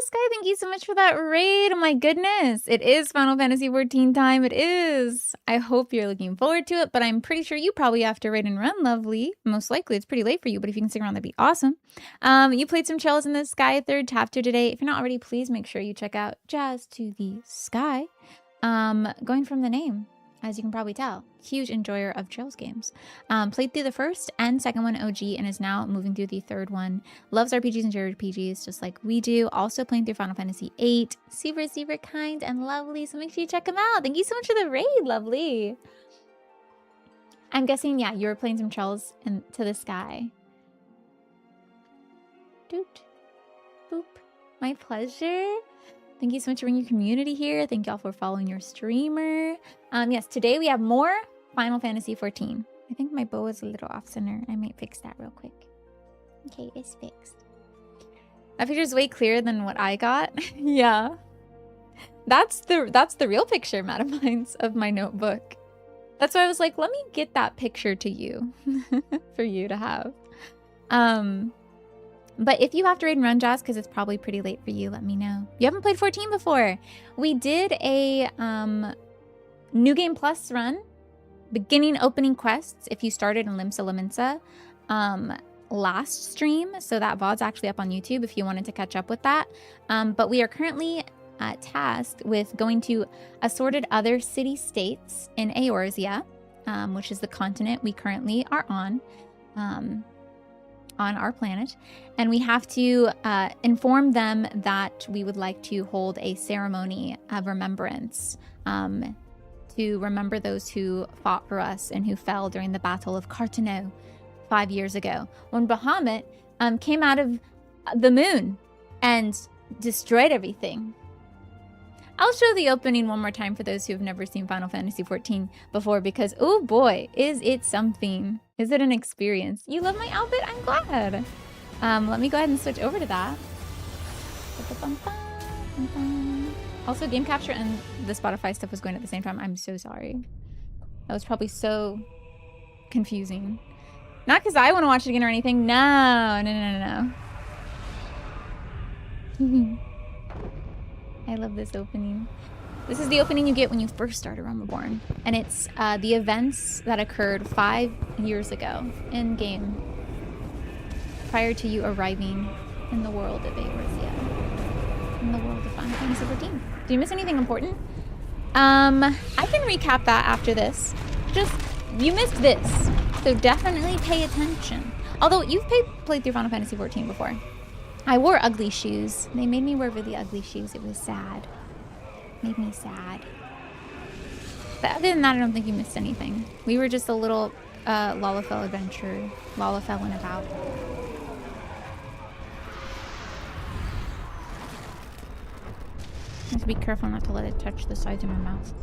Sky, thank you so much for that raid. Oh my goodness. It is Final Fantasy 14 time. It is. I hope you're looking forward to it, but I'm pretty sure you probably have to raid and run, lovely. Most likely. It's pretty late for you, but if you can stick around, that'd be awesome. You played some Trails in the Sky third chapter today. If you're not already, please make sure you check out Jazz to the Sky. Going from the name, as you can probably tell, huge enjoyer of Trails games. Played through the first and second one OG and is now moving through the third one. Loves RPGs and JRPGs just like we do. Also playing through Final Fantasy VIII. Super, super kind and lovely. So make sure you check him out. Thank you so much for the raid, lovely. I'm guessing, yeah, you were playing some Trails into the Sky. Doot. Boop. My pleasure. Thank you so much for bringing your community here. Thank y'all for following your streamer. Yes, today we have more Final Fantasy 14. I think my bow is a little off center. I might fix that real quick. Okay, it's fixed. That picture's way clearer than what I got. Yeah. That's the real picture, Madam Minds, of my notebook. That's why I was like, let me get that picture to you for you to have. But if you have to raid and run, Jazz, because it's probably pretty late for you, let me know. You haven't played 14 before. We did a New Game Plus run, beginning opening quests, if you started in Limsa Lominsa last stream. So that VOD's actually up on YouTube if you wanted to catch up with that. But we are currently tasked with going to assorted other city-states in Eorzea, which is the continent we currently are on our planet, and we have to inform them that we would like to hold a ceremony of remembrance to remember those who fought for us and who fell during the Battle of Carteneau 5 years ago, when Bahamut came out of the moon and destroyed everything. I'll show the opening one more time for those who have never seen Final Fantasy 14 before, because oh boy, is it something. Is it an experience? You love my outfit? I'm glad. Let me go ahead and switch over to that. Also, game capture and the Spotify stuff was going at the same time. I'm so sorry. That was probably so confusing. Not because I want to watch it again or anything. No. I love this opening. This is the opening you get when you first started Reborn. And it's the events that occurred 5 years ago in game, prior to you arriving in the world of Eorzea, in the world of Final Fantasy 14. Did you miss anything important? I can recap that after this. Just, you missed this, so definitely pay attention. Although you've played through Final Fantasy 14 before. I wore ugly shoes. They made me wear really ugly shoes. It was sad. Made me sad. But other than that, I don't think you missed anything. We were just a little Lalafell adventure. Lalafelling about. I have to be careful not to let it touch the sides of my mouth.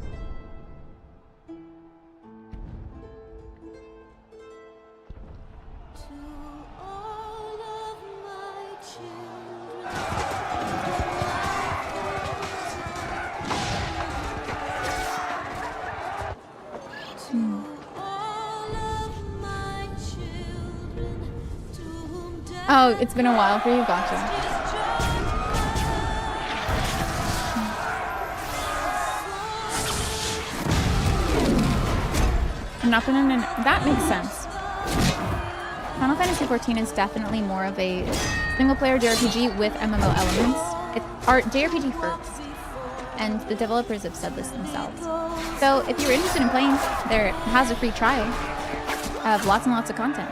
Oh, it's been a while for you? Gotcha. I'm not gonna... That makes sense. Final Fantasy 14 is definitely more of a single-player JRPG with MMO elements. It's art JRPG first, and the developers have said this themselves. So if you're interested in playing, there has a free trial of lots and lots of content.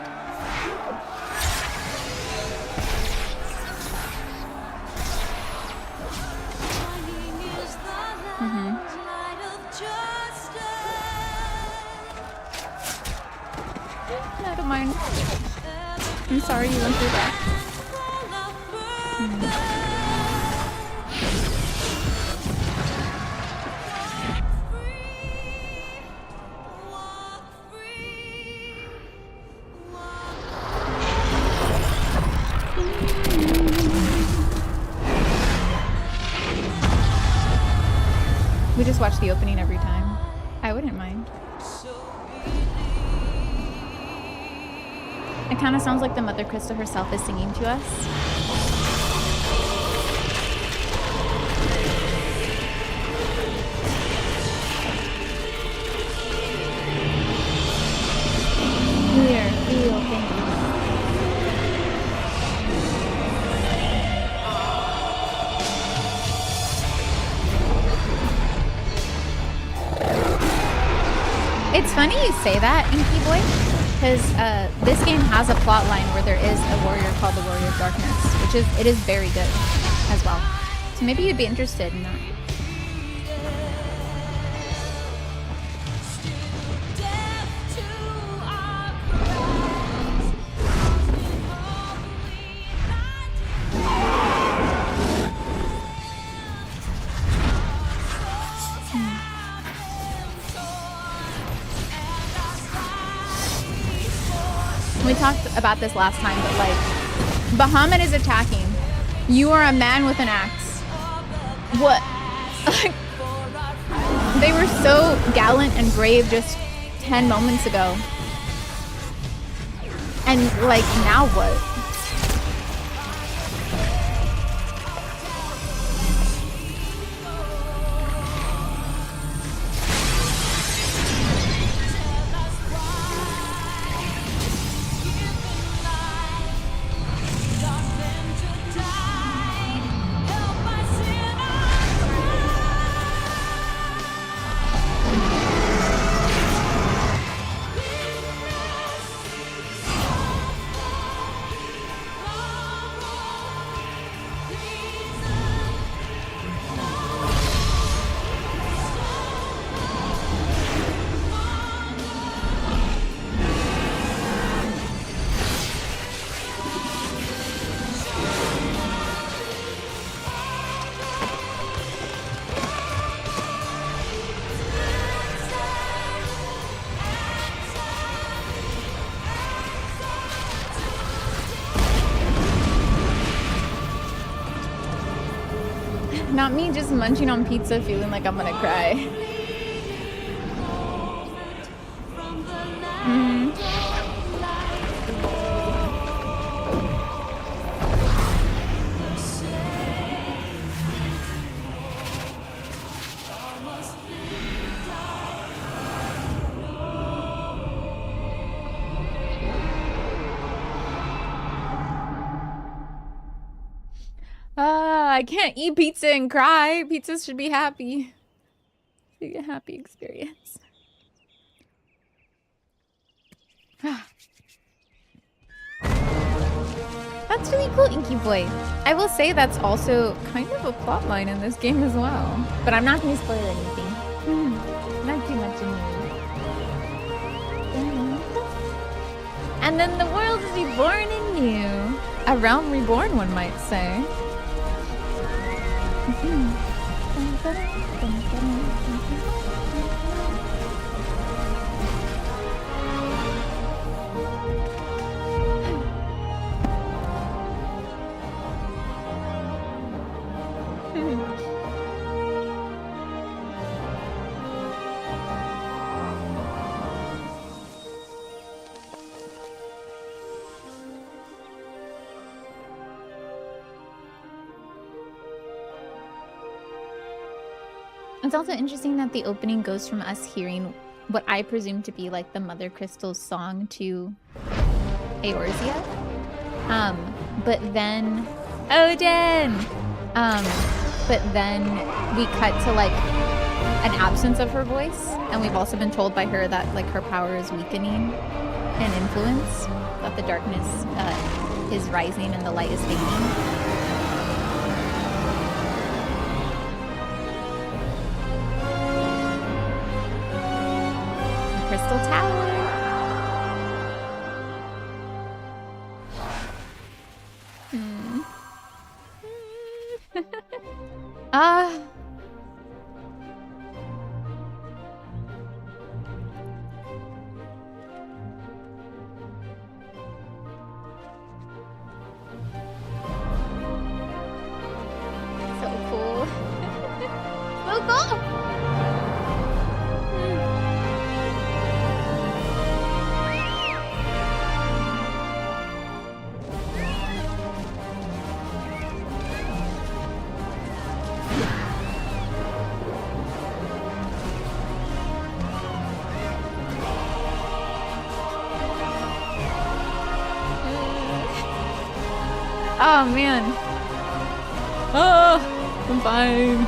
I don't mind. I'm sorry you went through that. We just watch the opening every time. I wouldn't mind. It kind of sounds like the Mother Crystal herself is singing to us. say that, Inky Boy, because this game has a plot line where there is a warrior called the Warrior of Darkness, which is very good as well. So maybe you'd be interested in that. We talked about this last time, but like, Bahamut is attacking. You are a man with an axe. What? Like, they were so gallant and brave just 10 moments ago. And like, now what? Not me just munching on pizza feeling like I'm gonna cry. I can't eat pizza and cry. Pizza should be happy. Should be a happy experience. That's really cool, Inky Boy. I will say that's also kind of a plot line in this game as well. But I'm not going to spoil anything. Not too much in here. And then the world is reborn anew. A realm reborn, one might say. It's also interesting that the opening goes from us hearing what I presume to be like the Mother Crystal's song to Eorzea. But then Odin! But then we cut to like an absence of her voice, and we've also been told by her that like her power is weakening in influence, that the darkness is rising and the light is fading. Crystal Tower. So cool. So cool. Oh man. Oh, I'm fine.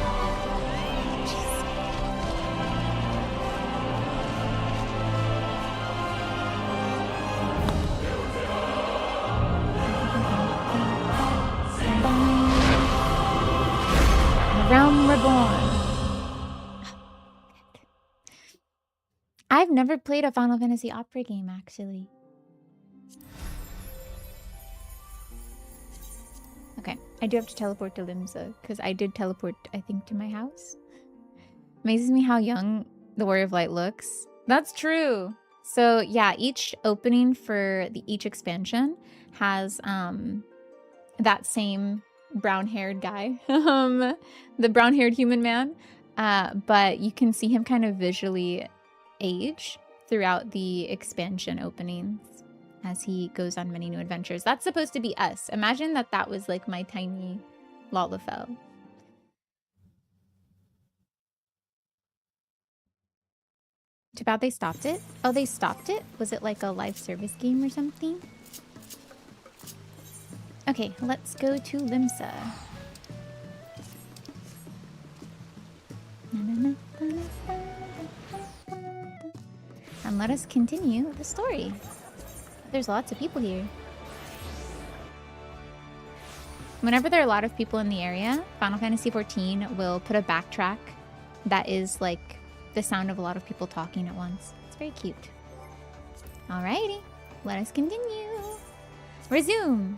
Jeez. never played a Final Fantasy Opera game, actually. Okay, I do have to teleport to Limsa, because I did teleport, I think, to my house. Amazes me how young the Warrior of Light looks. That's true. So yeah, each opening for each expansion has that same brown-haired guy, the brown-haired human man, but you can see him kind of visually age throughout the expansion openings as he goes on many new adventures. That's supposed to be us. Imagine that that was like my tiny Lalafell. Too bad they stopped it. Oh, they stopped it? Was it like a live service game or something? Okay, let's go to Limsa. And let us continue the story. There's lots of people here. Whenever there are a lot of people in the area, Final Fantasy XIV will put a backtrack that is like the sound of a lot of people talking at once. It's very cute. Alrighty, let us continue. Resume.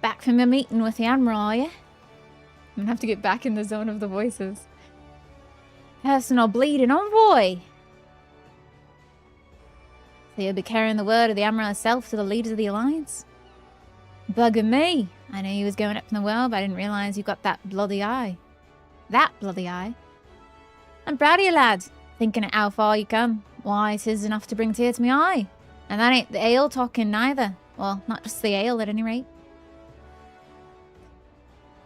Back from the meeting with the Admiral, yeah? I'm gonna have to get back in the zone of the voices. Personal bleeding envoy. So you'll be carrying the word of the Admiral herself to the leaders of the Alliance? Bugging me. I knew you was going up in the world, but I didn't realise you got that bloody eye. That bloody eye. I'm proud of you, lads. Thinking of how far you come. Why, 'tis enough to bring tear to my eye. And that ain't the ale talking neither. Well, not just the ale at any rate.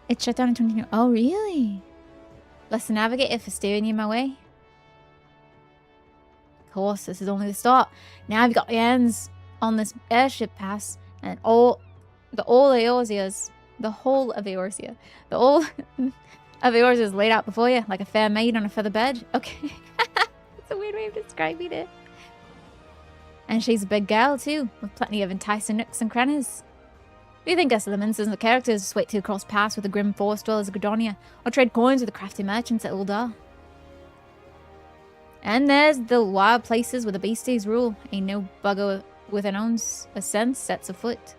It's shut down in 2020. Oh, really? Bless the navigator for steering you my way. Of course, this is only the start. Now you've got your hands on this airship pass, and all of Eorzea's, the whole of Eorzea, the whole of Eorzea is laid out before you, like a fair maid on a feather bed. Okay. That's a weird way of describing it. And she's a big girl, too, with plenty of enticing nooks and crannies. Do you think us lemons and the characters just wait to cross paths with the grim forest dwellers of Gredonia, or trade coins with the crafty merchants at Uldar? And there's the wild places where the beasties rule. Ain't no bugger with an ounce of sense sets afoot.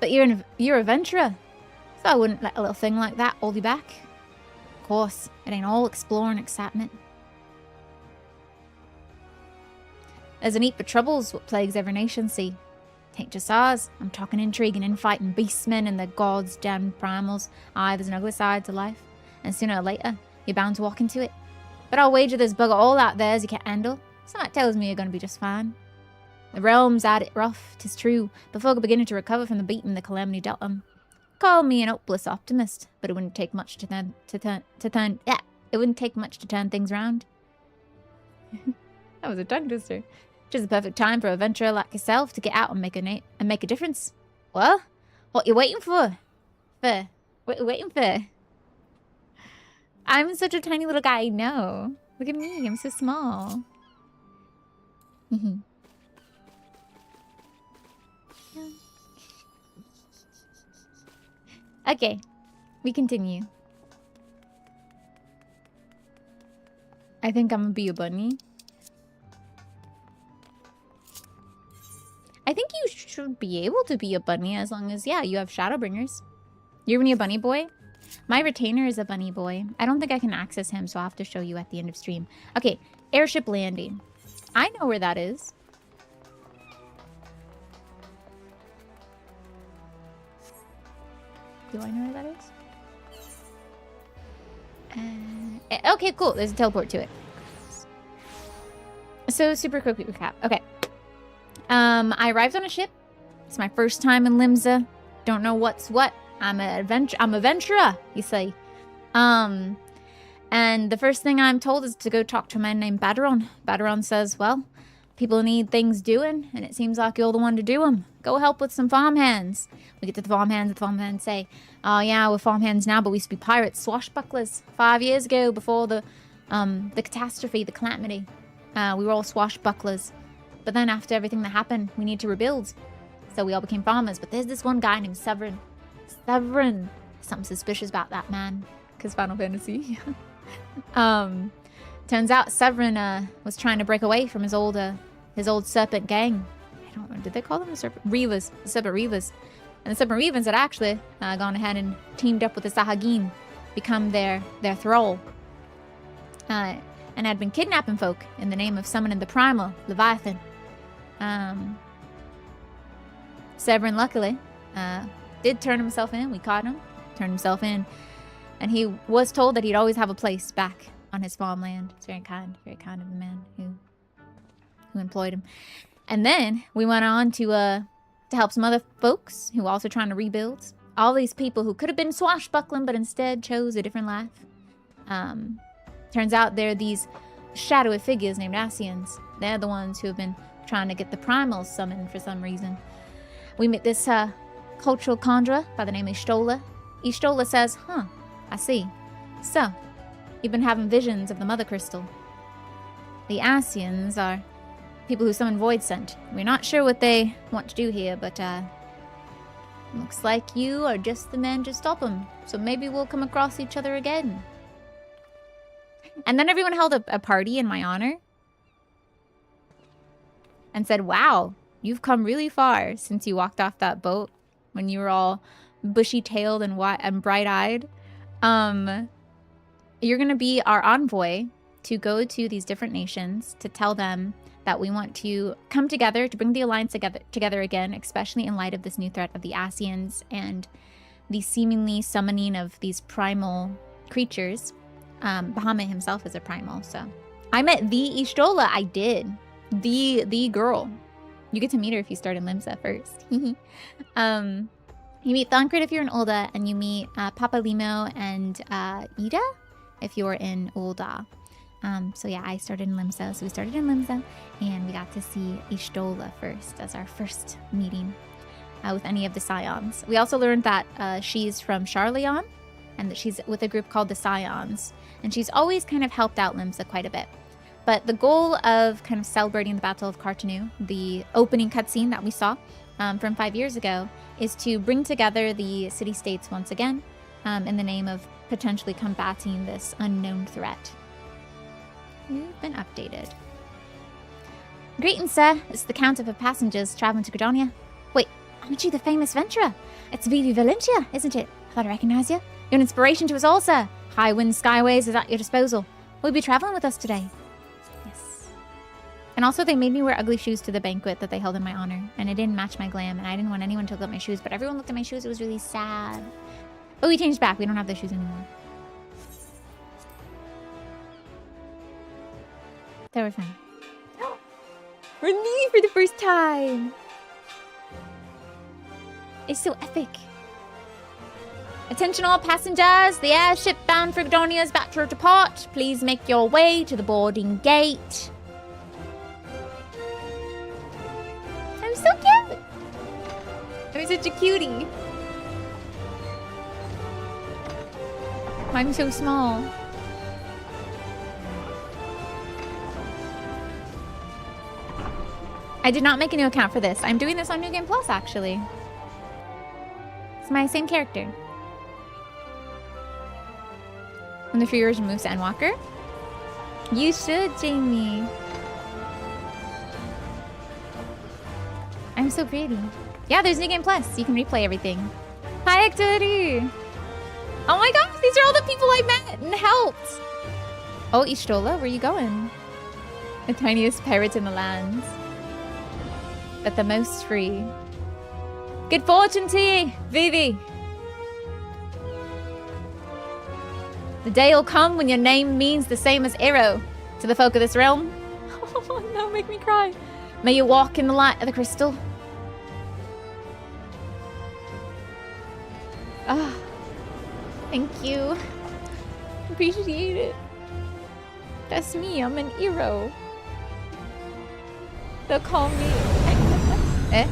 But you're a venturer, so I wouldn't let a little thing like that hold you back. Of course, it ain't all exploring excitement. There's an heap of troubles what plagues every nation, see. Tain't just ours. I'm talking intrigue and infighting beastmen and the gods, damned primals. Aye, there's an ugly side to life, and sooner or later, you're bound to walk into it. But I'll wager there's bugger all out there as you can't handle, so that tells me you're going to be just fine. The realm's at it rough, 'tis true, but folk are beginning to recover from the beating the calamity dealt them. Call me an hopeless optimist, but it wouldn't take much to turn things around. That was a tongue twister. Which is the perfect time for a adventurer like yourself to get out and make a difference. Well, what you waiting for? What you waiting for? I'm such a tiny little guy, no. Look at me, I'm so small. Okay, we continue. I think I'm gonna be a bunny. I think you should be able to be a bunny as long as, yeah, you have Shadowbringers. You're gonna be a bunny boy? My retainer is a bunny boy. I don't think I can access him, so I'll have to show you at the end of stream. Okay, airship landing. I know where that is. Do I know where that is? Okay, cool. There's a teleport to it. So, super quick recap. Okay. I arrived on a ship. It's my first time in Limsa. Don't know what's what. I'm a venturer, you say. And the first thing I'm told is to go talk to a man named Baderon. Baderon says, well, people need things doing, and it seems like you're the one to do them. Go help with some farmhands. We get to the farmhands say, oh yeah, we're farmhands now, but we used to be pirates, swashbucklers. 5 years ago, before the catastrophe, the calamity, we were all swashbucklers. But then after everything that happened, we need to rebuild. So we all became farmers. But there's this one guy named Severin. Severin. Something suspicious about that man. Because Final Fantasy. Turns out Severin was trying to break away from his old serpent gang. I don't know, did they call them the serpent Reavers? The serpent Reavers. And the serpent Reavers had actually gone ahead and teamed up with the Sahagin, become their thrall. And had been kidnapping folk in the name of summoning the primal Leviathan. Severin luckily did turn himself in. We caught him, turned himself in, and he was told that he'd always have a place back on his farmland. It's very kind of the man who employed him. And then we went on to help some other folks who were also trying to rebuild. All these people who could have been swashbuckling, but instead chose a different life. Turns out they're these shadowy figures named Asians. They're the ones who have been trying to get the primals summoned for some reason. We met this cultural conjurer by the name of Ishtola. Ishtola says, huh, I see. So, you've been having visions of the Mother Crystal. The Asians are people who summon Void Scent. We're not sure what they want to do here, but looks like you are just the man to stop them. So maybe we'll come across each other again. And then everyone held a party in my honor. And said, wow, you've come really far since you walked off that boat when you were all bushy-tailed and bright-eyed. You're going to be our envoy to go to these different nations to tell them that we want to come together to bring the alliance together again, especially in light of this new threat of the Asians and the seemingly summoning of these primal creatures. Bahamut himself is a primal, so. I met the Ishtola. I did. The girl. You get to meet her if you start in Limsa first. You meet Thancred if you're in Ul'dah, and you meet Papa Limo and Ida if you're in Ul'dah. So yeah, I started in Limsa, so we started in Limsa, and we got to see Ishtola first as our first meeting with any of the Scions. We also learned that she's from Charleon, and that she's with a group called the Scions, and she's always kind of helped out Limsa quite a bit. But the goal of kind of celebrating the Battle of Cartanu, the opening cutscene that we saw from 5 years ago, is to bring together the city-states once again in the name of potentially combating this unknown threat. You've been updated. Greetings, sir. It's the Count of the passengers traveling to Credonia. Wait, aren't you the famous venturer? It's Vivi Valentia, isn't it? I thought I recognized you. You're an inspiration to us all, sir. High Wind Skyways is at your disposal. Will you be traveling with us today? Yes. And also, they made me wear ugly shoes to the banquet that they held in my honor, and it didn't match my glam, and I didn't want anyone to look at my shoes, but everyone looked at my shoes. It was really sad. But we changed back. We don't have those shoes anymore. They were fine. Relieve for the first time! It's so epic. Attention all passengers, the airship bound for Credonia is about to depart. Please make your way to the boarding gate. I'm so cute! I'm such a cutie. I'm so small. I did not make a new account for this. I'm doing this on New Game Plus, actually. It's my same character. When the free version moves to Endwalker? You should, Jamie. I'm so pretty. Yeah, there's New Game Plus. You can replay everything. Hi, Activity! Oh my gosh, these are all the people I met and helped! Oh, Ishtola, where are you going? The tiniest pirate in the lands. But the most free. Good fortune to you, Vivi! The day will come when your name means the same as Iro to the folk of this realm. Oh no, make me cry. May you walk in the light of the crystal. Ah, thank you. Appreciate it. That's me, I'm an Iro. They'll call me... Eh?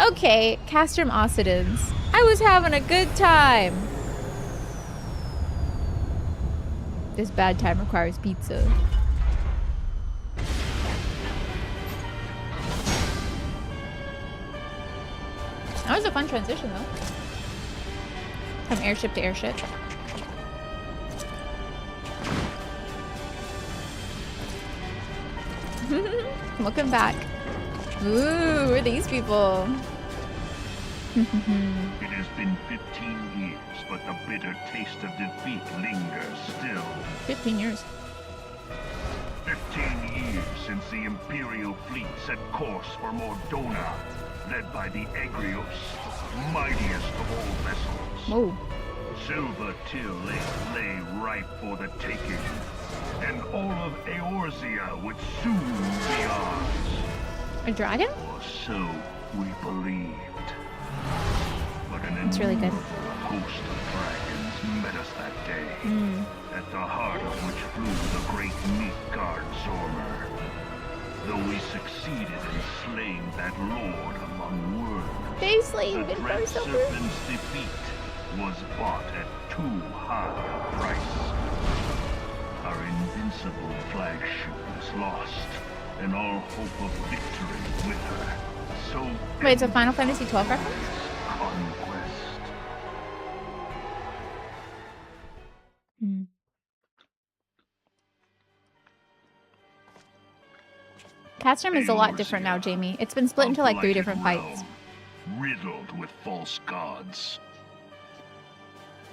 Okay, Castrum Occidens. I was having a good time. This bad time requires pizza. That was a fun transition, though. From airship to airship. Looking back. Ooh, who are these people? It has been 15 years, but the bitter taste of defeat lingers still. 15 years. 15 years since the Imperial fleet set course for Mordona, led by the Egrios, mightiest of all vessels. Whoa. Silver Till lay ripe for the taking, and all of Eorzea would soon be ours. A dragon? Or so we believed. But an It's really good. host of dragons met us that day, at the heart of which flew the great Midgard Zormer. Though we succeeded in slaying that lord among worms, They slayed the dread serpent's defeat was bought at too high a price. Our invincible flagship is lost, and all hope of victory with her. So wait, it's a Final Fantasy XII reference? Conquest. Castrum is a lot different now, Jamie. It's been split into like 3 different fights. Riddled with false gods.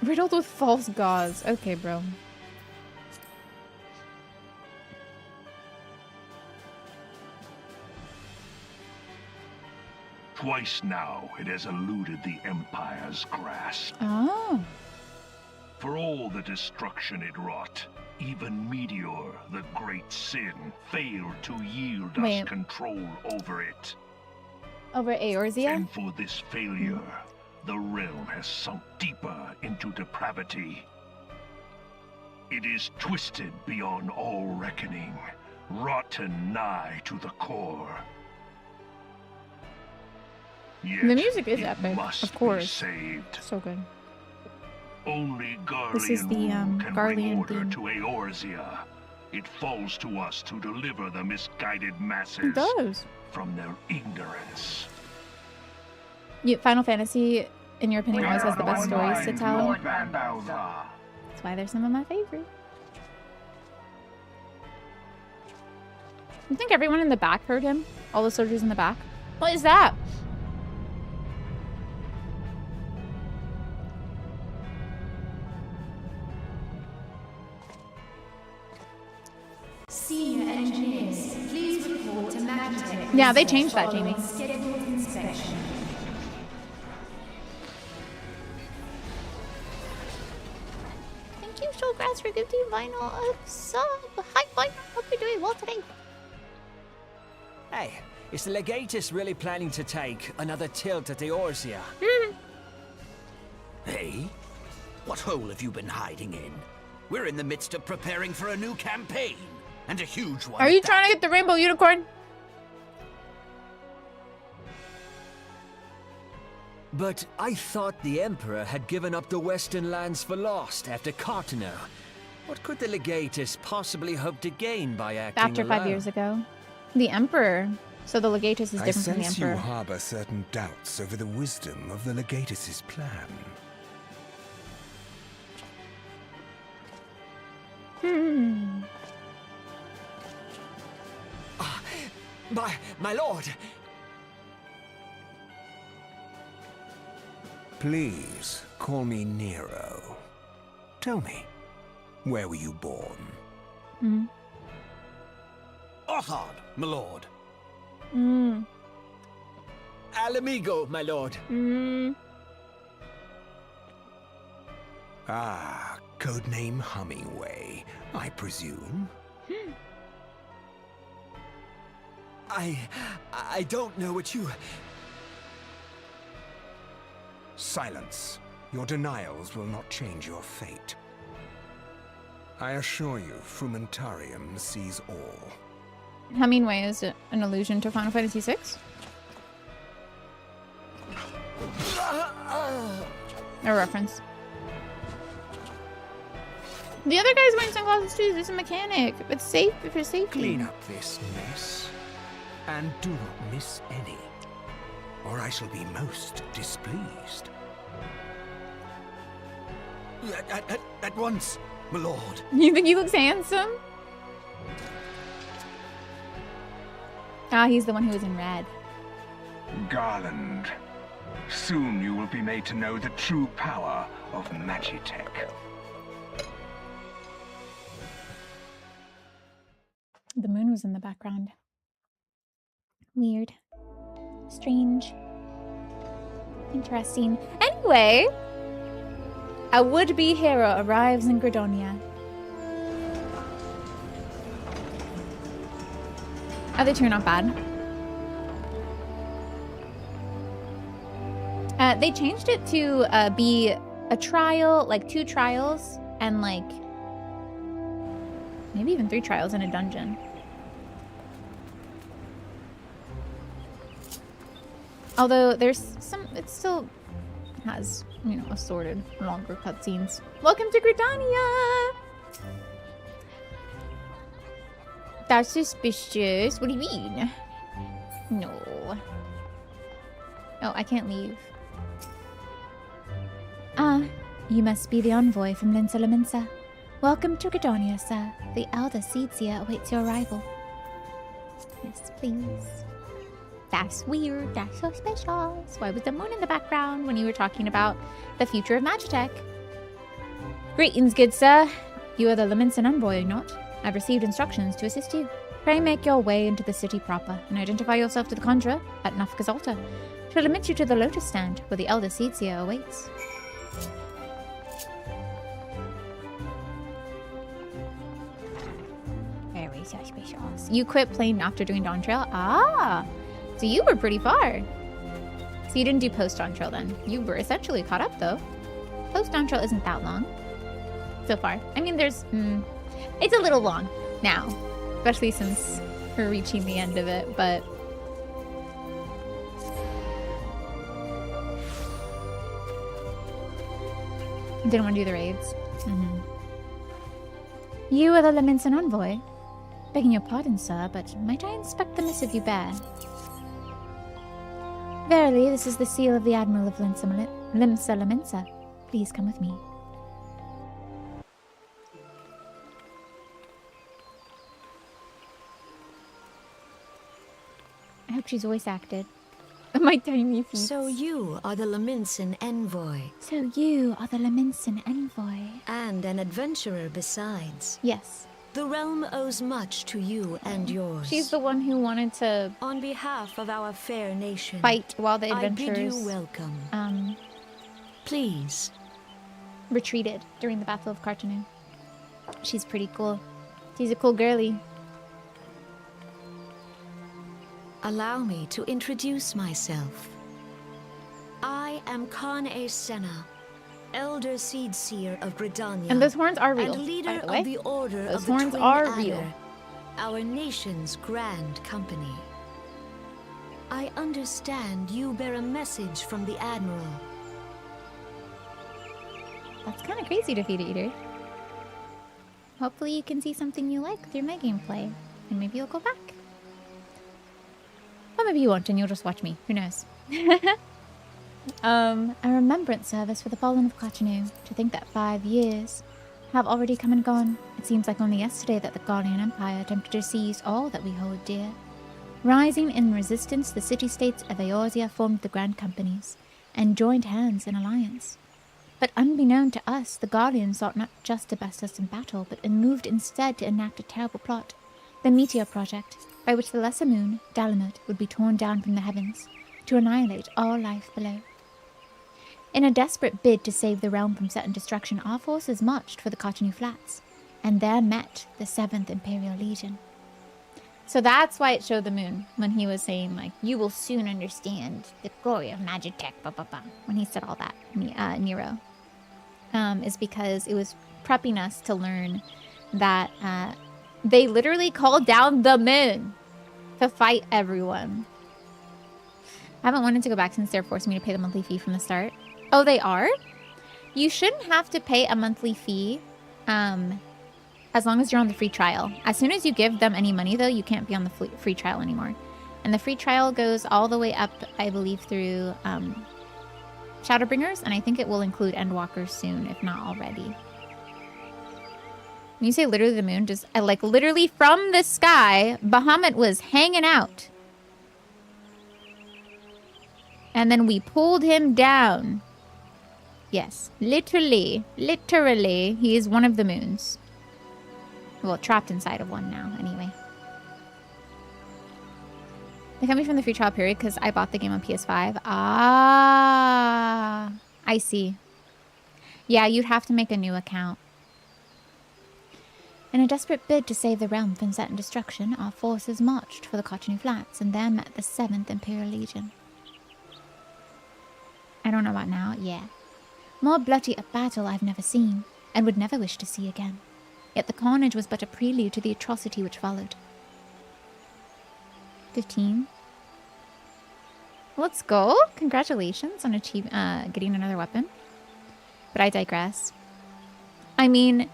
Riddled with false gods. Okay, bro. Twice now it has eluded the Empire's grasp. Oh. For all the destruction it wrought, even Meteor, the great sin, failed to yield us control over it. Over Eorzea? And for this failure, the realm has sunk deeper into depravity. It is twisted beyond all reckoning, rotten nigh to the core. Yet the music is it epic, must of course. be saved. So good. Only Garlean This is the rule can bring Garlean order theme. to Eorzea. It falls to us to deliver the misguided masses It does. from their ignorance. Final Fantasy, in your opinion, always has the best stories to tell. That's That's why they're some of my favorites. You think everyone in the back heard him? All the soldiers in the back? What is that? Senior engineers, please report to Magitech. Yeah, they changed that, Jamie. Scheduled inspection. Thank you, Showgrass, for gifting Vinyl a sub. Hi, Vinyl. Hope you're doing well today. Hey, is the Legatus really planning to take another tilt at Eorzea? Hey? What hole have you been hiding in? We're in the midst of preparing for a new campaign, and a huge one. Are you trying to get the Rainbow Unicorn? But I thought the Emperor had given up the Western lands for lost after Cartano. What could the Legatus possibly hope to gain by acting After 5 alone? years ago. The Emperor. So the Legatus is I different from the sense Emperor. you harbor certain doubts over the wisdom of the Legatus's plan. My lord! Please, call me Nero. Tell me, where were you born? Othard, my lord. Alamigo, my lord. Ah, codename Hummingway, I presume. I don't know what you... Silence. Your denials will not change your fate. I assure you, Frumentarium sees all. Hemingway is an allusion to Final Fantasy VI? A reference. The other guy's wearing sunglasses too. He's a mechanic. It's safe for safety. Clean up this mess, and do not miss any. or I shall be most displeased. At once, my lord. You think he looks handsome? Ah, he's the one who was in red. Garland, soon you will be made to know the true power of Magitech. The moon was in the background. Weird. Strange. Interesting. Anyway, a would-be hero arrives in Gredonia. Other two are not bad. They changed it to be a trial, like 2 trials, and like maybe even 3 trials in a dungeon. Although there's some, it still has, you know, assorted longer cutscenes. Welcome to Gredonia! That's suspicious. What do you mean? No. Oh, I can't leave. Ah, you must be the envoy from Linsa Laminsa. Welcome to Gredonia, sir. The Elder Seedseer awaits your arrival. Yes, please. That's weird. That's suspicious. Why was the moon in the background when you were talking about the future of Magitech? Greetings, good sir. You are the Laminsan envoy, are you not? I've received instructions to assist you. Pray make your way into the city proper and identify yourself to the conjurer at Nafka's altar. She'll admit you to the lotus stand where the Elder Seedseer awaits. Very suspicious. You quit playing after doing Dawn Trail? Ah! So you were pretty far. So you didn't do post-Dawn Trail then. You were essentially caught up though. Post-Dawn Trail isn't that long. So far. I mean, there's... it's a little long now. Especially since we're reaching the end of it, but... Didn't want to do the raids. You are the Laminsan envoy? Begging your pardon, sir, but might I inspect the missive you bear? Verily, this is the seal of the Admiral of Limsa Laminsa. Please come with me. I hope she's voice acted. My tiny feet. So you are the Laminsan envoy. So you are the Laminsan envoy. And an adventurer besides. Yes. The realm owes much to you and yours. She's the one who wanted to... On behalf of our fair nation... fight while the adventurers... I bid you welcome. Please. Retreated during the Battle of Cartanu. She's pretty cool. She's a cool girly. Allow me to introduce myself. I am Khan-e Senna, Elder Seedseer of Gredonia. And those horns are real, and leader by the way. of the Order Those of the horns Twin are Adder, real. Our nation's grand company. I understand you bear a message from the Admiral. That's kind of crazy to feed eater. Hopefully you can see something you like through my gameplay. And maybe you'll go back. Or maybe you won't and you'll just watch me. Who knows? A remembrance service for the fallen of Cartanu. To think that 5 years have already come and gone. It seems like only yesterday that the Guardian Empire attempted to seize all that we hold dear. Rising in resistance, the city-states of Eorzea formed the Grand Companies and joined hands in alliance. But unbeknown to us, the Guardians sought not just to best us in battle, but moved instead to enact a terrible plot, the Meteor Project, by which the lesser moon, Dalamut, would be torn down from the heavens to annihilate all life below. In a desperate bid to save the realm from certain destruction, our forces marched for the Cartanu Flats, and there met the 7th Imperial Legion. So that's why it showed the moon, when he was saying, like, you will soon understand the glory of Magitech, blah, blah, blah. When he said all that, Nero. Is because it was prepping us to learn that they literally called down the moon to fight everyone. I haven't wanted to go back since they're forcing me to pay the monthly fee from the start. Oh, they are? You shouldn't have to pay a monthly fee as long as you're on the free trial. As soon as you give them any money, though, you can't be on the free trial anymore. And the free trial goes all the way up, I believe, through Shadowbringers, and I think it will include Endwalkers soon, if not already. When you say literally the moon, just like literally from the sky, Bahamut was hanging out. And then we pulled him down. Yes, literally, he is one of the moons. Well, trapped inside of one now, anyway. They got me from the free trial period because I bought the game on PS5. Ah, I see. Yeah, you'd have to make a new account. In a desperate bid to save the realm from certain destruction, our forces marched for the Cotonou Flats, and there met the 7th Imperial Legion. I don't know about now, yeah. More bloody a battle I've never seen, and would never wish to see again. Yet the carnage was but a prelude to the atrocity which followed. 15. Let's go. Congratulations on getting another weapon. But I digress. I mean,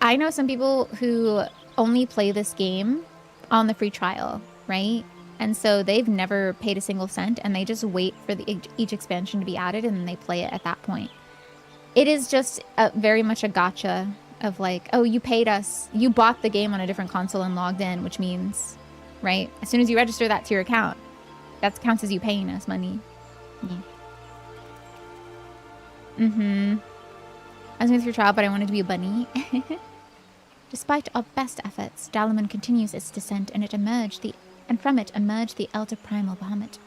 I know some people who only play this game on the free trial, right? And so they've never paid a single cent, and they just wait for each expansion to be added, and then they play it at that point. It is just very much a gotcha of like, oh, you paid us. You bought the game on a different console and logged in, which means, right? As soon as you register that to your account, that counts as you paying us money. Yeah. I was going through trial, but I wanted to be a bunny. Despite our best efforts, Dalaman continues its descent, and from it emerged the Elder Primal Bahamut,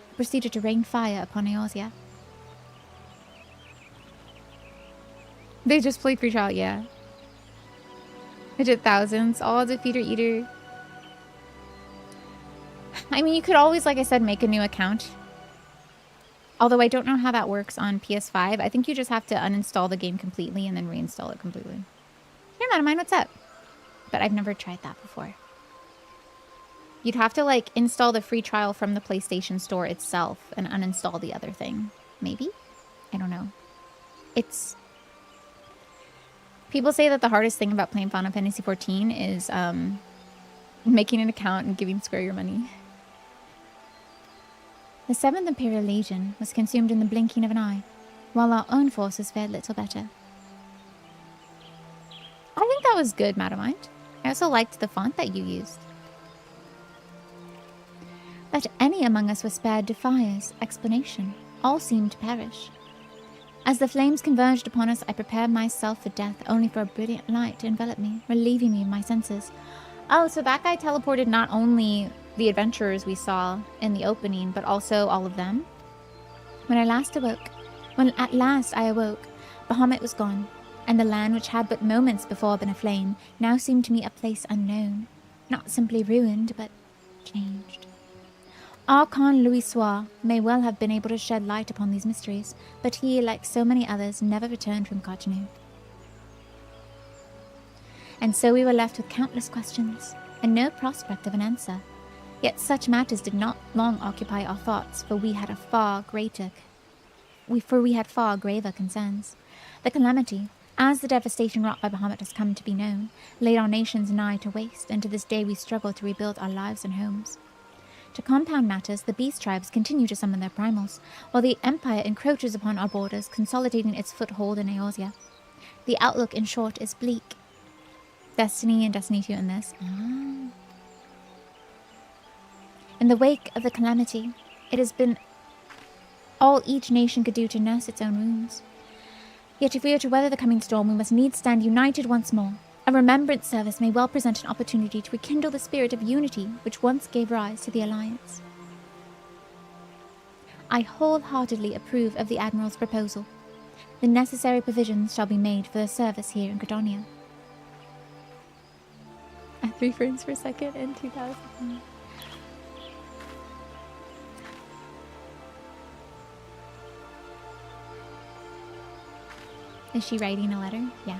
who proceeded to rain fire upon Eorzea. They just played free trial, yeah. I did thousands. All defeater eater. I mean, you could always, like I said, make a new account. Although I don't know how that works on PS5. I think you just have to uninstall the game completely and then reinstall it completely. You're not mine, what's up? But I've never tried that before. You'd have to, like, install the free trial from the PlayStation Store itself and uninstall the other thing. Maybe? I don't know. It's... People say that the hardest thing about playing Final Fantasy XIV is making an account and giving Square your money. The 7th Imperial Legion was consumed in the blinking of an eye, while our own forces fared little better. I think that was good, Matamind. I also liked the font that you used. That any among us was spared defies explanation. All seemed to perish. As the flames converged upon us, I prepared myself for death, only for a brilliant light to envelop me, relieving me of my senses. Oh, so that guy teleported not only the adventurers we saw in the opening, but also all of them? When at last I awoke, Bahamut was gone, and the land which had but moments before been aflame now seemed to me a place unknown, not simply ruined, but changed. Archon Louis Soir may well have been able to shed light upon these mysteries, but he, like so many others, never returned from Cotonou. And so we were left with countless questions, and no prospect of an answer. Yet such matters did not long occupy our thoughts, for we had far graver concerns. The calamity, as the devastation wrought by Bahamut has come to be known, laid our nations nigh to waste, and to this day we struggle to rebuild our lives and homes. To compound matters, the beast tribes continue to summon their primals, while the Empire encroaches upon our borders, consolidating its foothold in Eorzea. The outlook, in short, is bleak. Destiny and Destiny 2 in this. In the wake of the calamity, it has been all each nation could do to nurse its own wounds. Yet if we are to weather the coming storm, we must needs stand united once more. A remembrance service may well present an opportunity to rekindle the spirit of unity which once gave rise to the Alliance. I wholeheartedly approve of the Admiral's proposal. The necessary provisions shall be made for the service here in Credonia. At 3 frames per second in 2000. Is she writing a letter? Yeah.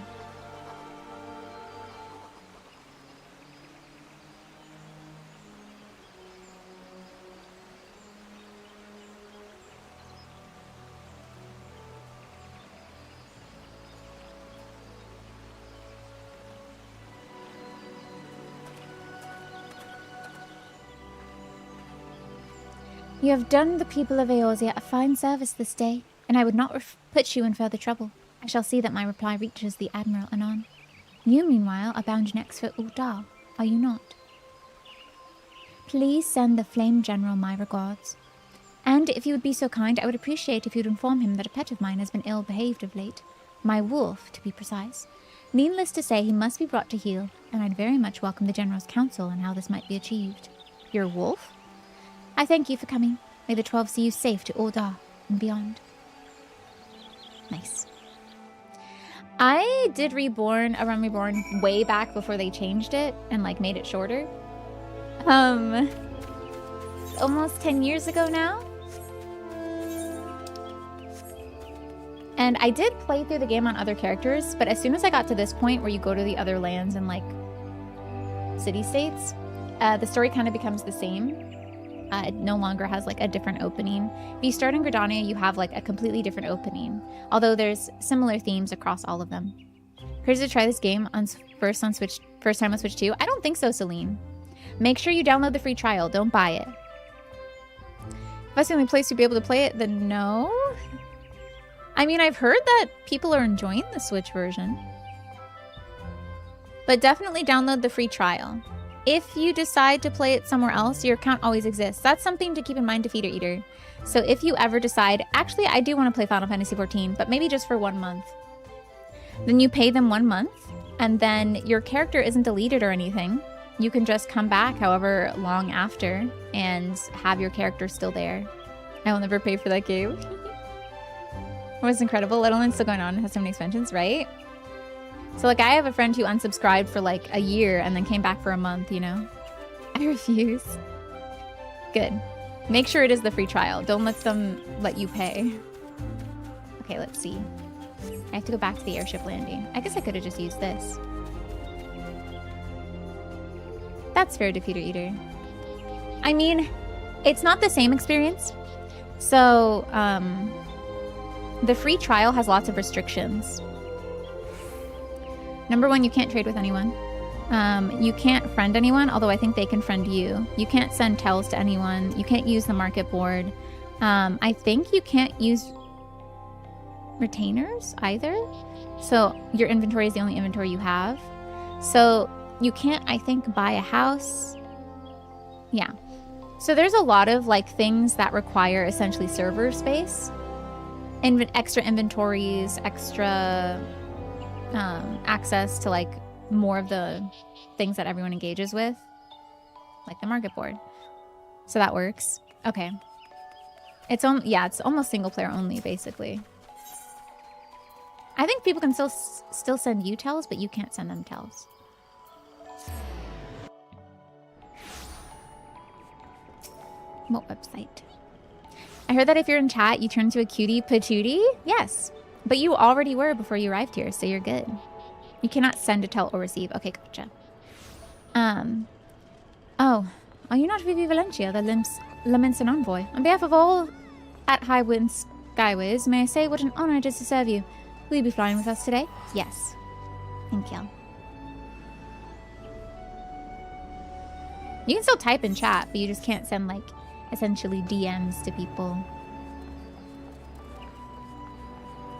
You have done the people of Eorzea a fine service this day, and I would not put you in further trouble. I shall see that my reply reaches the Admiral anon. You, meanwhile, are bound next for Ul'dah, are you not? Please send the Flame General my regards. And if you would be so kind, I would appreciate if you'd inform him that a pet of mine has been ill-behaved of late. My wolf, to be precise. Needless to say, he must be brought to heel, and I'd very much welcome the General's counsel on how this might be achieved. Your wolf? I thank you for coming. May the 12 see you safe to Ul'dah and beyond. Nice. I did Reborn, around Reborn, way back before they changed it and, like, made it shorter. Almost 10 years ago now. And I did play through the game on other characters, but as soon as I got to this point where you go to the other lands and, like, city-states, the story kind of becomes the same. It no longer has, like, a different opening. If you start in Gridania, you have, like, a completely different opening, although there's similar themes across all of them. Crazy to try this game first time on Switch 2? I don't think so, Celine. Make sure you download the free trial. Don't buy it. If that's the only place you'd be able to play it, then no. I mean, I've heard that people are enjoying the Switch version. But definitely download the free trial. If you decide to play it somewhere else, your account always exists. That's something to keep in mind, Defeater Eater. So if you ever decide, actually, I do want to play Final Fantasy XIV, but maybe just for 1 month. Then you pay them 1 month, and then your character isn't deleted or anything. You can just come back however long after and have your character still there. I will never pay for that game. It was incredible. Little Land's still going on. It has so many expansions, right? So, like, I have a friend who unsubscribed for, like, a year and then came back for a month, you know? I refuse. Good. Make sure it is the free trial. Don't let them let you pay. Okay, let's see. I have to go back to the airship landing. I guess I could have just used this. That's fair, Defeater Eater. I mean, it's not the same experience. So, the free trial has lots of restrictions. Number 1, you can't trade with anyone. You can't friend anyone, although I think they can friend you. You can't send tells to anyone. You can't use the market board. I think you can't use retainers either. So your inventory is the only inventory you have. So you can't, I think, buy a house. Yeah. So there's a lot of, like, things that require essentially server space. Extra inventories, extra access to, like, more of the things that everyone engages with, like the market board. So that works. Okay. It's almost single player only, basically. I think people can still send you tells, but you can't send them tells. What website? I heard that if you're in chat, you turn into a cutie patootie. Yes, but you already were before you arrived here, so you're good. You cannot send a tell or receive. Okay, gotcha. Oh, are you not Vivi Valencia, the laments and envoy? On behalf of all at Highwind Skyways, may I say what an honor it is to serve you. Will you be flying with us today? Yes. Thank you. You can still type in chat, but you just can't send, like, essentially DMs to people.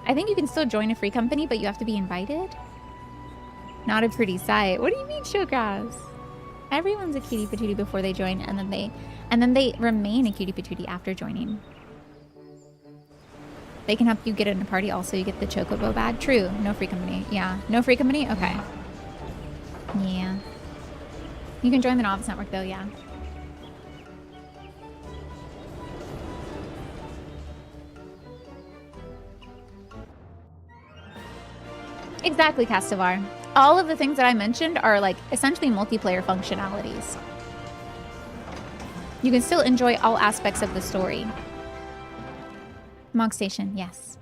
I think you can still join a free company, but you have to be invited. Not a pretty sight. What do you mean, Showgrass? Everyone's a cutie patootie before they join, and then they remain a cutie patootie after joining. They can help you get in a party. Also, you get the Chocobo badge. True. No free company. Yeah. No free company? Okay. Yeah. You can join the Novice Network, though, yeah. Exactly, Castivar. All of the things that I mentioned are, like, essentially multiplayer functionalities. You can still enjoy all aspects of the story. Mog Station, yes.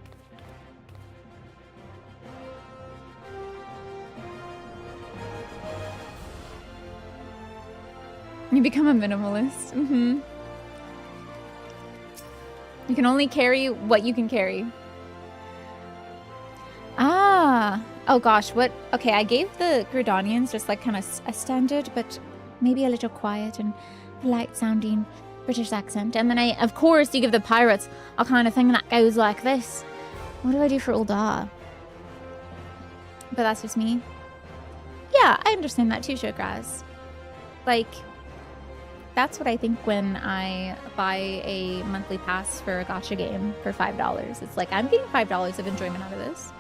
You become a minimalist. Mm-hmm. You can only carry what you can carry. Ah. Oh gosh, what? Okay, I gave the Gridanians just, like, kind of a standard, but maybe a little quiet and polite sounding British accent. And then of course, you give the pirates a kind of thing that goes like this. What do I do for Ul'dah? But that's just me. Yeah, I understand that too, Shokraz. Like, that's what I think when I buy a monthly pass for a gacha game for $5. It's like, I'm getting $5 of enjoyment out of this.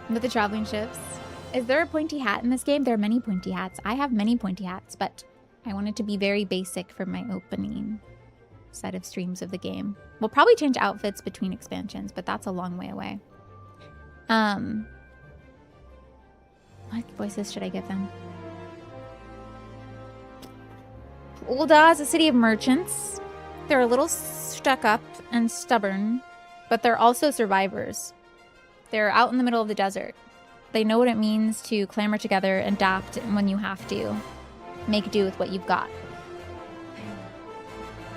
With the traveling ships. Is there a pointy hat in this game? There are many pointy hats. I have many pointy hats, but I want it to be very basic for my opening set of streams of the game. We'll probably change outfits between expansions, but that's a long way away. What voices should I give them? Ul'dah is a city of merchants. They're a little stuck up and stubborn, but they're also survivors. They're out in the middle of the desert. They know what it means to clamor together and adapt when you have to. Make do with what you've got.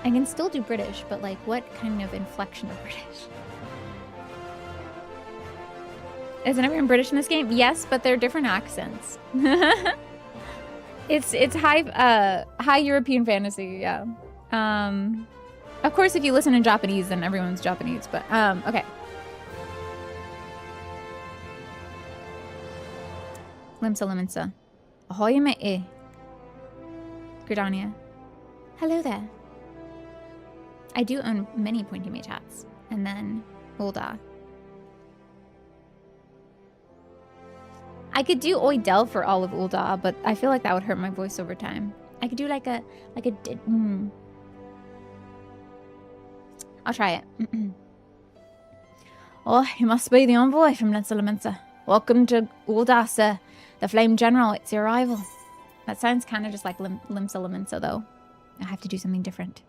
I can still do British, but like what kind of inflection of British? Isn't everyone British in this game? Yes, but they're different accents. It's high European fantasy, yeah. Of course, if you listen in Japanese, then everyone's Japanese, but okay. Limsa Limensa. Ahoy me e. Gridania. Hello there. I do own many pointy mage hats. And then Ul'dah. I could do Oidel for all of Ul'dah, but I feel like that would hurt my voice over time. I could do I'll try it. Oh, you must be the envoy from Limsa Limensa. Welcome to Ul'dah, sir. The Flame General, it's your arrival. That sounds kind of just like Limsa Limensa, though. I have to do something different.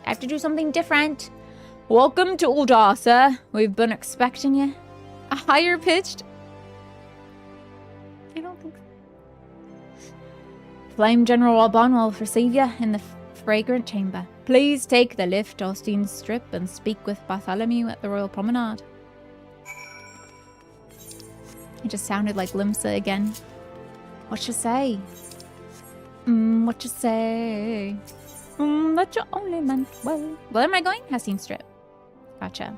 I have to do something different. Welcome to Ul'dah, sir. We've been expecting you. A higher pitched? I don't think so. Flame General Reborn will receive you in the fragrant chamber. Please take the lift, Austin Strip, and speak with Bartholomew at the Royal Promenade. It just sounded like Limsa again. What you say? What you say? That you only meant well. Where am I going? Hastin Strip. Gotcha.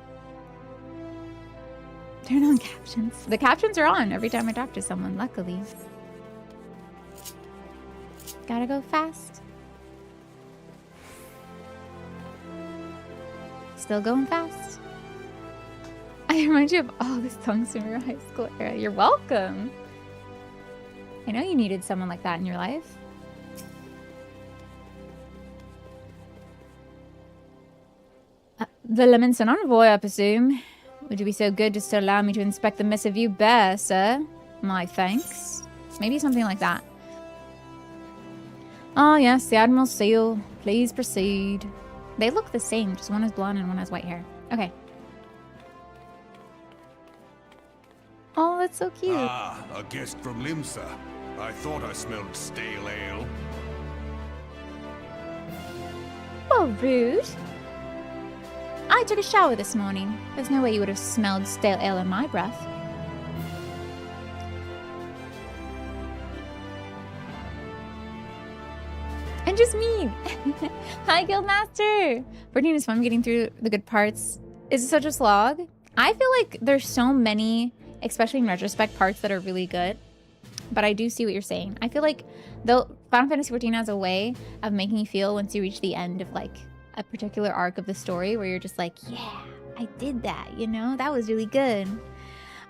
Turn on captions. The captions are on every time I talk to someone, luckily. Gotta go fast. Still going fast. I remind you of all the songs from your high school era. You're welcome. I know you needed someone like that in your life. The Lemonson envoy, I presume. Would you be so good as to allow me to inspect the missive you bear, sir? My thanks. Maybe something like that. Oh, yes, the Admiral's seal. Please proceed. They look the same, just one has blonde and one has white hair. Okay. Oh, that's so cute. Ah, a guest from Limsa. I thought I smelled stale ale. Oh, rude. I took a shower this morning. There's no way you would have smelled stale ale in my breath. I'm just mean. Hi, Guildmaster. 14 is fun getting through the good parts. Is it such a slog? I feel like there's so many, especially in retrospect, parts that are really good. But I do see what you're saying. I feel like though Final Fantasy XIV has a way of making you feel once you reach the end of like a particular arc of the story where you're just like, yeah, I did that, you know? That was really good.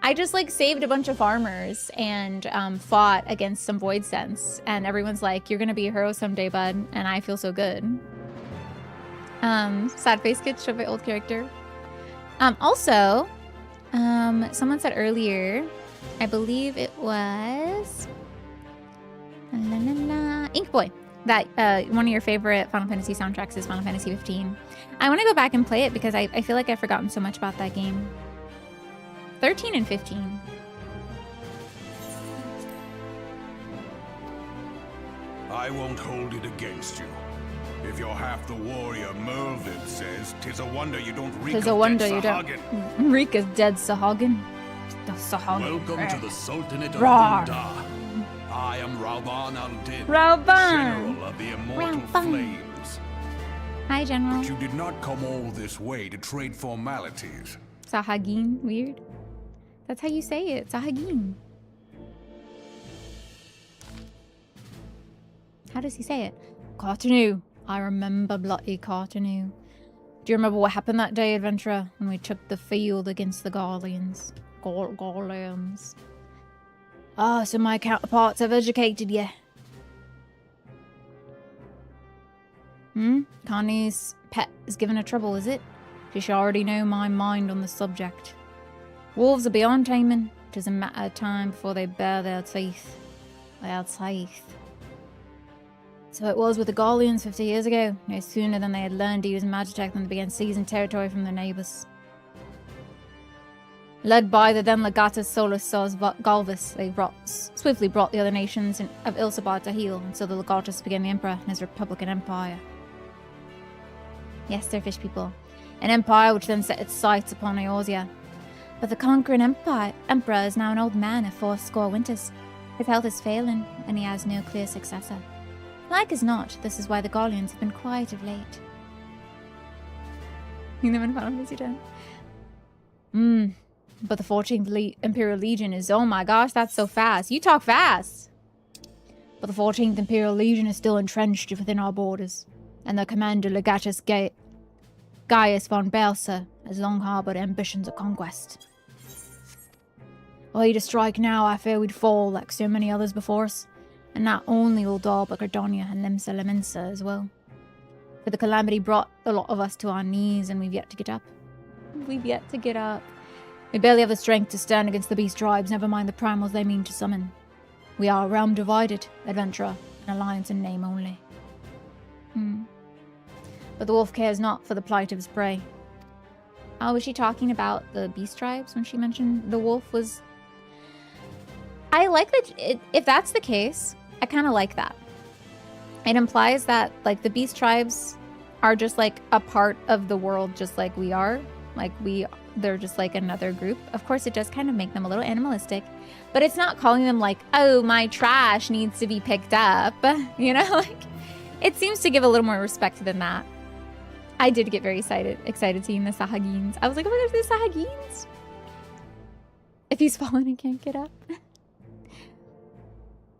I just like saved a bunch of farmers and fought against some void sense, and everyone's like, you're gonna be a hero someday, bud, and I feel so good. Sad face kid, show my old character. Also, someone said earlier, I believe it was Ink Boy, that one of your favorite Final Fantasy soundtracks is Final Fantasy 15. I want to go back and play it because I feel like I've forgotten so much about that game. 13 and 15. I won't hold it against you. If you're half the warrior Merlin says, 'tis a wonder you don't reek Tis a of wonder dead you don't Sahagin. reek of dead Sahagin. The Sahagin. Welcome to the Sultanate of Rawr. Ul'dah. I am Rauban al-Din, Rauban! General of the Immortal Rauban. Flames. Hi, General. But you did not come all this way to trade formalities. Sahagin. Weird. That's how you say it. Sahagin. How does he say it? Cotonou. I remember bloody Cotonou. Do you remember what happened that day, adventurer, when we took the field against the Garleans? Garleans. Ah, so my counterparts have educated you. Connie's pet is giving her trouble, is it? She should already know my mind on the subject. Wolves are beyond taming. It is a matter of time before they bare their teeth. Their teeth. So it was with the Garleans 50 years ago. No sooner than they had learned to use Magitech than they began seizing territory from their neighbours. Led by the then Legatus Solus Sos Galvus, they swiftly brought the other nations of Ilsabar to heel, and so the Legatus became the Emperor and his Republican Empire. Yes, they're fish people. An empire which then set its sights upon Eorzea. But the conquering Emperor is now an old man of 80 winters. His health is failing, and he has no clear successor. Like as not, this is why the Garleans have been quiet of late. You never found Fantasy 10. But the 14th Imperial Legion is... Oh my gosh, that's so fast. You talk fast! But the 14th Imperial Legion is still entrenched within our borders, and their commander Legatus Gaius von Belsa has long harboured ambitions of conquest. Were he to strike now, I fear we'd fall like so many others before us. And not only Uldar, but Cardonia and Limsa Leminsa as well. For the calamity brought a lot of us to our knees, and we've yet to get up. We've yet to get up. We barely have the strength to stand against the beast tribes, never mind the primals they mean to summon. We are a realm divided, adventurer, an alliance in name only. But the wolf cares not for the plight of his prey. Oh, was she talking about the beast tribes when she mentioned the wolf was... I like that, if that's the case, I kind of like that. It implies that, like, the beast tribes are just, like, a part of the world just like we are. Like, they're just, like, another group. Of course, it does kind of make them a little animalistic. But it's not calling them, like, oh, my trash needs to be picked up. You know, like, it seems to give a little more respect than that. I did get very excited seeing the Sahagins. I was like, oh my gosh, the Sahagins! If he's fallen and can't get up.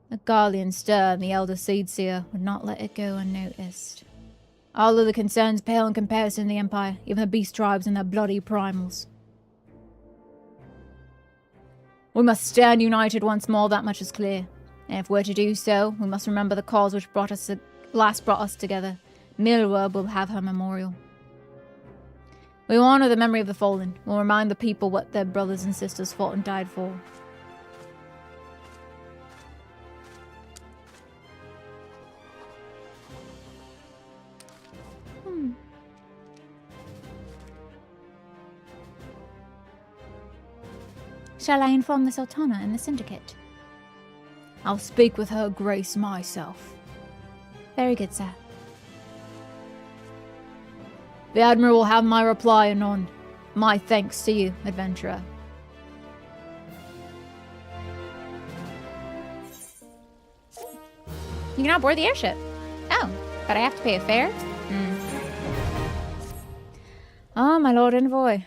The Garlean stir and the elder Seedseer would not let it go unnoticed. All of the concerns pale in comparison to the Empire, even the beast tribes and their bloody primals. We must stand united once more, that much is clear. And if we're to do so, we must remember the cause which last brought us together. Milworld will have her memorial. We will honor the memory of the fallen. We'll remind the people what their brothers and sisters fought and died for. Shall I inform the Sultana and the Syndicate? I'll speak with her grace myself. Very good, sir. The Admiral will have my reply anon. My thanks to you, adventurer. You can now board the airship. Oh, but I have to pay a fare? Oh, my lord envoy,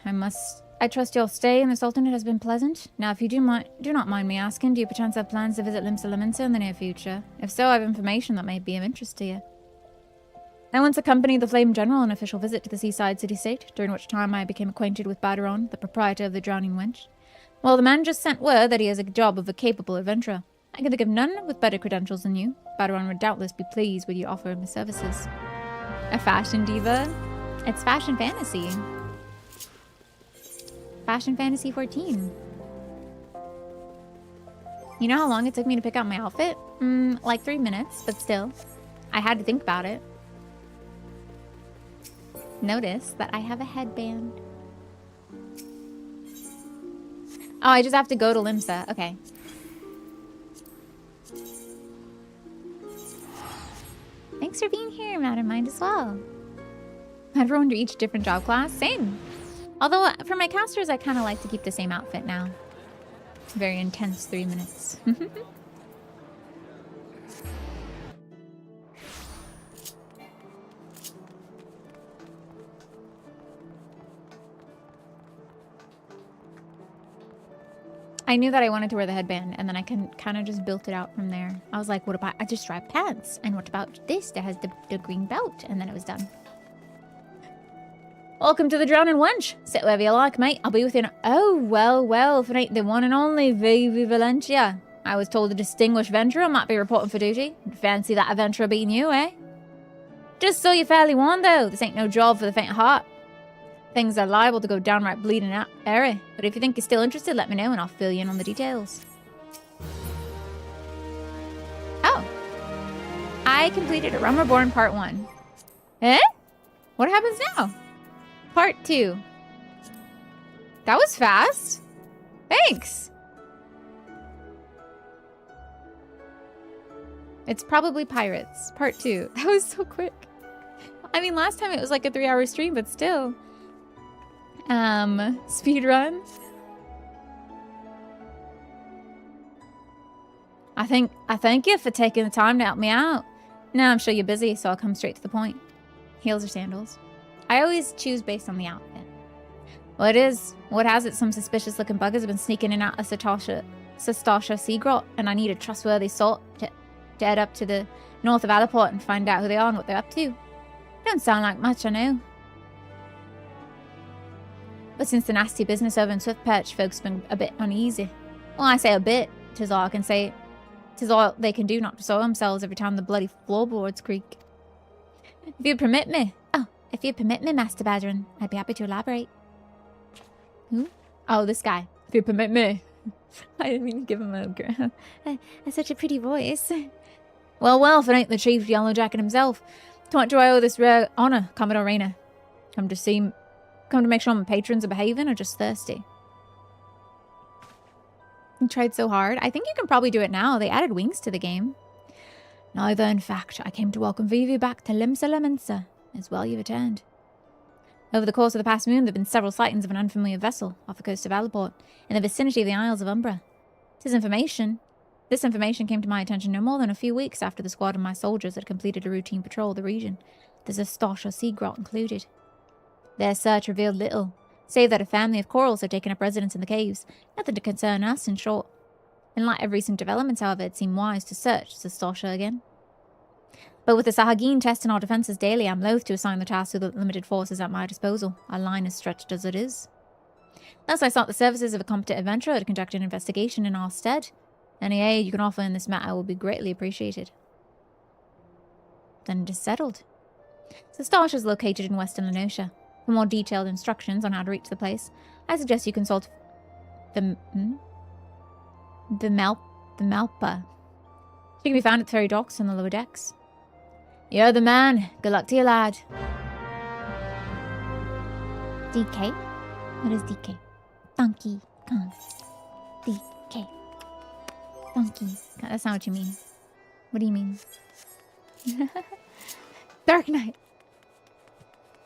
I trust your stay in the Sultanate has been pleasant. Now, if you do not mind me asking, do you perchance have plans to visit Limsa Leminsa in the near future? If so, I have information that may be of interest to you. I once accompanied the Flame General on an official visit to the seaside city-state, during which time I became acquainted with Baderon, the proprietor of the Drowning Wench. Well, the man just sent word that he has a job of a capable adventurer. I can think of none with better credentials than you. Baderon would doubtless be pleased with your offer of his services. A fashion diva? It's fashion fantasy. Fashion Fantasy 14. You know how long it took me to pick out my outfit? Like 3 minutes, but still. I had to think about it. Notice that I have a headband. Oh, I just have to go to Limsa. Okay. Thanks for being here, Madam Mind as well. Everyone to each different job class? Same. Although, for my casters, I kind of like to keep the same outfit now. Very intense 3 minutes. I knew that I wanted to wear the headband, and then I kind of just built it out from there. I was like, what about I just striped pants? And what about this that has the green belt? And then it was done. Welcome to the Drowning Wench. Sit wherever you like, mate. I'll be within... Oh, well, if it ain't the one and only Vivi Valencia. I was told a distinguished venturer might be reporting for duty. Fancy that adventurer being you, eh? Just so you're fairly warned, though, this ain't no job for the faint of heart. Things are liable to go downright bleeding out, airy. But if you think you're still interested, let me know and I'll fill you in on the details. Oh. I completed a Reborn Part 1. Eh? What happens now? Part 2. That was fast. Thanks. It's probably pirates. Part 2. That was so quick. I mean, last time it was like a 3-hour stream, but still. Speed run. I thank you for taking the time to help me out. No, I'm sure you're busy, so I'll come straight to the point. Heels or sandals? I always choose based on the outfit. Well, it is. What has it? Some suspicious-looking buggers have been sneaking in and out of Sestasha Sea Grot, and I need a trustworthy sort to head up to the north of Alaport and find out who they are and what they're up to. Don't sound like much, I know. But since the nasty business over in Swiftperch, folks have been a bit uneasy. Well, I say a bit. 'Tis all I can say. 'Tis all they can do not to soil themselves every time the bloody floorboards creak. If you permit me... If you permit me, Master Badgerin, I'd be happy to elaborate. Who? Oh, this guy. If you permit me. I didn't mean to give him such a pretty voice. Well, if it ain't the Chief Yellowjacket himself. To what do I owe this rare honor, Commodore Rayner? Come to make sure my patrons are behaving or just thirsty? You tried so hard. I think you can probably do it now. They added wings to the game. Neither, in fact. I came to welcome Vivi back to Limsa Lemensa. It's well you've returned. Over the course of the past moon, there have been several sightings of an unfamiliar vessel off the coast of Alaport, in the vicinity of the Isles of Umbra. This information came to my attention no more than a few weeks after the squad of my soldiers had completed a routine patrol of the region, the Sestasha Sea Grot included. Their search revealed little, save that a family of corals had taken up residence in the caves, nothing to concern us, in short. In light of recent developments, however, it seemed wise to search Sestasha again. But with the Sahagin testing our defences daily, I'm loath to assign the task to the limited forces at my disposal. Our line is stretched as it is. Thus, I sought the services of a competent adventurer to conduct an investigation in our stead. Any aid you can offer in this matter will be greatly appreciated. Then it is settled. Sestasha is located in western Lenosha. For more detailed instructions on how to reach the place, I suggest you consult the Malpa. She can be found at ferry docks on the lower decks. You're the man. Good luck to you, lad. DK? What is DK? Donkey Kong. DK. Donkey. That's not what you mean. What do you mean? Dark Knight.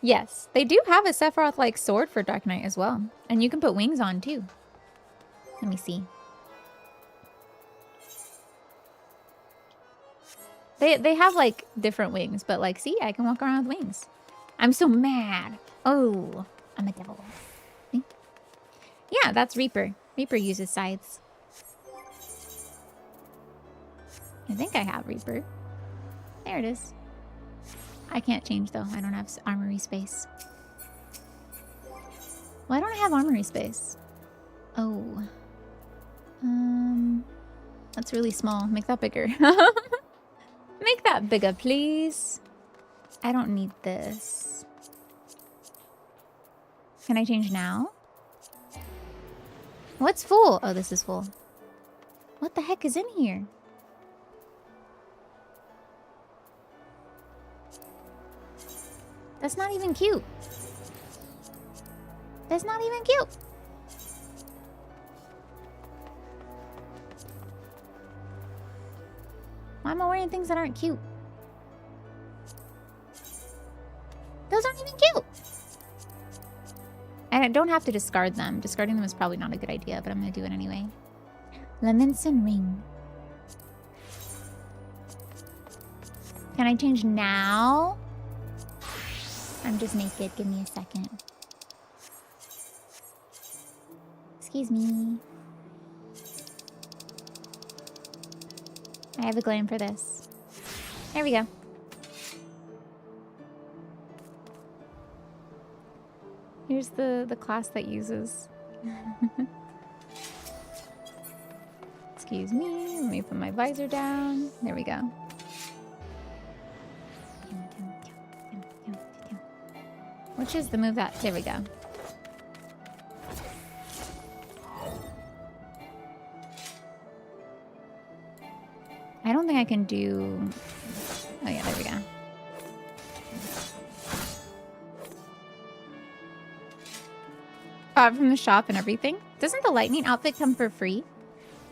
Yes, they do have a Sephiroth-like sword for Dark Knight as well. And you can put wings on, too. Let me see. They have, like, different wings, but, like, see? I can walk around with wings. I'm so mad. Oh, I'm a devil. See? Yeah, that's Reaper. Reaper uses scythes. I think I have Reaper. There it is. I can't change, though. I don't have armory space. Why don't I have armory space? Oh. That's really small. Make that bigger. Make that bigger, please. I don't need this. Can I change now? What's full? Oh, this is full. What the heck is in here? That's not even cute. That's not even cute. Why am I wearing things that aren't cute? Those aren't even cute. And I don't have to discard them. Discarding them is probably not a good idea, but I'm going to do it anyway. Lemonson ring. Can I change now? I'm just naked. Give me a second. Excuse me. I have a glam for this. There we go. Here's the class that uses. Excuse me. Let me put my visor down. There we go. Which is the move that... There we go. I don't think I can do... Oh yeah, there we go. From the shop and everything. Doesn't the lightning outfit come for free?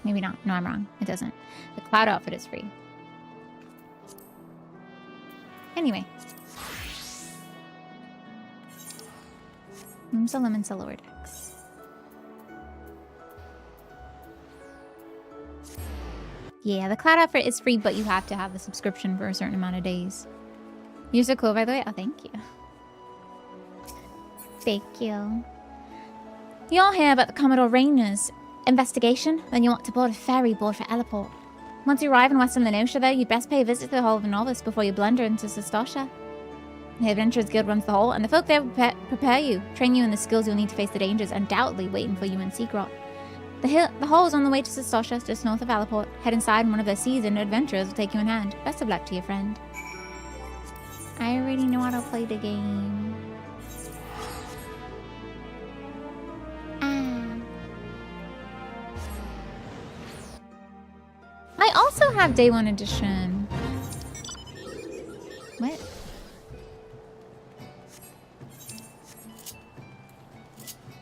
Maybe not. No, I'm wrong. It doesn't. The cloud outfit is free. Anyway. Lemon lower decks. Yeah, the cloud outfit is free, but you have to have the subscription for a certain amount of days. You're so cool, by the way. Oh, thank you. Thank you. You all hear about the Commodore Rainer's investigation? Then you want to board a ferry board for Evercold. Once you arrive in Western Lenosha, though, you'd best pay a visit to the Hall of the Novice before you blunder into Sestosha. The Adventurers Guild runs the hall, and the folk there will prepare you, train you in the skills you'll need to face the dangers undoubtedly waiting for you in Seagrot. The hall is on the way to Sestosha, just north of Allaport. Head inside, and one of their seasoned adventurers will take you in hand. Best of luck to your friend. I already know how to play the game. I also have Day 1 edition. What?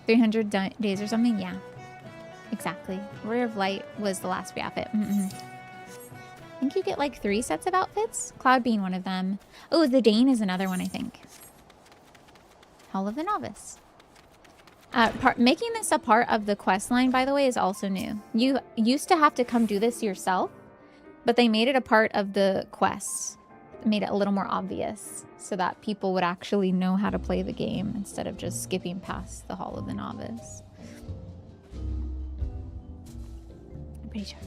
$300 or something? Yeah. Exactly. Ray of Light was the last free outfit. I think you get like 3 sets of outfits. Cloud being one of them. Oh, the Dane is another one, I think. Hall of the Novice. Making this a part of the quest line, by the way, is also new. You used to have to come do this yourself, but they made it a part of the quest. Made it a little more obvious so that people would actually know how to play the game instead of just skipping past the Hall of the Novice. I'm pretty sure.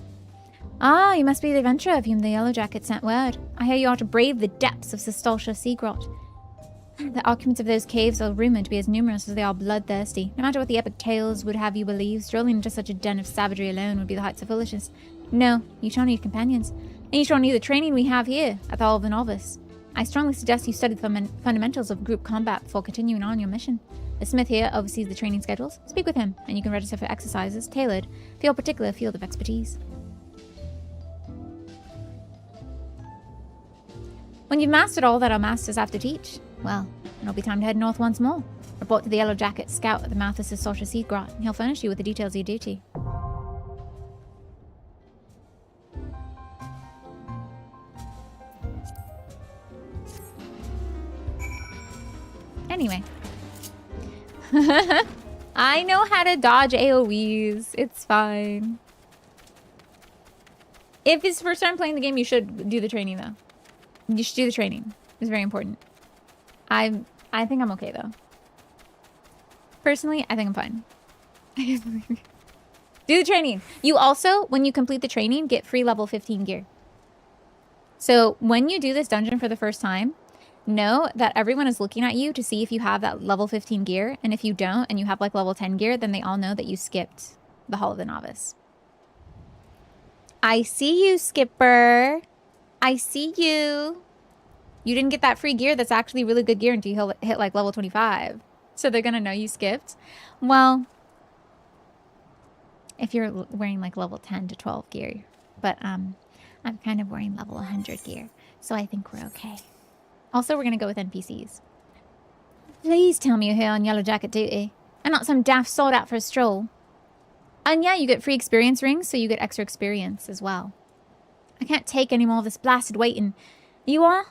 Ah, you must be the adventurer of whom the Yellow Jacket sent word. I hear you are to brave the depths of Sestosha Seagrot. The occupants of those caves are rumored to be as numerous as they are bloodthirsty. No matter what the epic tales would have you believe, strolling into such a den of savagery alone would be the heights of foolishness. No, you shall need companions. And you shall need the training we have here at the Hall of the Novice. I strongly suggest you study the fundamentals of group combat before continuing on your mission. The smith here oversees the training schedules. Speak with him, and you can register for exercises tailored for your particular field of expertise. When you've mastered all that our masters have to teach, well, it'll be time to head north once more. Report to the Yellow Jacket scout at the mouth of Sestosha Seagrot, and he'll furnish you with the details of your duty. Anyway. I know how to dodge AoEs. It's fine. If it's the first time playing the game, you should do the training, though. You should do the training. It's very important. I think I'm okay, though. Personally, I think I'm fine. Do the training. You also, when you complete the training, get free level 15 gear. So when you do this dungeon for the first time, know that everyone is looking at you to see if you have that level 15 gear. And if you don't, and you have like level 10 gear, then they all know that you skipped the Hall of the Novice. I see you, Skipper. I see you. You didn't get that free gear that's actually really good gear until you hit like level 25. So they're gonna know you skipped. Well, if you're wearing like level 10 to 12 gear. But I'm kind of wearing level 100 gear. So I think we're okay. Also, we're gonna go with NPCs. Please tell me you're here on Yellow Jacket duty. And not some daft sword out for a stroll. And yeah, you get free experience rings, so you get extra experience as well. I can't take any more of this blasted waiting. You are?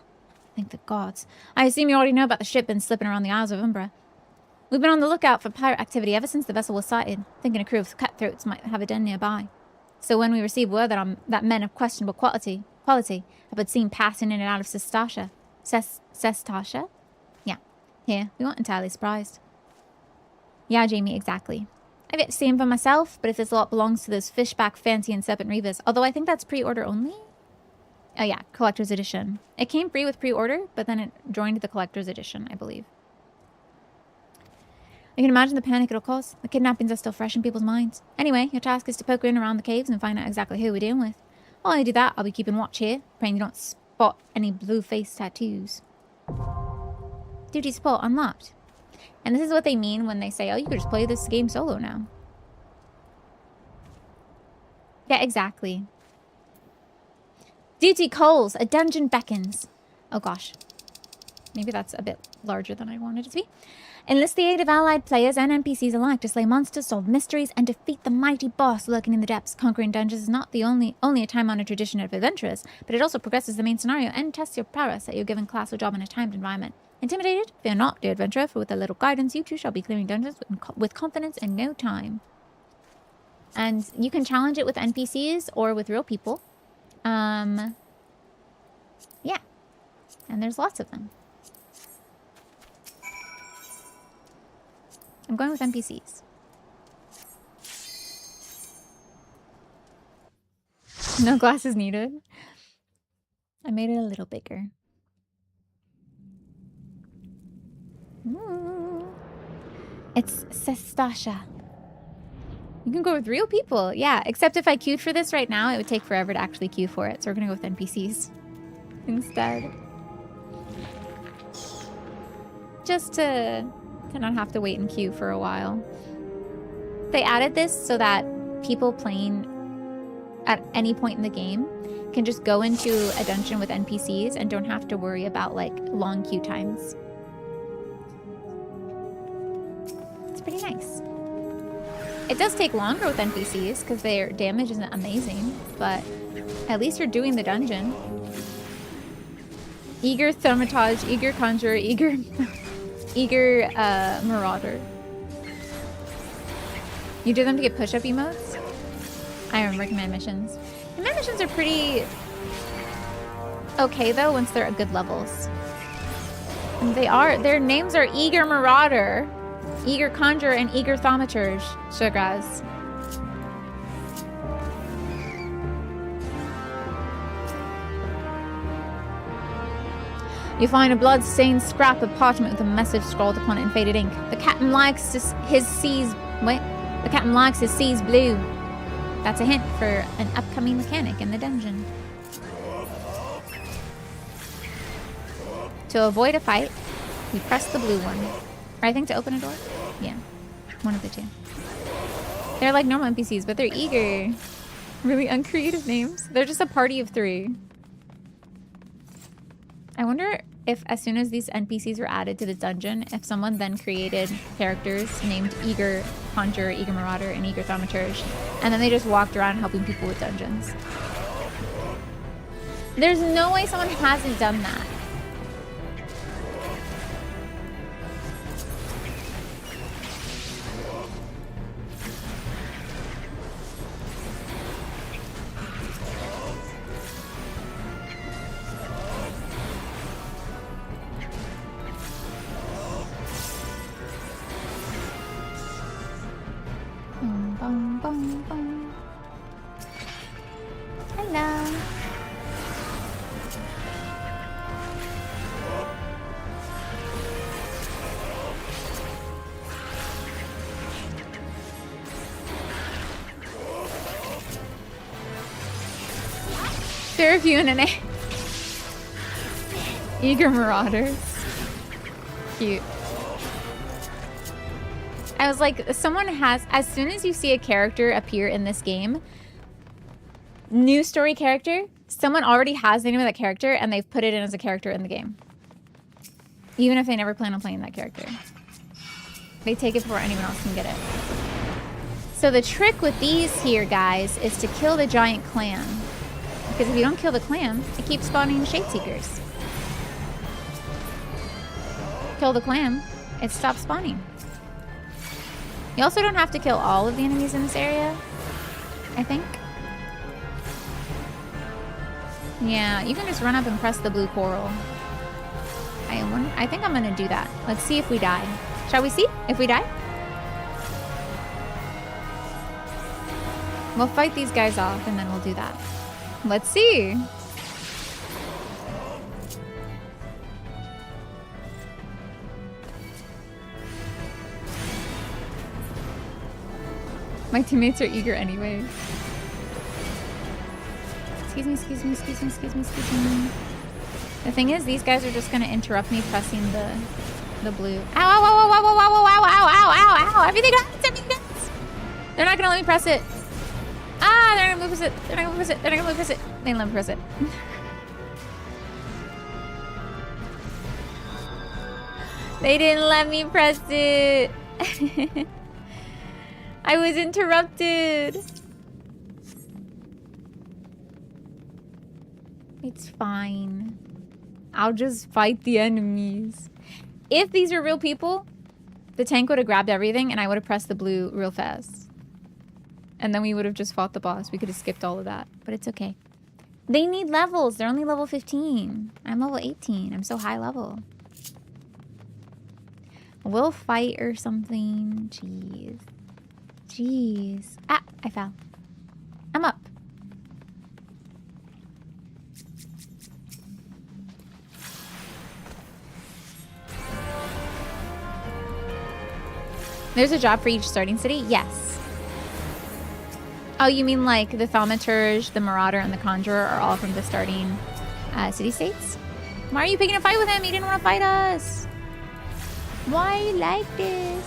Thank the gods. I assume you already know about the ship been slipping around the Isles of Umbra. We've been on the lookout for pirate activity ever since the vessel was sighted, thinking a crew of cutthroats might have a den nearby. So when we received word that men of questionable quality have been seen passing in and out of Sestosha. Sestosha? Yeah. Here, we weren't entirely surprised. Yeah, Jamie, exactly. I've yet to see him for myself, but if this lot belongs to those fishback fancy and serpent reavers, although I think that's pre-order only. Oh yeah, collector's edition. It came free with pre-order, but then it joined the collector's edition, I believe. You can imagine the panic it'll cause. The kidnappings are still fresh in people's minds. Anyway, your task is to poke in around the caves and find out exactly who we're dealing with. While I do that, I'll be keeping watch here, praying you don't spot any blue face tattoos. Duty support unlocked. And this is what they mean when they say, oh, you could just play this game solo now. Yeah, exactly. Duty calls, a dungeon beckons. Oh gosh. Maybe that's a bit larger than I wanted it to be. Enlist the aid of allied players and NPCs alike to slay monsters, solve mysteries, and defeat the mighty boss lurking in the depths. Conquering dungeons is not only a time-honored tradition of adventurers, but it also progresses the main scenario and tests your prowess at your given class or job in a timed environment. Intimidated? Fear not, dear adventurer, for with a little guidance, you too shall be clearing dungeons with confidence in no time. And you can challenge it with NPCs or with real people. Yeah. And there's lots of them. I'm going with NPCs. No glasses needed. I made it a little bigger. Ooh. It's Sestasha. You can go with real people. Yeah, except if I queued for this right now, it would take forever to actually queue for it. So we're going to go with NPCs instead. Just to not have to wait in queue for a while. They added this so that people playing at any point in the game can just go into a dungeon with NPCs and don't have to worry about like long queue times. It's pretty nice. It does take longer with NPCs because their damage isn't amazing, but at least you're doing the dungeon. Eager Thaumaturge, Eager Conjurer, Eager Marauder. You do them to get push-up emotes? I remember command missions. Command missions are pretty okay though once they're at good levels. And their names are Eager Marauder, Eager Conjurer, and Eager Thaumaturge. Sugras. You find a blood-stained scrap of parchment with a message scrawled upon it in faded ink. The captain likes his seas blue. That's a hint for an upcoming mechanic in the dungeon. To avoid a fight, we press the blue one. Or I think to open a door? Yeah. One of the two. They're like normal NPCs, but they're eager. Really uncreative names. They're just a party of 3. I wonder if as soon as these NPCs were added to the dungeon, if someone then created characters named Eager Conjurer, Eager Marauder, and Eager Thaumaturge, and then they just walked around helping people with dungeons. There's no way someone hasn't done that. Bum, bum, bum. Hello. There are a few in an A. Eager Marauders. Cute. I was like, someone has, as soon as you see a character appear in this game, new story character, someone already has the name of that character and they've put it in as a character in the game. Even if they never plan on playing that character. They take it before anyone else can get it. So the trick with these here, guys, is to kill the giant clam. Because if you don't kill the clam, it keeps spawning Shadeseekers. Kill the clam, it stops spawning. You also don't have to kill all of the enemies in this area, I think. Yeah, you can just run up and press the blue coral. I think I'm gonna do that. Let's see if we die. Shall we see if we die? We'll fight these guys off and then we'll do that. Let's see. My teammates are eager anyway. Excuse me, excuse me, excuse me, excuse me, excuse me. The thing is, these guys are just gonna interrupt me pressing the blue. Ow, ow, ow, ow, ow, ow, ow, ow, ow, ow, ow, ow. Everything hurts, everything hurts. They're not gonna let me press it. Ah, they're not gonna press it. They're not gonna press it. They're not gonna press it. They didn't let me press it. They didn't let me press it. I was interrupted. It's fine. I'll just fight the enemies. If these are real people, the tank would have grabbed everything and I would have pressed the blue real fast. And then we would have just fought the boss. We could have skipped all of that, but it's okay. They need levels. They're only level 15. I'm level 18. I'm so high level. We'll fight or something. Jeez. Jeez. Ah, I fell. I'm up. There's a job for each starting city? Yes. Oh, you mean like the Thaumaturge, the Marauder, and the Conjurer are all from the starting city-states? Why are you picking a fight with him? He didn't want to fight us. Why you like this?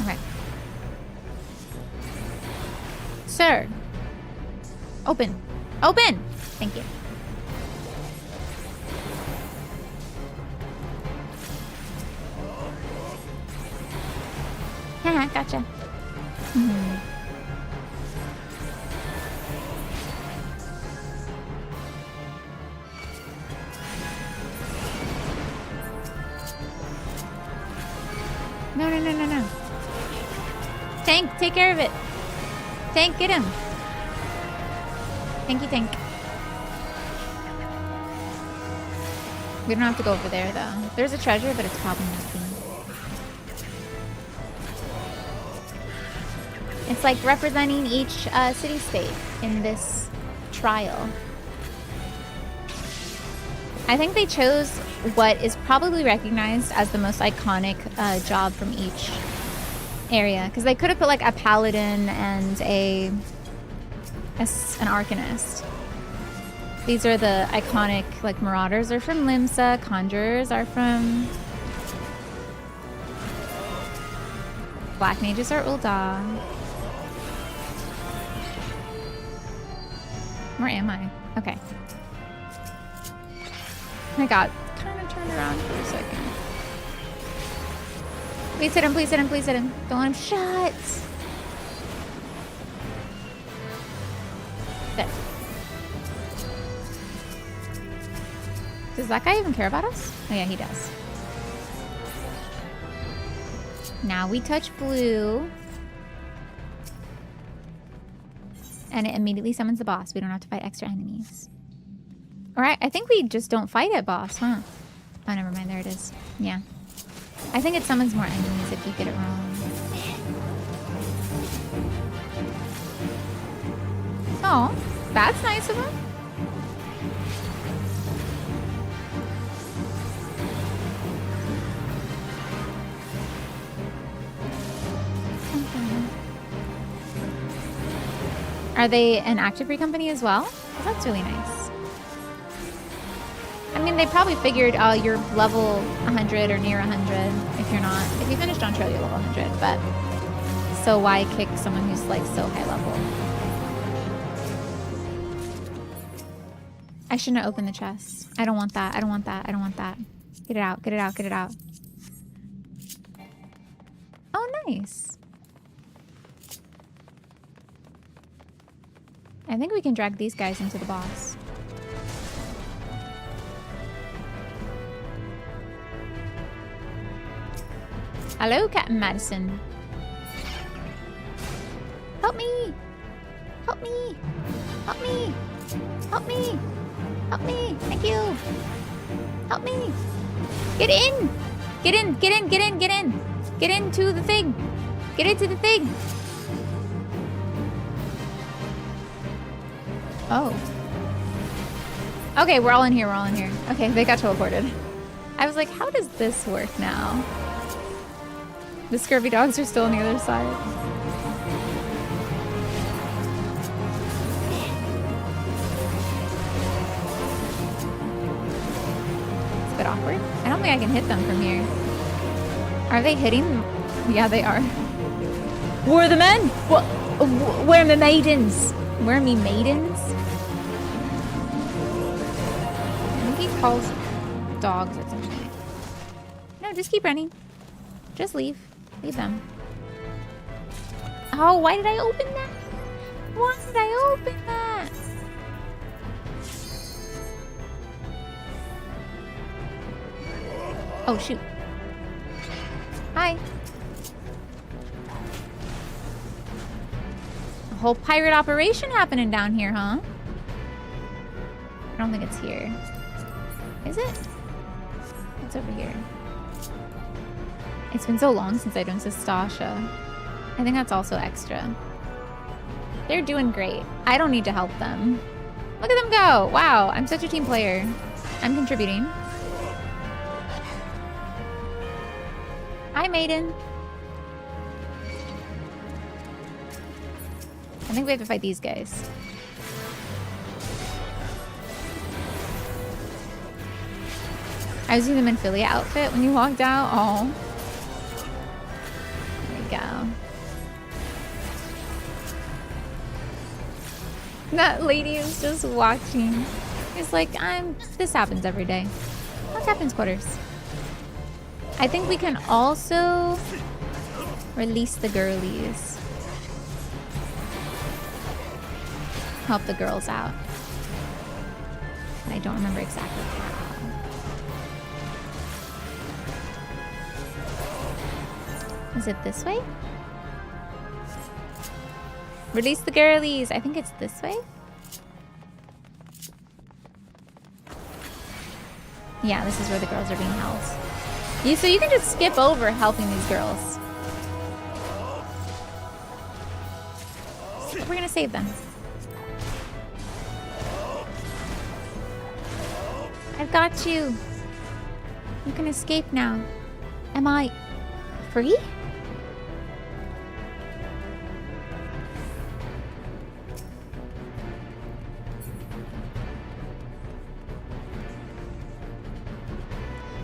Okay. Sir. Open. Open! Thank you. Haha, gotcha. Mm-hmm. No, no, no, no, no. Tank, take care of it. Tank, get him. Tanky tank. We don't have to go over there, though. There's a treasure, but it's probably nothing. It's like representing each city-state in this trial. I think they chose what is probably recognized as the most iconic job from each area. Because they could have put like a paladin and an arcanist. These are the iconic, like, marauders are from Limsa, conjurers are from... Black mages are Ul'dah. Where am I? Okay. I got kind of turned around for a second. Please hit him, please hit him, please hit him. Don't let him shut. There. Does that guy even care about us? Oh yeah, he does. Now we touch blue. And it immediately summons the boss. We don't have to fight extra enemies. Alright, I think we just don't fight it, boss, huh? Oh, never mind. There it is. Yeah. I think it summons more enemies if you get it wrong. Oh, that's nice of him. Are they an active free company as well? Well, that's really nice. I mean, they probably figured, oh, you're level 100 or near 100 if you're not. If you finished on trail, you're level 100, but so why kick someone who's like so high level? I shouldn't have opened the chest. I don't want that. I don't want that. I don't want that. Get it out. Get it out. Get it out. Oh, nice. I think we can drag these guys into the boss. Hello, Captain Madison. Help me! Help me! Help me! Help me! Help me! Thank you! Help me! Get in! Get in! Get in! Get in! Get in! Get into the thing! Get into the thing! Oh. Okay, we're all in here. We're all in here. Okay, they got teleported. I was like, how does this work now? The scurvy dogs are still on the other side. It's a bit awkward. I don't think I can hit them from here. Are they hitting? Yeah, they are. Where are the men? What? Where are the maidens? Where are me maidens? I think he calls dogs at some point. No, just keep running. Just leave. Leave them. Oh, why did I open that? Why did I open that? Oh, shoot. Hi. A whole pirate operation happening down here, huh? I don't think it's here. Is it? It's over here. It's been so long since I done Sastasha. I think that's also extra. They're doing great. I don't need to help them. Look at them go. Wow, I'm such a team player. I'm contributing. Hi, Maiden. I think we have to fight these guys. I was using the Minfilia outfit when you walked out. Oh. There we go. That lady is just watching. It's like, this happens every day. What Captain's quarters? I think we can also release the girlies. Help the girls out. I don't remember exactly how. Is it this way? Release the girlies. I think it's this way. Yeah, this is where the girls are being held. So you can just skip over helping these girls. We're gonna save them. I've got you. You can escape now. Am I free?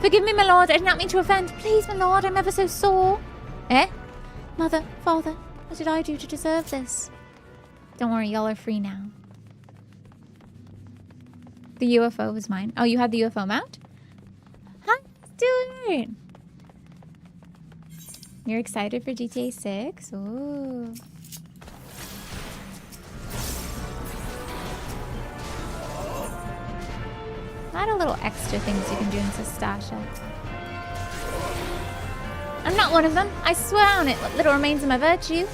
Forgive me, my lord. I did not mean to offend. Please, my lord, I'm ever so sore. Eh? Mother, father, what did I do to deserve this? Don't worry, y'all are free now. The UFO was mine. Oh, you had the UFO mount? Hi, Stuart. You're excited for GTA 6? Ooh. A lot of little extra things you can do in Sastasha. I'm not one of them. I swear on it. What little remains of my virtue.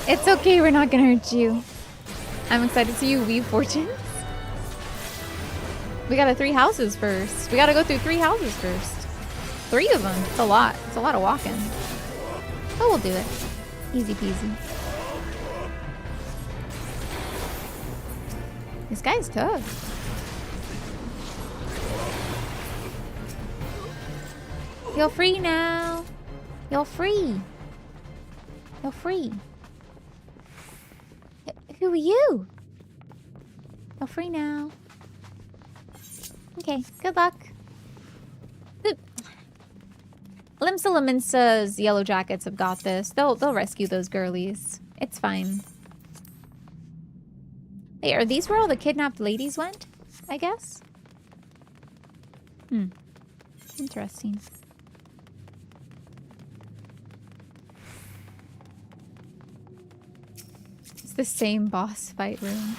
It's okay. We're not gonna hurt you. I'm excited to see you weave fortunes. We gotta 3 houses first. We gotta go through 3 houses first. 3 of them. It's a lot. It's a lot of walking. But we'll do it. Easy peasy. This guy's tough. You're free now. You're free. You're free. Who are you? You're free now. Okay, good luck. Limsa Laminsa's Yellow Jackets have got this. They'll rescue those girlies. It's fine. Hey, are these where all the kidnapped ladies went? I guess? Interesting. It's the same boss fight room.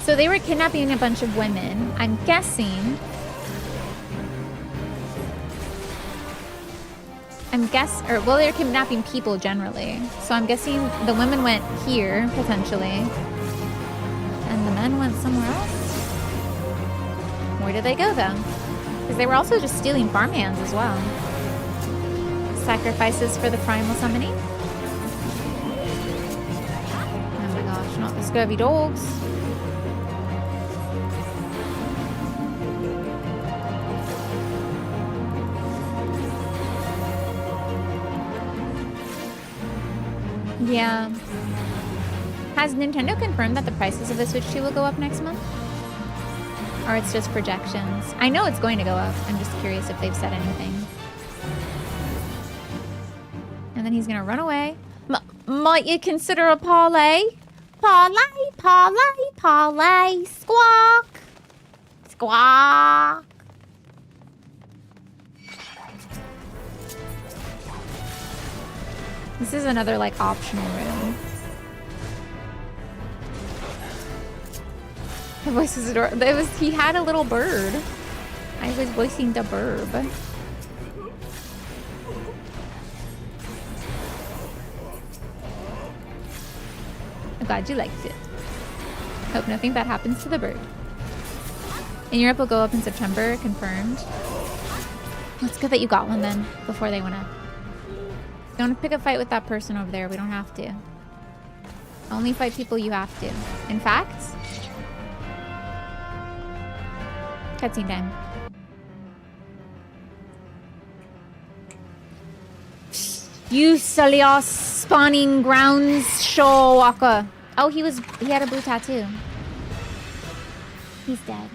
So they were kidnapping a bunch of women. I'm guessing... well, they're kidnapping people generally. So I'm guessing the women went here, potentially. And the men went somewhere else. Where did they go, though? Because they were also just stealing farmhands as well. Sacrifices for the primal summoning. Oh my gosh, not the scurvy dogs. Yeah. Has Nintendo confirmed that the prices of the Switch 2 will go up next month? Or it's just projections? I know it's going to go up. I'm just curious if they've said anything. And then he's gonna run away. Might you consider a parlay? Parlay, parlay, parlay. Squawk. Squawk. This is another, like, optional room. The voice was adorable. He had a little bird. I was voicing the bird. I'm glad you liked it. Hope nothing bad happens to the bird. In Europe, will go up in September, confirmed. It's good that you got one then, before they went up. Don't pick a fight with that person over there. We don't have to. Only fight people you have to. In fact, cutscene time. Eucelios spawning grounds show walker. Oh, he had a blue tattoo. He's dead.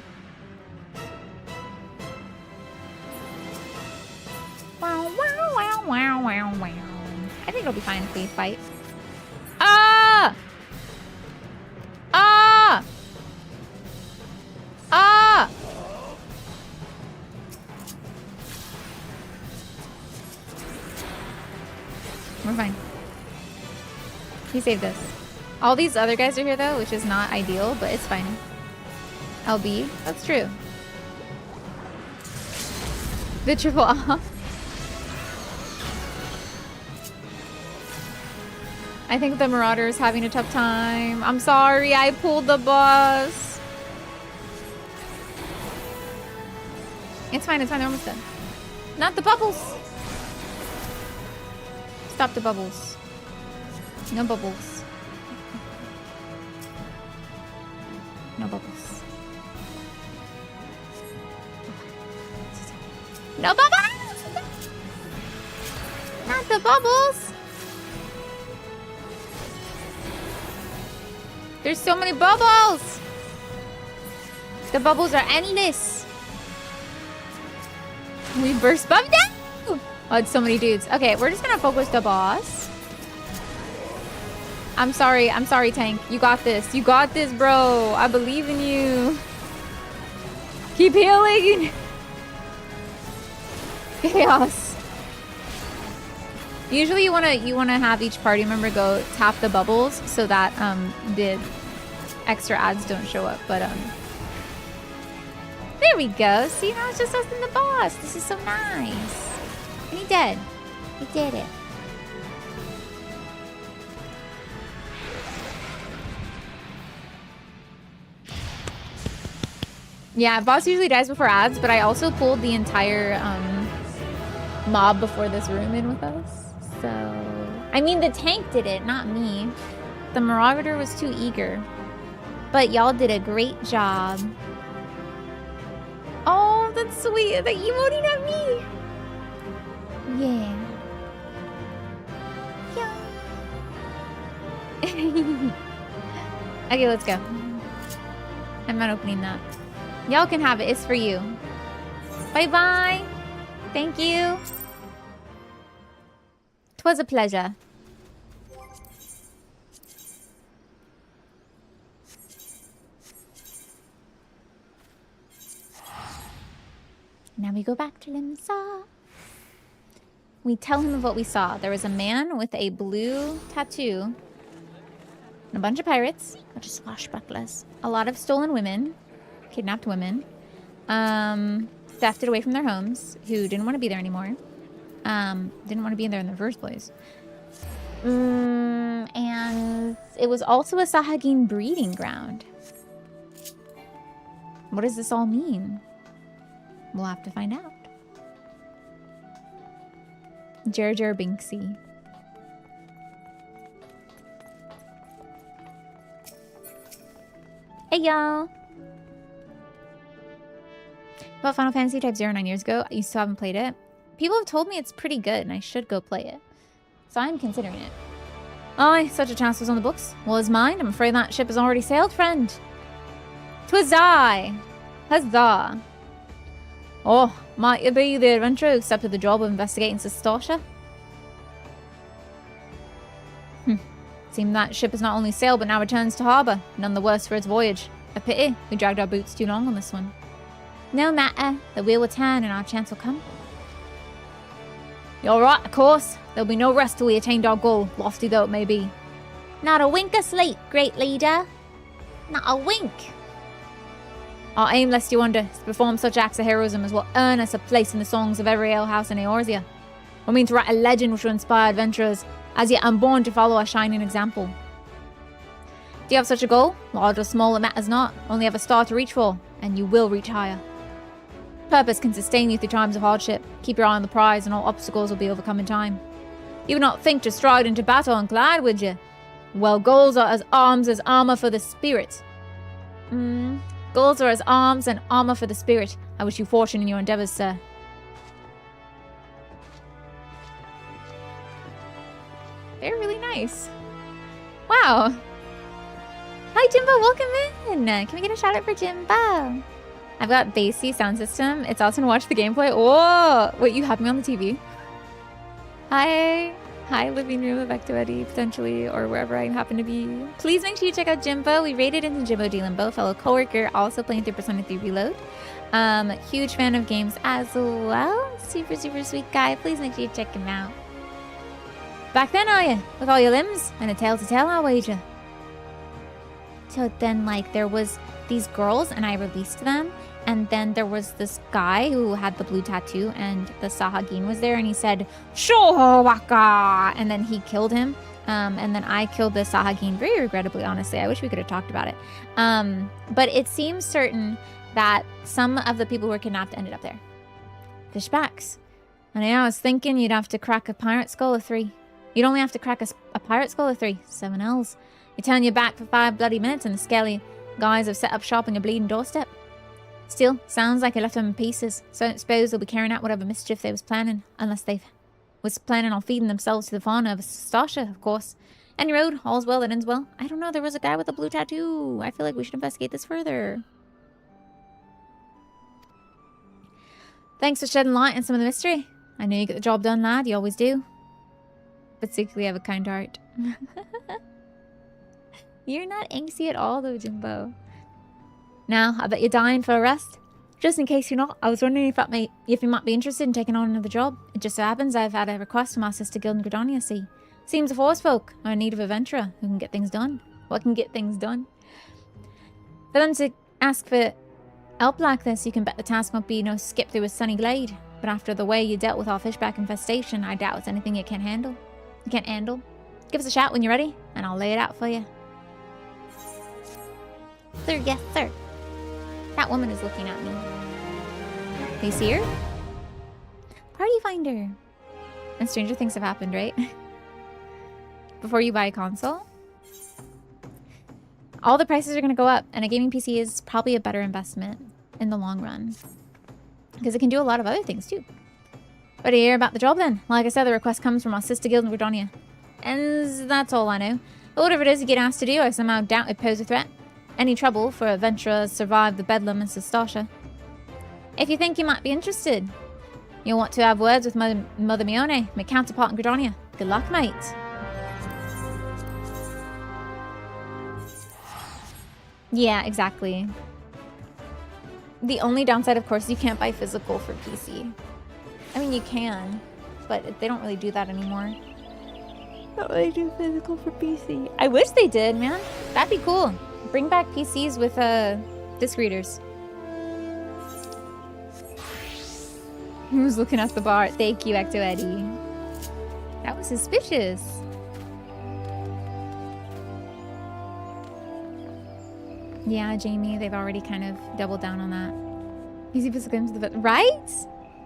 Wow, wow, wow, wow, wow, wow. I think it'll be fine if we fight. Ah! Ah! Ah! We're fine. He saved us. All these other guys are here though, which is not ideal, but it's fine. LB, that's true. The triple off. I think the Marauder is having a tough time. I'm sorry, I pulled the boss. It's fine, they're almost done. Not the bubbles. Stop the bubbles. No bubbles. No bubbles. No bubbles! Not the bubbles! There's so many bubbles! The bubbles are endless! We burst bubble down! Oh, it's so many dudes. Okay, we're just gonna focus the boss. I'm sorry, Tank. You got this. You got this, bro. I believe in you. Keep healing! Chaos. Usually you wanna have each party member go tap the bubbles so that the extra ads don't show up. But there we go. See, now it's just us and the boss. This is so nice. And he dead. He did it. Yeah, boss usually dies before ads, but I also pulled the entire mob before this room in with us. So, I mean, the tank did it, not me. The Marauder was too eager. But y'all did a great job. Oh, that's sweet. They're emoting at me. Yeah. Yeah. Okay, let's go. I'm not opening that. Y'all can have it. It's for you. Bye-bye. Thank you. 'Twas a pleasure. Now we go back to Limsa. We tell him of what we saw. There was a man with a blue tattoo. And a bunch of pirates. A bunch of swashbucklers. A lot of stolen women. Kidnapped women. Thefted away from their homes. Who didn't want to be there anymore. Didn't want to be in there in the first place. And it was also a Sahagin breeding ground. What does this all mean? We'll have to find out. Jar Jar Binksy. Hey y'all! About Final Fantasy Type 09 years ago, I used to haven't played it. People have told me it's pretty good and I should go play it. So I'm considering it. Aye, such a chance was on the books. Well, as mine, I'm afraid that ship has already sailed, friend. 'Twas I! Huzzah! Oh, might it be the adventurer who accepted the job of investigating Sestasha? Seemed that ship has not only sailed but now returns to harbour, none the worse for its voyage. A pity, we dragged our boots too long on this one. No matter, the wheel will turn and our chance will come. You're right, of course. There'll be no rest till we attained our goal, lofty though it may be. Not a wink of sleep, great leader. Not a wink. Our aim, lest you wonder, is to perform such acts of heroism as will earn us a place in the songs of every alehouse in Eorzea. We mean to write a legend which will inspire adventurers as yet unborn to follow our shining example. Do you have such a goal? Large or small, it matters not. Only have a star to reach for, and you will reach higher. Purpose can sustain you through times of hardship. Keep your eye on the prize, and all obstacles will be overcome in time. You would not think to stride into battle and glide, would you? Well, goals are as armor for the spirit. Goals are as arms and armor for the spirit. I wish you fortune in your endeavors, sir. They're really nice. Wow. Hi, Jimbo. Welcome in. Can we get a shout out for Jimbo? I've got bassy sound system. It's awesome to watch the gameplay. Oh, wait, you have me on the TV? Hi. Hi, living room of Ectoeddie, potentially, or wherever I happen to be. Please make sure you check out Jimbo. We raided into Jimbo D. Limbo, fellow coworker, also playing through Persona 3 Reload. Huge fan of games as well. Super, super sweet guy. Please make sure you check him out. Back then, are you? With all your limbs? And a tale to tell, I'll wager. So then, like, there was these girls, and I released them. And then there was this guy who had the blue tattoo, and the Sahagin was there, and he said, "Shoho waka!" And then he killed him. And then I killed the Sahagin, very regrettably, honestly. I wish we could have talked about it. But it seems certain that some of the people who were kidnapped ended up there. Fishbacks. And I was thinking you'd have to crack a pirate skull of 3. You'd only have to crack a pirate skull of 3. 7 L's. You turn your back for 5 bloody minutes, and the scaly guys have set up shop on your bleeding doorstep. Still, sounds like I left them in pieces, so I don't suppose they'll be carrying out whatever mischief they was planning, unless they was planning on feeding themselves to the fauna of Sestasha, of course. Any road, all's well that ends well. I don't know, there was a guy with a blue tattoo. I feel like we should investigate this further. Thanks for shedding light on some of the mystery. I know you get the job done, lad, you always do. But secretly have a kind heart. You're not angsty at all though, Jimbo. Now, I bet you're dying for a rest. Just in case you're not, I was wondering if you might be interested in taking on another job. It just so happens I've had a request from our sister guild in Gradonia, see. Seems the forest folk are in need of a adventurer who can get things done. What can get things done? For them to ask for help like this, you can bet the task won't be no skip through a sunny glade. But after the way you dealt with our fishback infestation, I doubt it's anything you can't handle. Give us a shout when you're ready, and I'll lay it out for you. Sir, yes, sir. That woman is looking at me. Do you see her? Party finder. And stranger things have happened, right? Before you buy a console, all the prices are going to go up, and a gaming PC is probably a better investment in the long run. Because it can do a lot of other things, too. Ready to hear about the job, then? Like I said, the request comes from our sister guild in Gradonia. And that's all I know. But whatever it is you get asked to do, I somehow doubt it pose a threat. Any trouble for adventurers survive the bedlam in Sestasha. If you think you might be interested, you'll want to have words with Mother Mione, my counterpart in Gradonia. Good luck, mate. Yeah, exactly. The only downside, of course, is you can't buy physical for PC. I mean, you can, but they don't really do that anymore. Don't really do physical for PC. I wish they did, man. That'd be cool. Bring back PCs with disc readers. Who's looking at the bar? Thank you, Ectoeddie. That was suspicious. Yeah, Jamie, they've already kind of doubled down on that. Easy physical games to the right?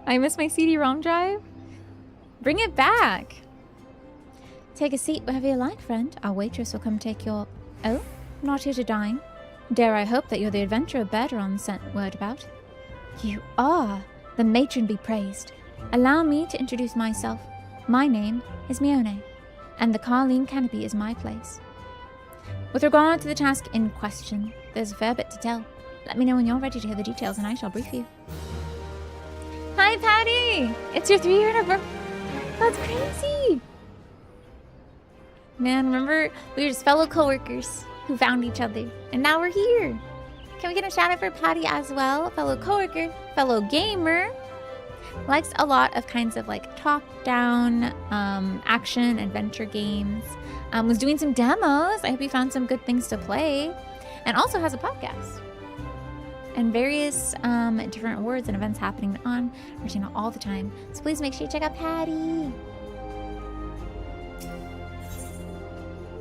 I miss my CD-ROM drive. Bring it back. Take a seat wherever you like, friend. Our waitress will come take your... Oh, not here to dine. Dare I hope that you're the adventurer Bergeron sent word about? You are. The matron be praised. Allow me to introduce myself. My name is Mione, and the Carline Canopy is my place. With regard to the task in question, there's a fair bit to tell. Let me know when you're ready to hear the details, and I shall brief you. Hi, Patty! It's your 3-year anniversary. That's crazy! Man, remember, we were just fellow coworkers who found each other, and now we're here. Can we get a shout out for Patty as well? Fellow coworker, fellow gamer. Likes a lot of kinds of like top-down action adventure games. Was doing some demos. I hope you found some good things to play. And also has a podcast. And various different awards and events happening on our channel all the time. So please make sure you check out Patty.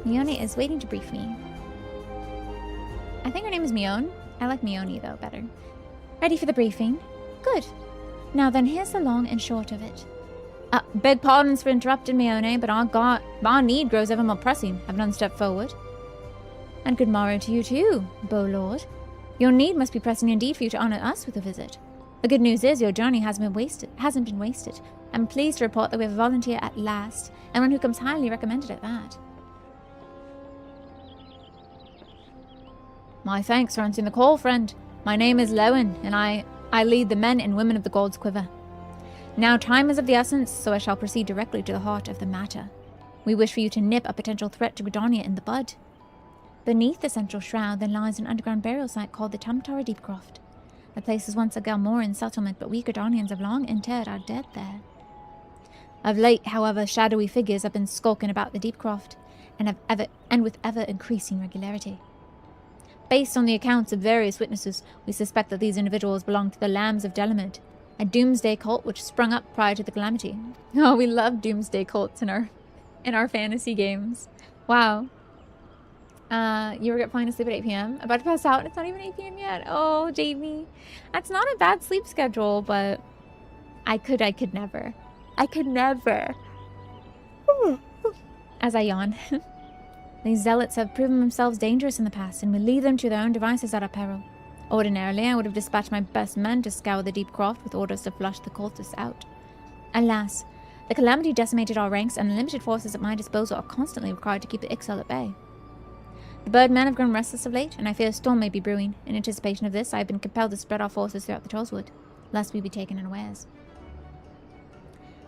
Mione is waiting to brief me. I think her name is Mione. I like Mione though better. Ready for the briefing? Good. Now then, here's the long and short of it. Beg pardons for interrupting, Mione, but our need grows ever more pressing. Have none stepped forward. And good morrow to you too, Bow Lord. Your need must be pressing indeed for you to honor us with a visit. The good news is your journey hasn't been wasted. I'm pleased to report that we have a volunteer at last, and one who comes highly recommended at that. My thanks for answering the call, friend. My name is Lowen, and I lead the men and women of the God's Quiver. Now time is of the essence, so I shall proceed directly to the heart of the matter. We wish for you to nip a potential threat to Gridania in the bud. Beneath the central shroud there lies an underground burial site called the Tamtara Deepcroft. The place was once a Galmoran settlement, but we Gridanians have long interred our dead there. Of late, however, shadowy figures have been skulking about the Deepcroft, and with ever increasing regularity. Based on the accounts of various witnesses, we suspect that these individuals belong to the Lambs of Delamid, a doomsday cult which sprung up prior to the calamity. Oh, we love doomsday cults in our fantasy games. Wow. You were falling asleep at 8 p.m. About to pass out. It's not even 8 p.m. yet. Oh, Jamie. That's not a bad sleep schedule, but I could never. I could never. As I yawn. These zealots have proven themselves dangerous in the past, and we leave them to their own devices at our peril. Ordinarily, I would have dispatched my best men to scour the deep croft with orders to flush the cultists out. Alas, the calamity decimated our ranks, and the limited forces at my disposal are constantly required to keep the Ixal at bay. The birdmen have grown restless of late, and I fear a storm may be brewing. In anticipation of this, I have been compelled to spread our forces throughout the Trollswood, lest we be taken unawares.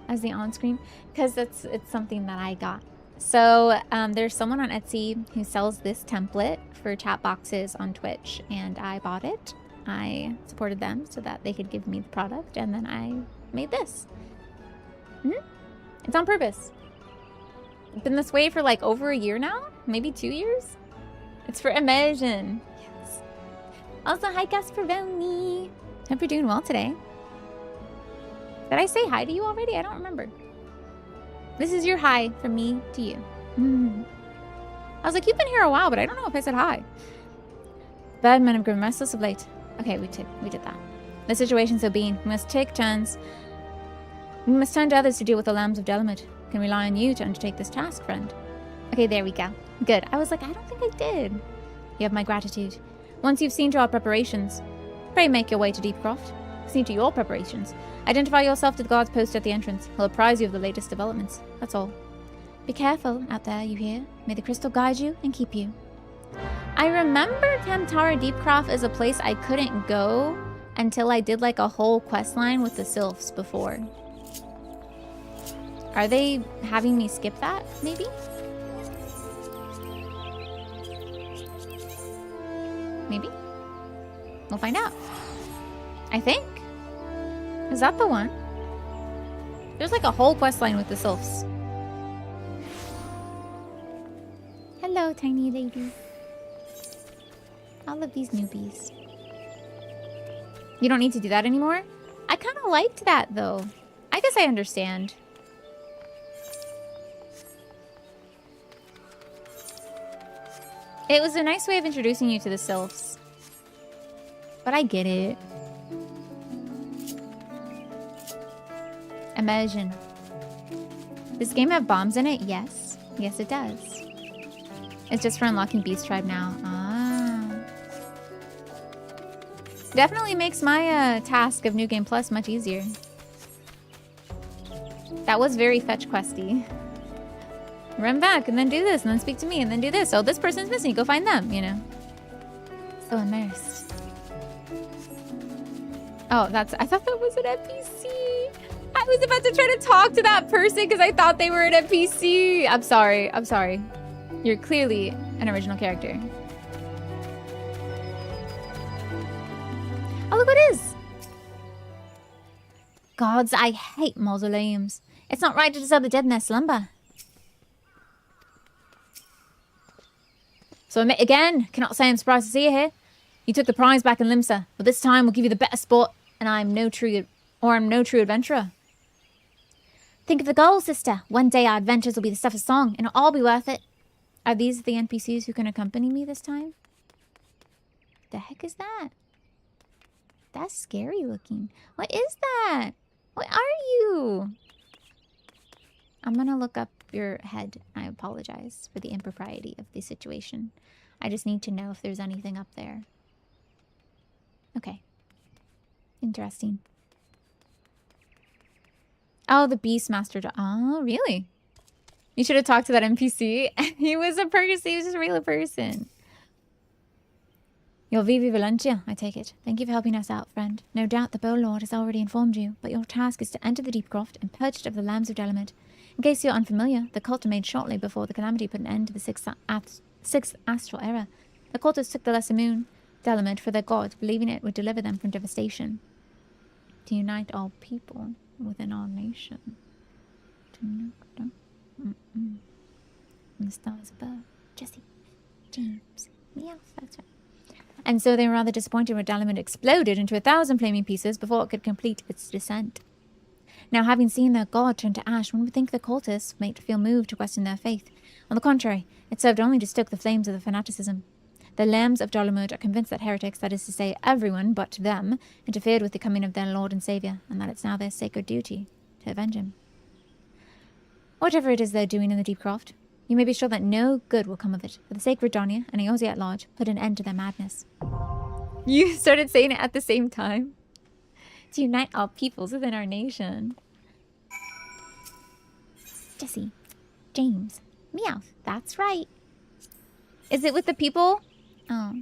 As the on-screen, because it's something that I got. So there's someone on Etsy who sells this template for chat boxes on Twitch, and I bought it. I supported them so that they could give me the product, and then I made this. It's on purpose. It's been this way for like over a year now, maybe 2 years. It's for immersion. Yes. Also, hi Gasparoni. Hope you're doing well today. Did I say hi to you already? I don't remember. This is your hi from me to you. I was like, you've been here a while, but I don't know if I said hi. Bad men have grown restless of late. Okay, we did that. The situation so being, we must take turns. We must turn to others to deal with the Lambs of Delamid. Can rely on you to undertake this task, friend. Okay, there we go. Good. I was like, I don't think I did. You have my gratitude. Once you've seen to our preparations, pray make your way to Deepcroft. See to your preparations. Identify yourself to the guards posted at the entrance. He'll apprise you of the latest developments. That's all. Be careful out there, you hear? May the crystal guide you and keep you. I remember Tamtara Deepcroft as a place I couldn't go until I did like a whole quest line with the Sylphs before. Are they having me skip that, maybe? Maybe? We'll find out. I think. Is that the one? There's like a whole quest line with the Sylphs. Hello, tiny lady. All of these newbies. You don't need to do that anymore? I kind of liked that, though. I guess I understand. It was a nice way of introducing you to the Sylphs. But I get it. Immersion. Does this game have bombs in it? Yes. Yes, it does. It's just for unlocking Beast Tribe now. Ah. Definitely makes my task of New Game Plus much easier. That was very fetch questy. Run back and then do this and then speak to me and then do this. Oh, this person's missing. Go find them, you know. So immersed. Oh, I thought that was an NPC. I was about to try to talk to that person because I thought they were an NPC. I'm sorry. I'm sorry. You're clearly an original character. Oh, look what it is. Gods, I hate mausoleums. It's not right to disturb the dead in their slumber. So again, cannot say I'm surprised to see you here. You took the prize back in Limsa, but this time we'll give you the better sport, and I'm no true adventurer. Think of the goal, sister. One day our adventures will be the stuff of song, and it'll all be worth it. Are these the NPCs who can accompany me this time? The heck is that? That's scary looking. What is that? What are you? I'm gonna look up your head. I apologize for the impropriety of the situation. I just need to know if there's anything up there. Okay. Interesting. Oh, the Beastmaster. Oh, really? You should have talked to that NPC. He was a person. He was just a real person. You're Vivi Valentia, I take it. Thank you for helping us out, friend. No doubt the Bow Lord has already informed you, but your task is to enter the Deep Croft and purge it of the Lambs of Delamed. In case you're unfamiliar, the cult made shortly before the Calamity put an end to the Sixth Astral Era. The cultists took the Lesser Moon, Delamed, for their god, believing it would deliver them from devastation. To unite all people within our nation. From the stars above. Jesse, James, Meow, that's right. And so they were rather disappointed when Delamed exploded into 1,000 flaming pieces before it could complete its descent. Now, having seen their god turn to ash, one would think the cultists might feel moved to question their faith. On the contrary, it served only to stoke the flames of the fanaticism. The Lambs of Dolamed are convinced that heretics, that is to say, everyone but them, interfered with the coming of their Lord and Saviour, and that it's now their sacred duty to avenge him. Whatever it is they're doing in the Deep Croft, you may be sure that no good will come of it, for the sake of Redonia and Eorzea at large put an end to their madness. You started saying it at the same time. To unite all peoples within our nation. Jesse, James, Meow, that's right. Is it with the people? Oh.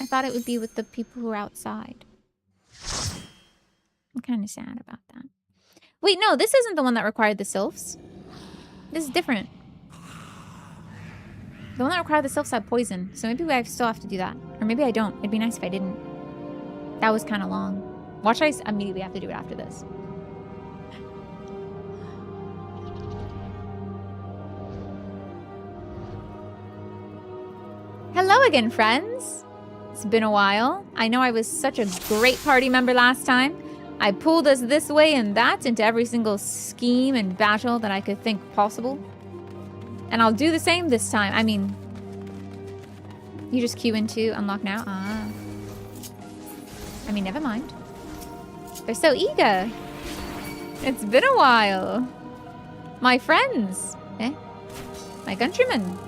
I thought it would be with the people who are outside. I'm kind of sad about that. Wait, no, this isn't the one that required the sylphs. This is different. The one that required the sylphs had poison, so maybe I still have to do that. Or maybe I don't. It'd be nice if I didn't. That was kind of long. Watch, I immediately have to do it after this. Hello again, friends. It's been a while. I know I was such a great party member last time. I pulled us this way and that into every single scheme and battle that I could think possible. And I'll do the same this time. I mean, you just queue into unlock now? Ah. I mean, never mind. They're so eager. It's been a while. My friends. Eh? My countrymen.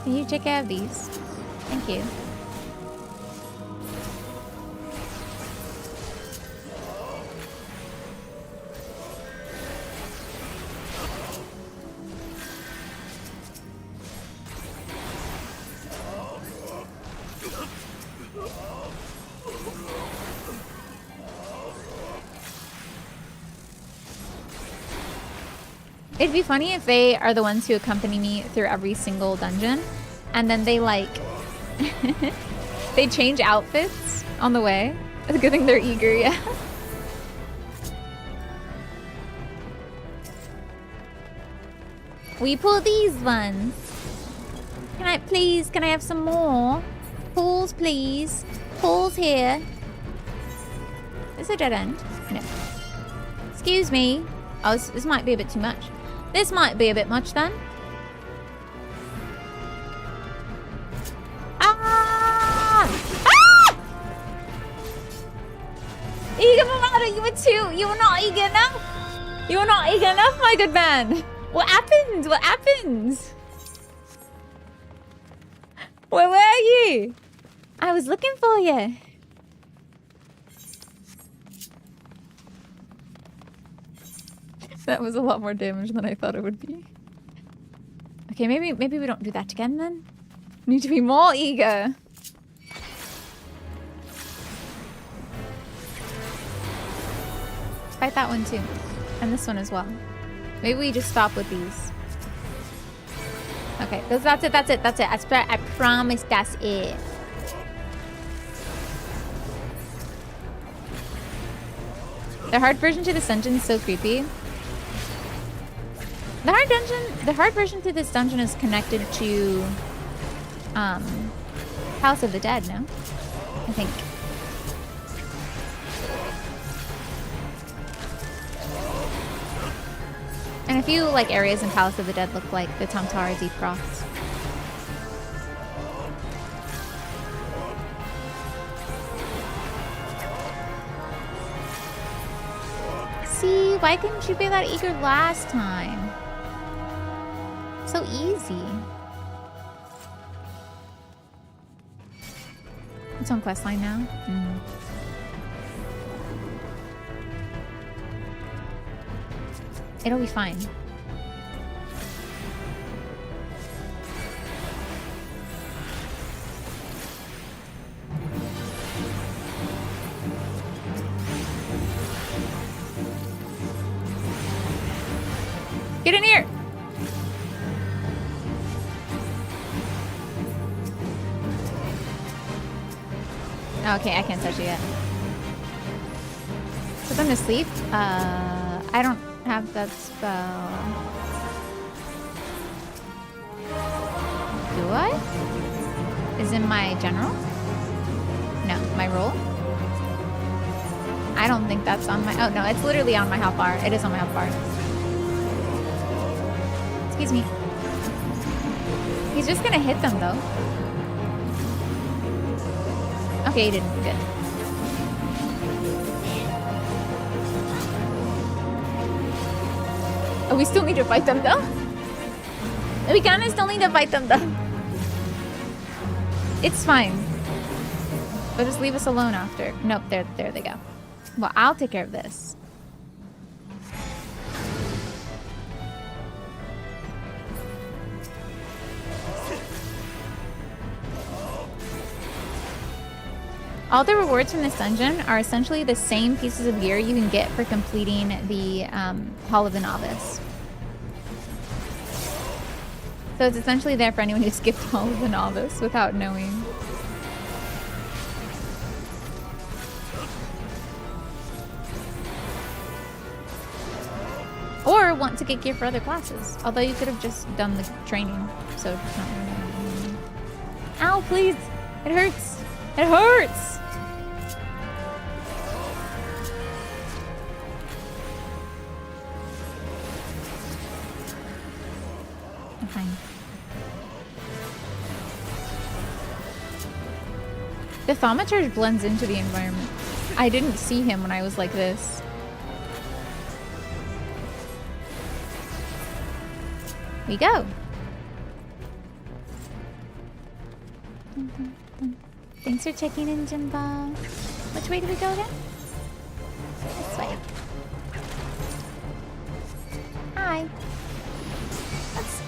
Can you take care of these? Thank you. It'd be funny if they are the ones who accompany me through every single dungeon, and then they like they change outfits on the way. It's a good thing they're eager, yeah. We pull these ones. Can I have some more? Pulls, please. Pulls here. Is this a dead end? No. Excuse me. Oh, this might be a bit too much. This might be a bit much then. Ah! Ah! Eager Mamada, you were too. You were not eager enough. You were not eager enough, my good man. What happened? What happened? Where were you? I was looking for you. That was a lot more damage than I thought it would be. Okay, maybe we don't do that again then. We need to be more eager. Fight that one too. And this one as well. Maybe we just stop with these. Okay, that's it. I promise that's it. The hard version to this dungeon is so creepy. The hard version to this dungeon is connected to House of the Dead, no? I think. And a few like areas in Palace of the Dead look like the Tamtara Deep Croft. See, why couldn't you be that eager last time? So easy. It's on questline now. It'll be fine. Get in here! Okay, I can't touch it yet. Put them to sleep? I don't have that spell. Do I? Is in my general? No, my roll? I don't think that's on my... Oh, no, it's literally on my health bar. It is on my health bar. Excuse me. He's just gonna hit them, though. Okay, he didn't. Good. Oh, we still need to fight them, though? We kinda still need to fight them, though. It's fine. But just leave us alone after. Nope, there they go. Well, I'll take care of this. All the rewards from this dungeon are essentially the same pieces of gear you can get for completing the Hall of the Novice. So it's essentially there for anyone who skipped Hall of the Novice without knowing. Or want to get gear for other classes. Although you could have just done the training. So it's not really... Ow, please! It hurts! It hurts! I'm fine. The thaumaturge blends into the environment. I didn't see him when I was like this. We go. Thanks for checking in, Jimbo. Which way do we go again? This way. Hi.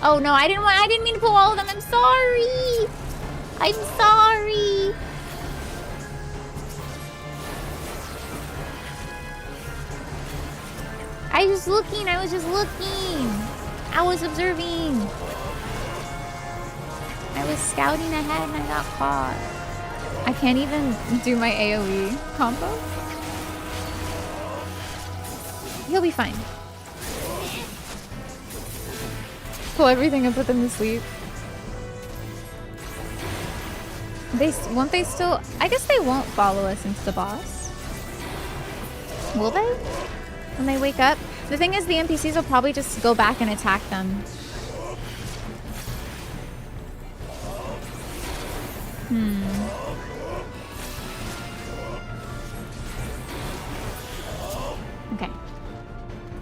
Oh no, I didn't mean to pull all of them. I'm sorry. I'm sorry. I was just looking. I was observing. I was scouting ahead and I got caught. I can't even do my AoE combo. He'll be fine. Pull everything and put them to sleep. Won't they still... I guess they won't follow us into the boss. Will they? When they wake up? The thing is, the NPCs will probably just go back and attack them.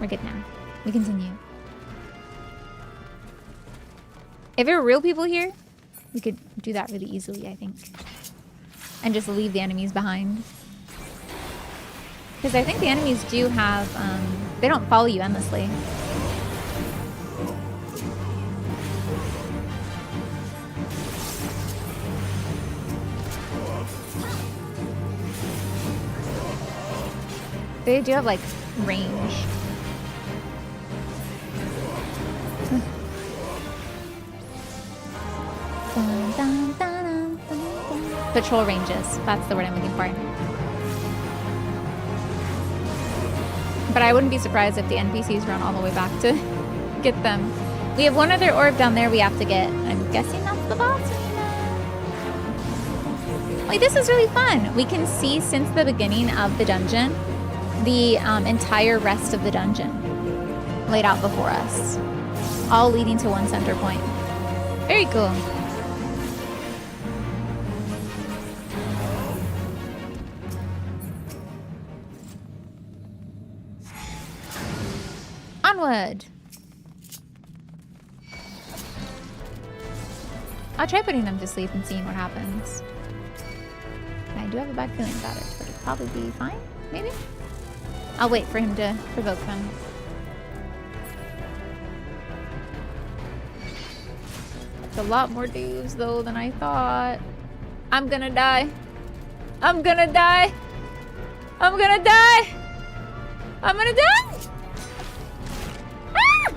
We're good now. We continue. If there were real people here, we could do that really easily, I think. And just leave the enemies behind. Because I think the enemies do have, they don't follow you endlessly. They do have, like, range. Patrol ranges. That's the word I'm looking for. But I wouldn't be surprised if the NPCs run all the way back to get them. We have one other orb down there we have to get. I'm guessing that's the boss. Wait, this is really fun. We can see since the beginning of the dungeon the entire rest of the dungeon laid out before us, all leading to one center point. Very cool. Onward. I'll try putting them to sleep and seeing what happens. I do have a bad feeling about it, but it'll probably be fine, maybe? I'll wait for him to provoke them. It's a lot more dudes, though, than I thought. I'm gonna die. I'm gonna die. I'm gonna die. I'm gonna die. Ah!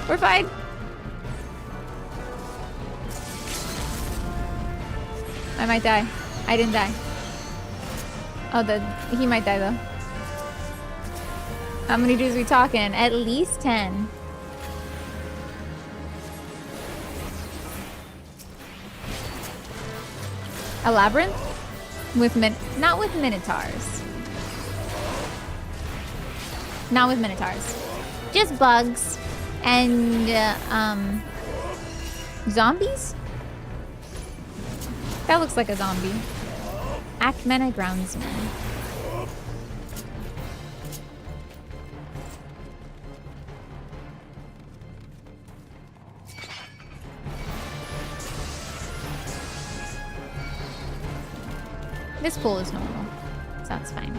We're fine. I might die. I didn't die. Oh, he might die though. How many dudes we talking? At least 10. A labyrinth? With not with minotaurs. Not with minotaurs. Just bugs and zombies? That looks like a zombie. Akmena Groundsman. This pool is normal, so that's fine.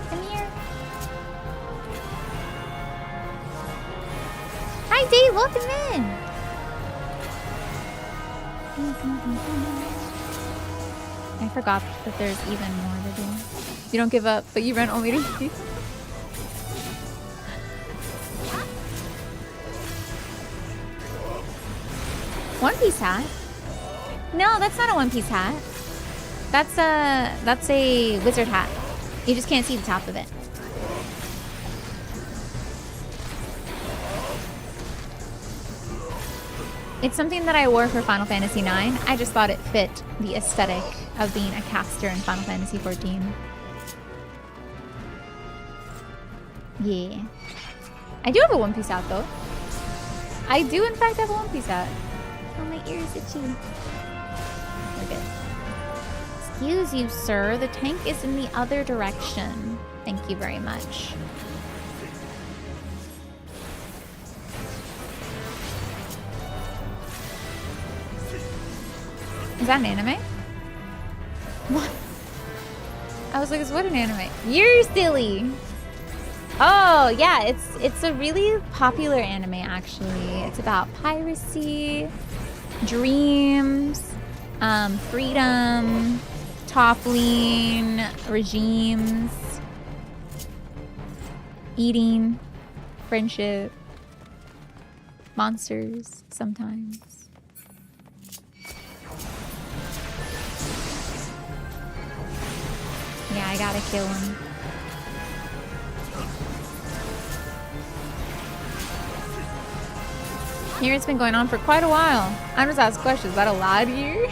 Come here. Hi, Dave. Welcome in. I forgot that there's even more to do. You don't give up, but you run only to see. One Piece hat? No, that's not a One Piece hat. That's a wizard hat. You just can't see the top of it. It's something that I wore for Final Fantasy IX. I just thought it fit the aesthetic of being a caster in Final Fantasy XIV. Yeah. I do have a One Piece hat though. I do in fact have a One Piece hat. Oh, my ears itchy. We're good. Excuse you, sir. The tank is in the other direction. Thank you very much. Is that an anime? What? I was like, is what an anime? You're silly. Oh, yeah, it's a really popular anime, actually. It's about piracy, dreams, freedom, toppling regimes, eating, friendship, monsters sometimes. Yeah, I gotta kill him. Here it's been going on for quite a while. I'm just asking questions. Is that allowed here?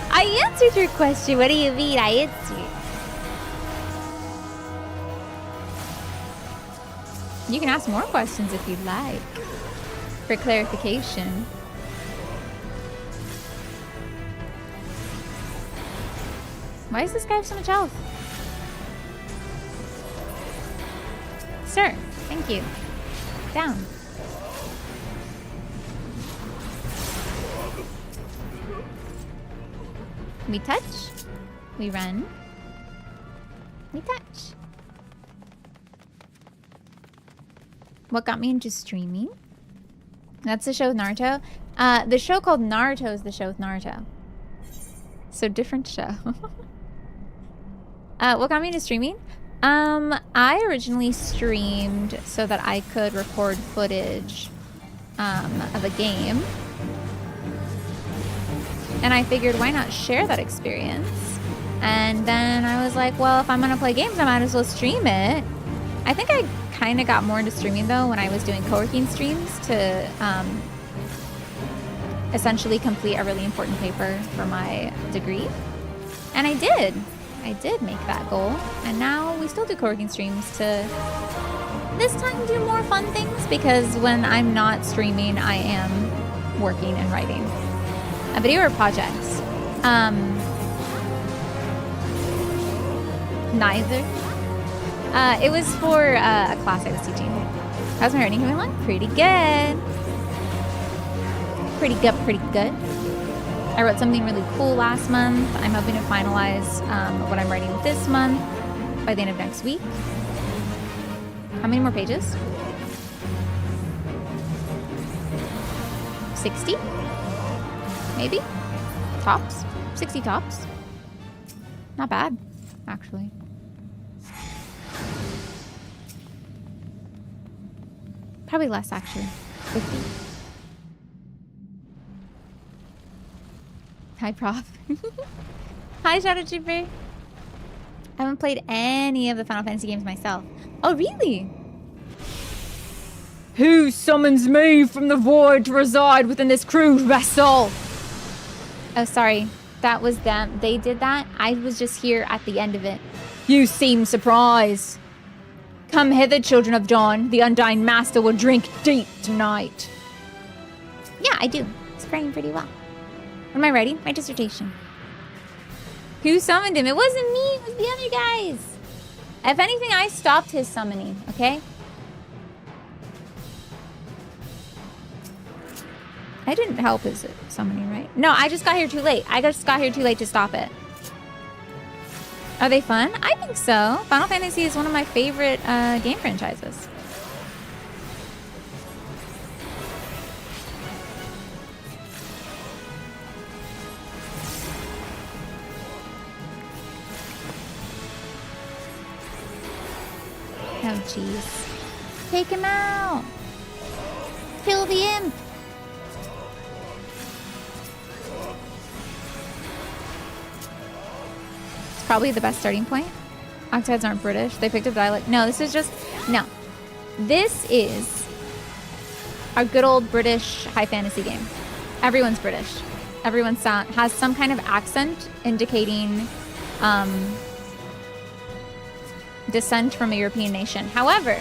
I answered your question. What do you mean I answered? You can ask more questions if you'd like. For clarification. Why does this guy have so much health? Sir, thank you. Down. We touch. We run. We touch. What got me into streaming? That's the show with Naruto. The show called Naruto is the show with Naruto. So different show. What got me into streaming? I originally streamed so that I could record footage of a game. And I figured, why not share that experience? And then I was like, well, if I'm gonna play games, I might as well stream it. I think I kind of got more into streaming though when I was doing co-working streams to essentially complete a really important paper for my degree. And I did make that goal. And now we still do co-working streams to this time do more fun things, because when I'm not streaming, I am working and writing a video or projects. Neither. It was for a class I was teaching. How's my writing coming along? Pretty good. Pretty good, pretty good. I wrote something really cool last month. I'm hoping to finalize what I'm writing this month by the end of next week. How many more pages? 60? Maybe? Tops? 60 tops? Not bad, actually. Probably less, actually. 50. Hi, Prof. Hi, Shadow Trooper. I haven't played any of the Final Fantasy games myself. Oh, really? Who summons me from the void to reside within this crude vessel? Oh, sorry. That was them. They did that. I was just here at the end of it. You seem surprised. Come hither, children of dawn. The Undying Master will drink deep tonight. Yeah, I do. It's praying pretty well. What am I writing? My dissertation. Who summoned him? It wasn't me. It was the other guys. If anything, I stopped his summoning, okay? I didn't help his summoning, right? No, I just got here too late. I just got here too late to stop it. Are they fun? I think so. Final Fantasy is one of my favorite game franchises. Oh, jeez. Take him out! Kill the imp! It's probably the best starting point. Octaheads aren't British. They picked up dialect. No, this is just... No. This is a good old British high fantasy game. Everyone's British. Everyone has some kind of accent indicating descent from a European nation. However,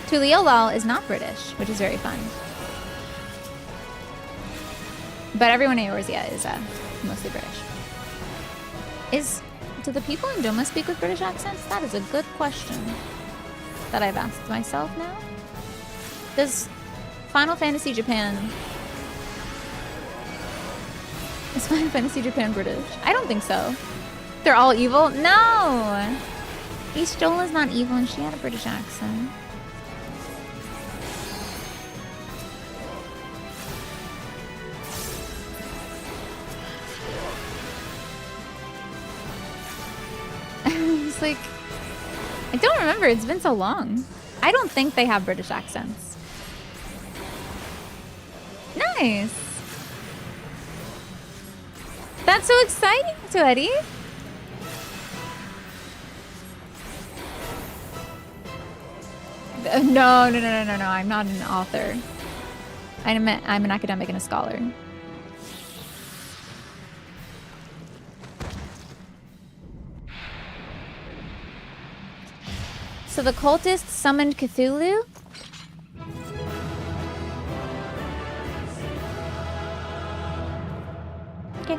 Tuliolal is not British, which is very fun. But everyone in Eorzea is mostly British. Do the people in Doma speak with British accents? That is a good question that I've asked myself now. Does Final Fantasy Japan... Is Final Fantasy Japan British? I don't think so. They're all evil? No! Eastola's not evil and she had a British accent. It's like... I don't remember. It's been so long. I don't think they have British accents. Nice! That's so exciting, Teddy! No. I'm not an author. I'm an academic and a scholar. So the cultists summoned Cthulhu? Okay.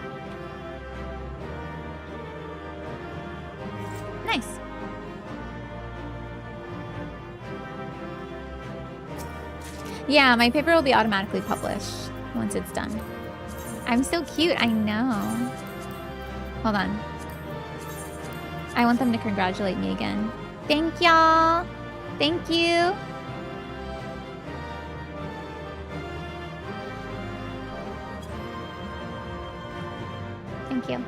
Yeah, my paper will be automatically published once it's done. I'm so cute, I know. Hold on. I want them to congratulate me again. Thank y'all. Thank you. Thank you.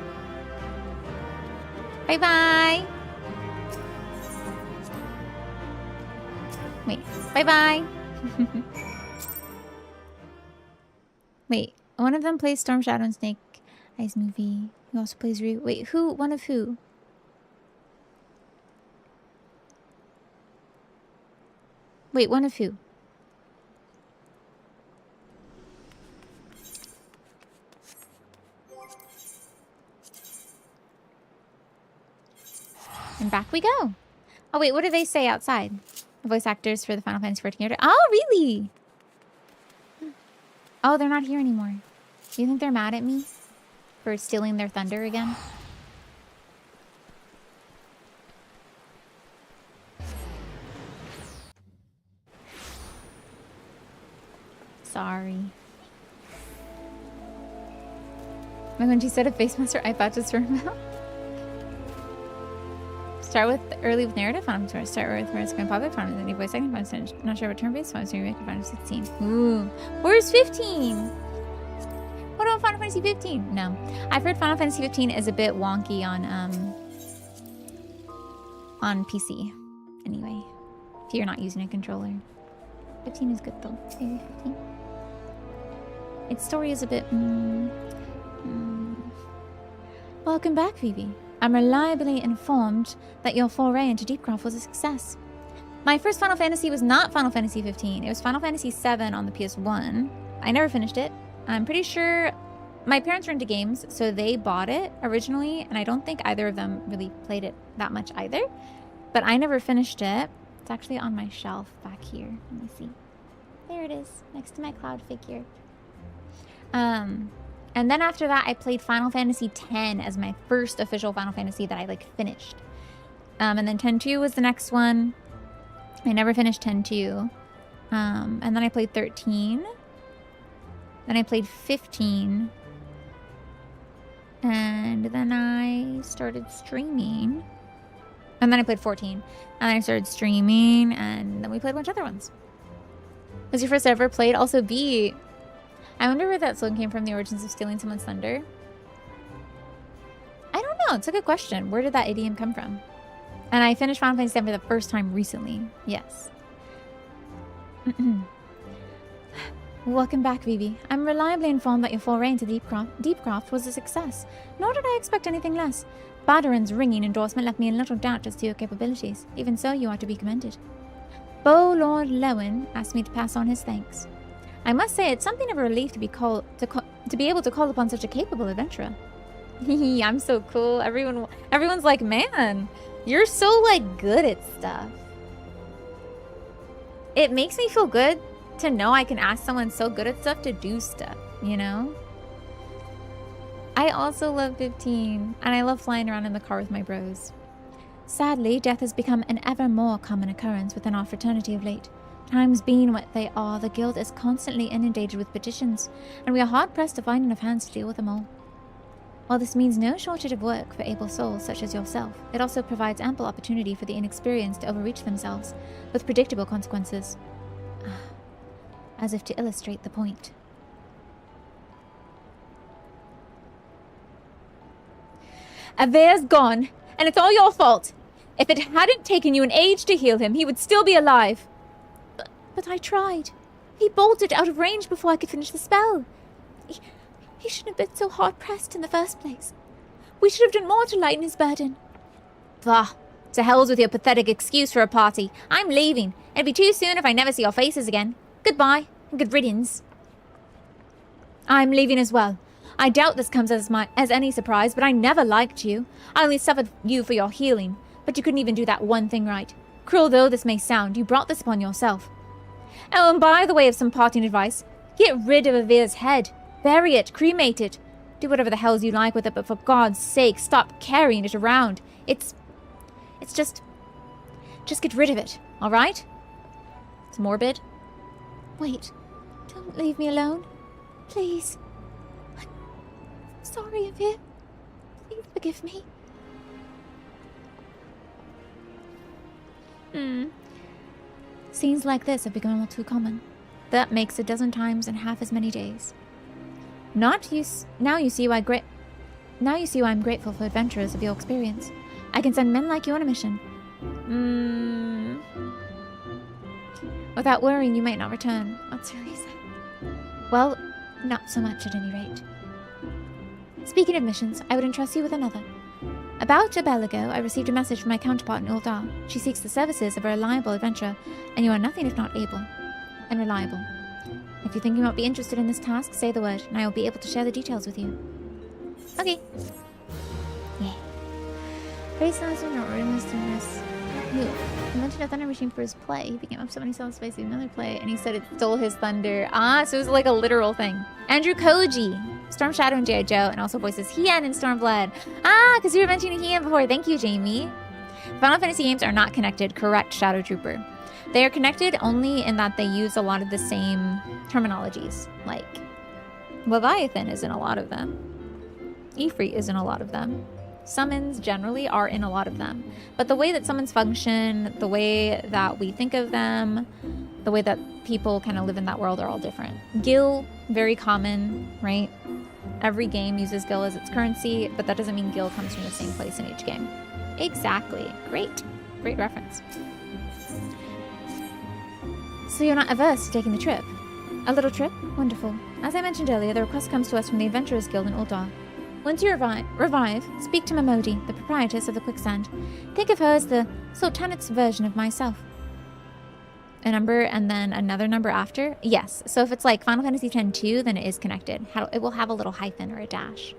Bye-bye. Wait. Bye-bye. Wait. One of them plays Storm Shadow and Snake Eyes movie. Who also plays Wait, who? One of who? Wait, one of who? And back we go. Oh wait, what do they say outside? The voice actors for the Final Fantasy 14 character. Oh, really? Oh, they're not here anymore. Do you think they're mad at me for stealing their thunder again? Sorry. And when she said a face master, I thought just for him. Start with early with narrative. I'm going to start with where it's going public. I'm going to voice second. I'm not sure what turn based. So I'm going to make Final 16. Ooh, where's 15? What about Final Fantasy 15? No, I've heard Final Fantasy 15 is a bit wonky on PC. Anyway, if you're not using a controller, 15 is good though. Maybe 15. Its story is a bit. Welcome back, Phoebe. I'm reliably informed that your foray into Deepcroft was a success. My first Final Fantasy was not Final Fantasy 15. It was Final Fantasy 7 on the PS1. I never finished it. I'm pretty sure my parents were into games, so they bought it originally, and I don't think either of them really played it that much either. But I never finished it. It's actually on my shelf back here. Let me see. There it is, next to my cloud figure. And then after that, I played Final Fantasy X as my first official Final Fantasy that I, like, finished. And then 10-2 was the next one. I never finished 10-2. And then I played 13. Then I played 15. And then I started streaming. And then I played 14. And then I started streaming. And then we played a bunch of other ones. Was your first ever played? Also, B... I wonder where that song came from, the origins of stealing someone's thunder. I don't know. It's a good question. Where did that idiom come from? And I finished Final Fantasy VII for the first time recently. Yes. Welcome back, Vivi. I'm reliably informed that your foray into Deepcroft was a success. Nor did I expect anything less. Badarin's ringing endorsement left me in little doubt as to your capabilities. Even so, you are to be commended. Beau Lord Lewin asked me to pass on his thanks. I must say, it's something of a relief to be able to call upon such a capable adventurer. I'm so cool. Everyone's like, man, you're so like good at stuff. It makes me feel good to know I can ask someone so good at stuff to do stuff, you know? I also love 15, and I love flying around in the car with my bros. Sadly, death has become an ever more common occurrence within our fraternity of late. Times being what they are, the guild is constantly inundated with petitions, and we are hard-pressed to find enough hands to deal with them all. While this means no shortage of work for able souls such as yourself, it also provides ample opportunity for the inexperienced to overreach themselves, with predictable consequences. As if to illustrate the point. Aver's gone, and it's all your fault. If it hadn't taken you an age to heal him, he would still be alive. But I tried. He bolted out of range before I could finish the spell. He shouldn't have been so hard-pressed in the first place. We should have done more to lighten his burden. Bah, to hell's with your pathetic excuse for a party. I'm leaving. It'll be too soon if I never see your faces again. Goodbye, and good riddance. I'm leaving as well. I doubt this comes as any surprise, but I never liked you. I only suffered you for your healing, but you couldn't even do that one thing right. Cruel though this may sound, you brought this upon yourself. Oh, and by the way of some parting advice, get rid of Avir's head. Bury it, cremate it. Do whatever the hells you like with it, but for God's sake, stop carrying it around. It's just get rid of it, alright? It's morbid. Wait. Don't leave me alone. Please. I'm sorry, Evie. Please forgive me. Scenes like this have become all too common. That makes a dozen times in half as many days. Now you see why I'm grateful for adventurers of your experience. I can send men like you on a mission. Without worrying, you might not return. That's really sad. Well, not so much at any rate. Speaking of missions, I would entrust you with another. About a bell ago, I received a message from my counterpart in Uldar. She seeks the services of a reliable adventurer, and you are nothing if not able and reliable. If you think you might be interested in this task, say the word, and I will be able to share the details with you. Okay. Yeah. Very size not rumors to this. You mentioned a thunder machine for his play. He became upset when he saw the space of another play, and he said it stole his thunder. Ah, so it was like a literal thing. Andrew Koji, Storm Shadow and J.I. Joe, and also voices Hien and Stormblood. Ah, because you were mentioning Hien before. Thank you, Jamie. Final Fantasy games are not connected. Correct, Shadow Trooper. They are connected only in that they use a lot of the same terminologies. Like, Leviathan is in a lot of them. Ifrit is in a lot of them. Summons generally are in a lot of them. But the way that summons function, the way that we think of them, the way that people kind of live in that world are all different. Gil, very common, right? Every game uses Gil as its currency, but that doesn't mean Gil comes from the same place in each game. Exactly. Great. Great reference. So you're not averse to taking the trip? A little trip? Wonderful. As I mentioned earlier, the request comes to us from the Adventurers Guild in Uldar. Once you revive, speak to Momodi, the proprietress of the Quicksand. Think of her as the Sultanat's version of myself. A number and then another number after? Yes. So if it's like Final Fantasy X-2, then it is connected. It will have a little hyphen or a dash.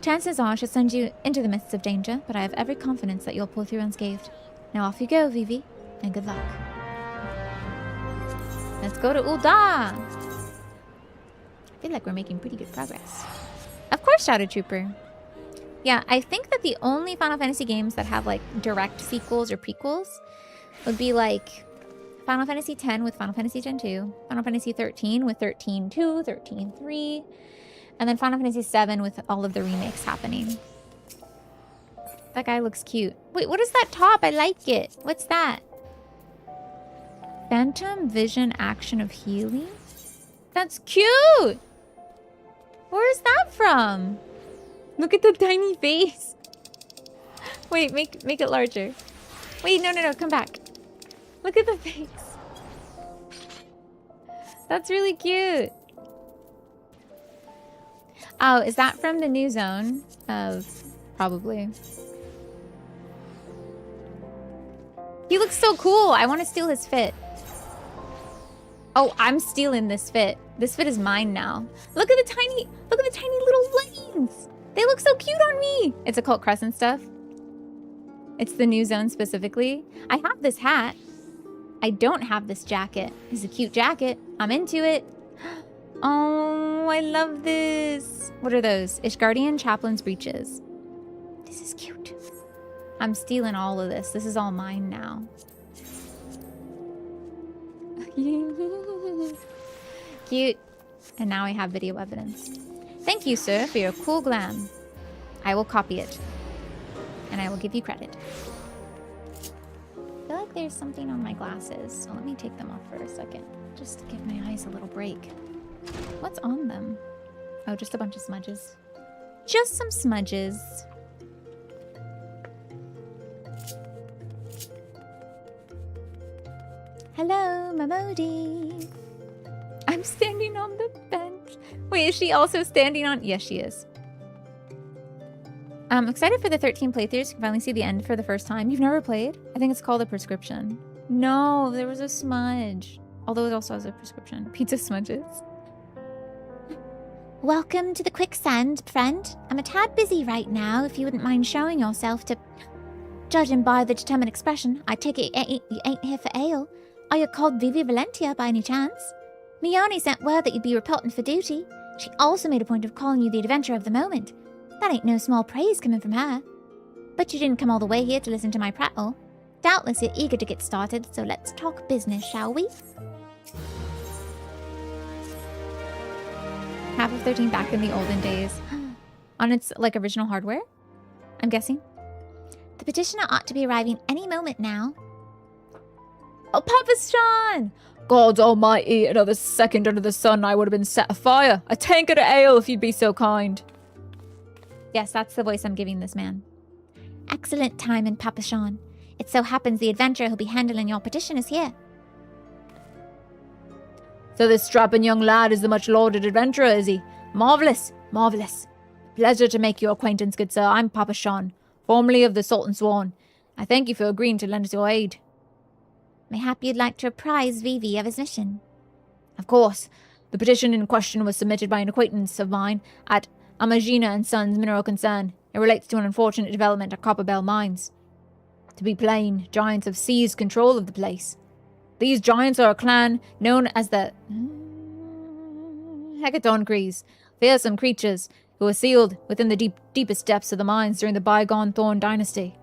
Chances are she'll send you into the midst of danger, but I have every confidence that you'll pull through unscathed. Now off you go, Vivi, and good luck. Let's go to Uldar! I feel like we're making pretty good progress. Of course, Shadow Trooper. Yeah, I think that the only Final Fantasy games that have like direct sequels or prequels would be like Final Fantasy X with Final Fantasy X-2, Final Fantasy 13 with 13-2, 13-3, and then Final Fantasy 7 with all of the remakes happening. That guy looks cute. Wait, what is that top? I like it. What's that? Phantom Vision Action of Healing? That's cute! Where is that from? Look at the tiny face. Wait, make it larger. Wait, no, come back. Look at the face. That's really cute. Oh, is that from the new zone? Probably. He looks so cool. I want to steal his fit. Oh, I'm stealing this fit. This fit is mine now. Look at the tiny little leggings. They look so cute on me. It's Occult Crescent stuff. It's the new zone specifically. I have this hat. I don't have this jacket. It's a cute jacket. I'm into it. Oh, I love this. What are those? Ishgardian Chaplain's breeches. This is cute. I'm stealing all of this. This is all mine now. Cute. And now I have video evidence. Thank you, sir, for your cool glam. I will copy it. And I will give you credit. I feel like there's something on my glasses, so let me take them off for a second. Just to give my eyes a little break. What's on them? Oh, just a bunch of smudges. Just some smudges. Hello, Momodi. I'm standing on the bench. Wait, is she also standing on? Yes, she is. I'm excited for the 13 playthroughs. You can finally see the end for the first time. You've never played? I think it's called a prescription. No, there was a smudge. Although it also has a prescription. Pizza smudges. Welcome to the Quicksand, friend. I'm a tad busy right now, if you wouldn't mind showing yourself to... Judging by the determined expression, I take it you ain't here for ale. Are you called Vivi Valentia by any chance? Mione sent word that you'd be reporting for duty. She also made a point of calling you the adventurer of the moment. That ain't no small praise coming from her. But you didn't come all the way here to listen to my prattle. Doubtless you're eager to get started, so let's talk business, shall we? FF14 back in the olden days. On its, like, original hardware? I'm guessing. The petitioner ought to be arriving any moment now. Oh, Papa Sean! God almighty, another second under the sun I would have been set afire. A tankard of ale if you'd be so kind. Yes, that's the voice I'm giving this man. Excellent timing, Papa Sean. It so happens the adventurer who'll be handling your petition is here. So this strapping young lad is the much-lauded adventurer, is he? Marvellous, marvellous. Pleasure to make your acquaintance, good sir. I'm Papa Sean, formerly of the Sultan Swan. I thank you for agreeing to lend us your aid. Mayhap you'd like to apprise Vivi of his mission? Of course. The petition in question was submitted by an acquaintance of mine at Amagina and Sons Mineral Concern. It relates to an unfortunate development at Copperbell Mines. To be plain, giants have seized control of the place. These giants are a clan known as the Hecaton fearsome creatures who were sealed within the deepest depths of the mines during the bygone Thorn dynasty.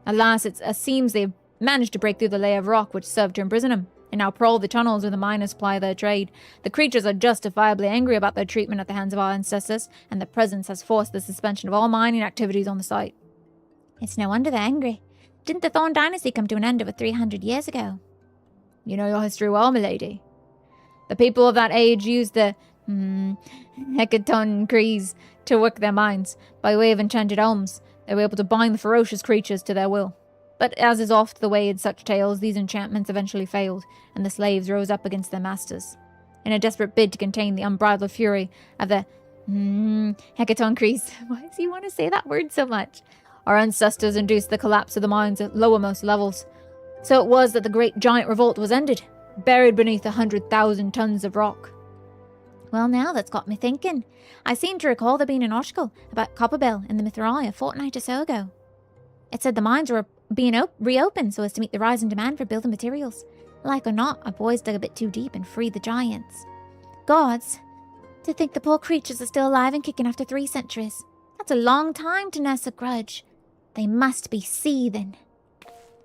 Alas, it seems they've managed to break through the layer of rock which served to imprison them, and now prowl the tunnels where the miners ply their trade. The creatures are justifiably angry about their treatment at the hands of our ancestors, and their presence has forced the suspension of all mining activities on the site. It's no wonder they're angry. Didn't the Thorn dynasty come to an end over 300 years ago? You know your history well, milady. The people of that age used the Hecaton to work their mines. By way of enchanted elms, they were able to bind the ferocious creatures to their will. But as is oft the way in such tales, these enchantments eventually failed, and the slaves rose up against their masters. In a desperate bid to contain the unbridled fury of the Hecaton why does he want to say that word so much? Our ancestors induced the collapse of the mines at lowermost levels. So it was that the great giant revolt was ended, buried beneath 100,000 tons of rock. Well, now that's got me thinking. I seem to recall there being an article about Copperbell in the Mythrai a fortnight or so ago. It said the mines were being reopened so as to meet the rising demand for building materials. Like or not, our boys dug a bit too deep and freed the giants. Gods, to think the poor creatures are still alive and kicking after 3 centuries. That's a long time to nurse a grudge. They must be seething.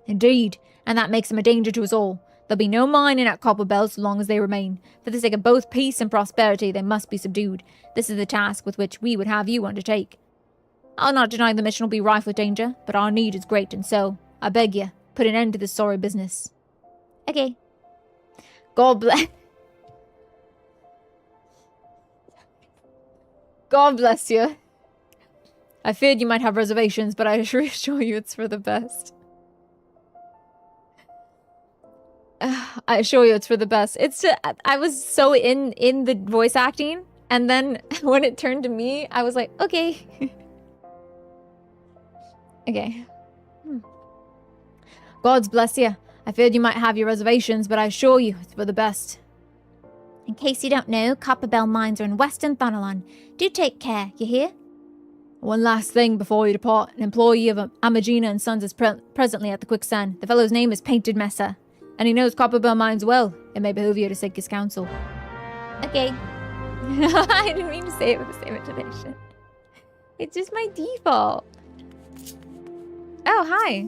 Indeed, and that makes them a danger to us all. There'll be no mining at Copperbell so long as they remain. For the sake of both peace and prosperity, they must be subdued. This is the task with which we would have you undertake. I'll not deny the mission will be rife with danger, but our need is great, and so, I beg you, put an end to this sorry business. Okay. God bless... God bless you. I feared you might have reservations, but I reassure you it's for the best. I assure you it's for the best. It's just, I was so in the voice acting, and then when it turned to me, I was like, okay. Okay. Gods bless you. I feared you might have your reservations, but I assure you it's for the best. In case you don't know, Copperbell Mines are in Western Thanalan. Do take care, you hear? One last thing before you depart. An employee of Amagina and Sons is presently at the quicksand. The fellow's name is Painted Messer, and he knows Copperbell Mines well. It may behoove you to seek his counsel. Okay. I didn't mean to say it with the same intonation. It's just my default. Oh, hi.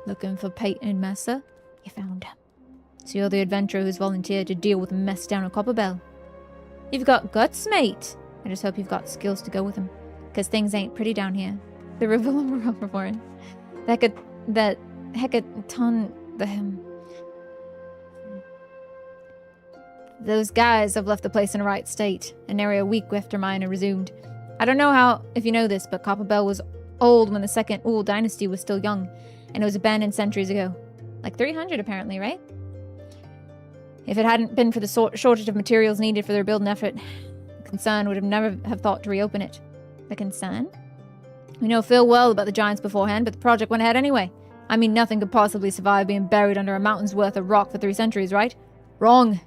Looking for Painted Messer? You found him. So you're the adventurer who's volunteered to deal with the mess down at Copperbell. You've got guts, mate. I just hope you've got skills to go with them. Because things ain't pretty down here. The Reborn. The Hecaton... Those guys have left the place in a right state. An area a week after mine are resumed. I don't know if you know this, but Copperbell was old when the second Ool dynasty was still young. And it was abandoned centuries ago. Like 300 apparently, right? If it hadn't been for the shortage of materials needed for their building effort, the concern would have never have thought to reopen it. The concern? We know full well about the giants beforehand, but the project went ahead anyway. I mean, nothing could possibly survive being buried under a mountain's worth of rock for 3 centuries, right? Wrong.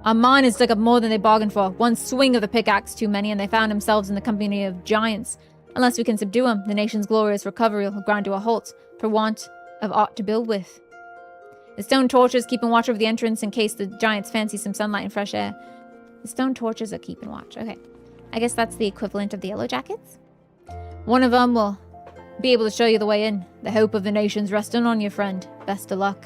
Our miners dug up more than they bargained for. One swing of the pickaxe too many, and they found themselves in the company of giants. Unless we can subdue them, the nation's glorious recovery will grind to a halt, for want of aught to build with. The stone torches keeping watch over the entrance in case the giants fancy some sunlight and fresh air. The stone torches are keeping watch. Okay. I guess that's the equivalent of the yellow jackets. One of them will be able to show you the way in. The hope of the nation's resting on you, friend. Best of luck.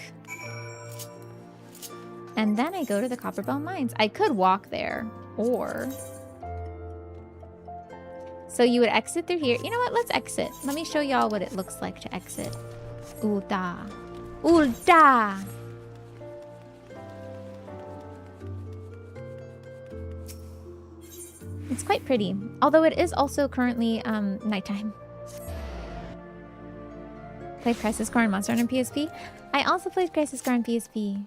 And then I go to the Copperbell Mines. I could walk there, or So you would exit through here. You know what? Let's exit. Let me show y'all what it looks like to exit. Ulta. Ulta! It's quite pretty. Although it is also currently nighttime. Played Crisis Core and Monster Hunter on PSP. I also played Crisis Core on PSP.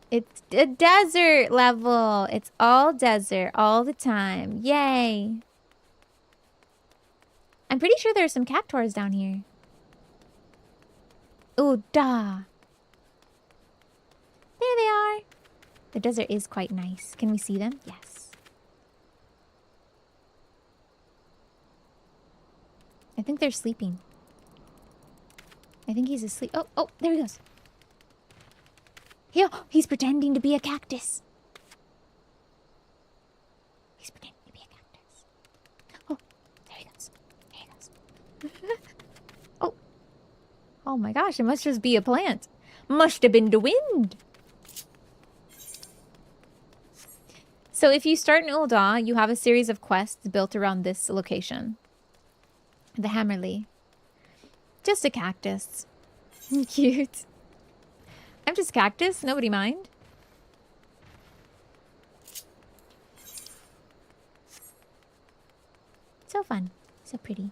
It's a desert level. It's all desert all the time. Yay. I'm pretty sure there's some cactuars down here. Ooh, da. There they are. The desert is quite nice. Can we see them? Yes. I think they're sleeping. I think he's asleep. Oh, oh, there he goes. He's pretending to be a cactus. He's pretending to be a cactus. Oh, there he goes. There he goes. Oh. Oh my gosh, it must just be a plant. Must have been the wind. So if you start in Ul'dah, you have a series of quests built around this location. The Hammerly. Just a cactus. Cute. I'm just cactus. Nobody mind. So fun. So pretty.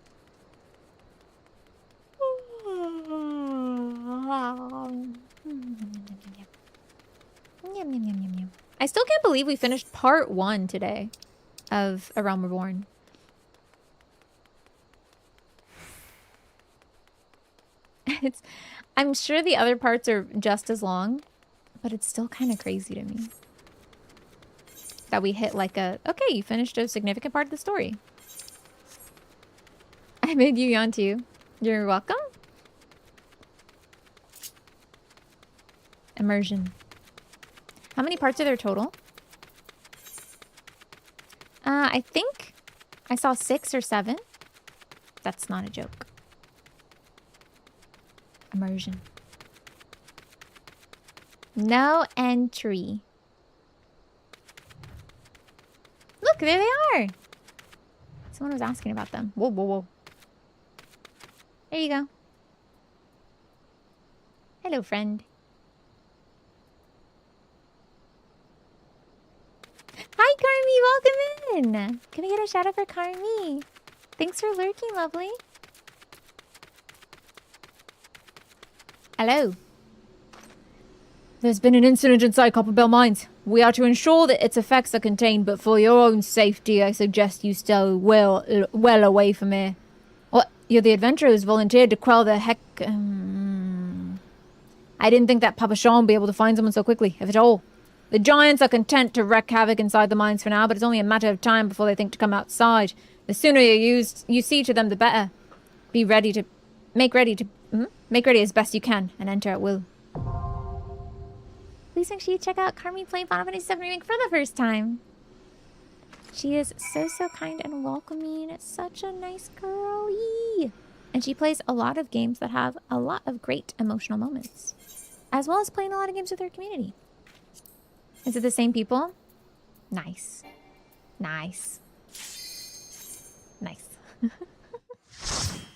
I still can't believe we finished part 1 today of A Realm Reborn. I'm sure the other parts are just as long, but it's still kind of crazy to me that we hit like a, okay, you finished a significant part of the story. I made you yawn too. You're welcome. Immersion. How many parts are there total? I think I saw 6 or 7. That's not a joke. Immersion. No entry. Look, there they are. Someone was asking about them. Whoa, whoa, whoa. There you go. Hello, friend. Hi, Carmi. Welcome in. Can I get a shout out for Carmi? Thanks for lurking, lovely. Hello. There's been an incident inside Copperbell Mines. We are to ensure that its effects are contained, but for your own safety, I suggest you stay well away from here. What? You're the adventurer who's volunteered to quell the heck... I didn't think that Papa Sean would be able to find someone so quickly, if at all. The giants are content to wreak havoc inside the mines for now, but it's only a matter of time before they think to come outside. The sooner you see to them, the better. Be ready to... Make ready as best you can, and enter at will. Please make sure you check out Carmi playing Final Fantasy VII Remake for the first time. She is so kind and welcoming. It's such a nice girl. Yee. And she plays a lot of games that have a lot of great emotional moments. As well as playing a lot of games with her community. Is it the same people? Nice. Nice. Nice.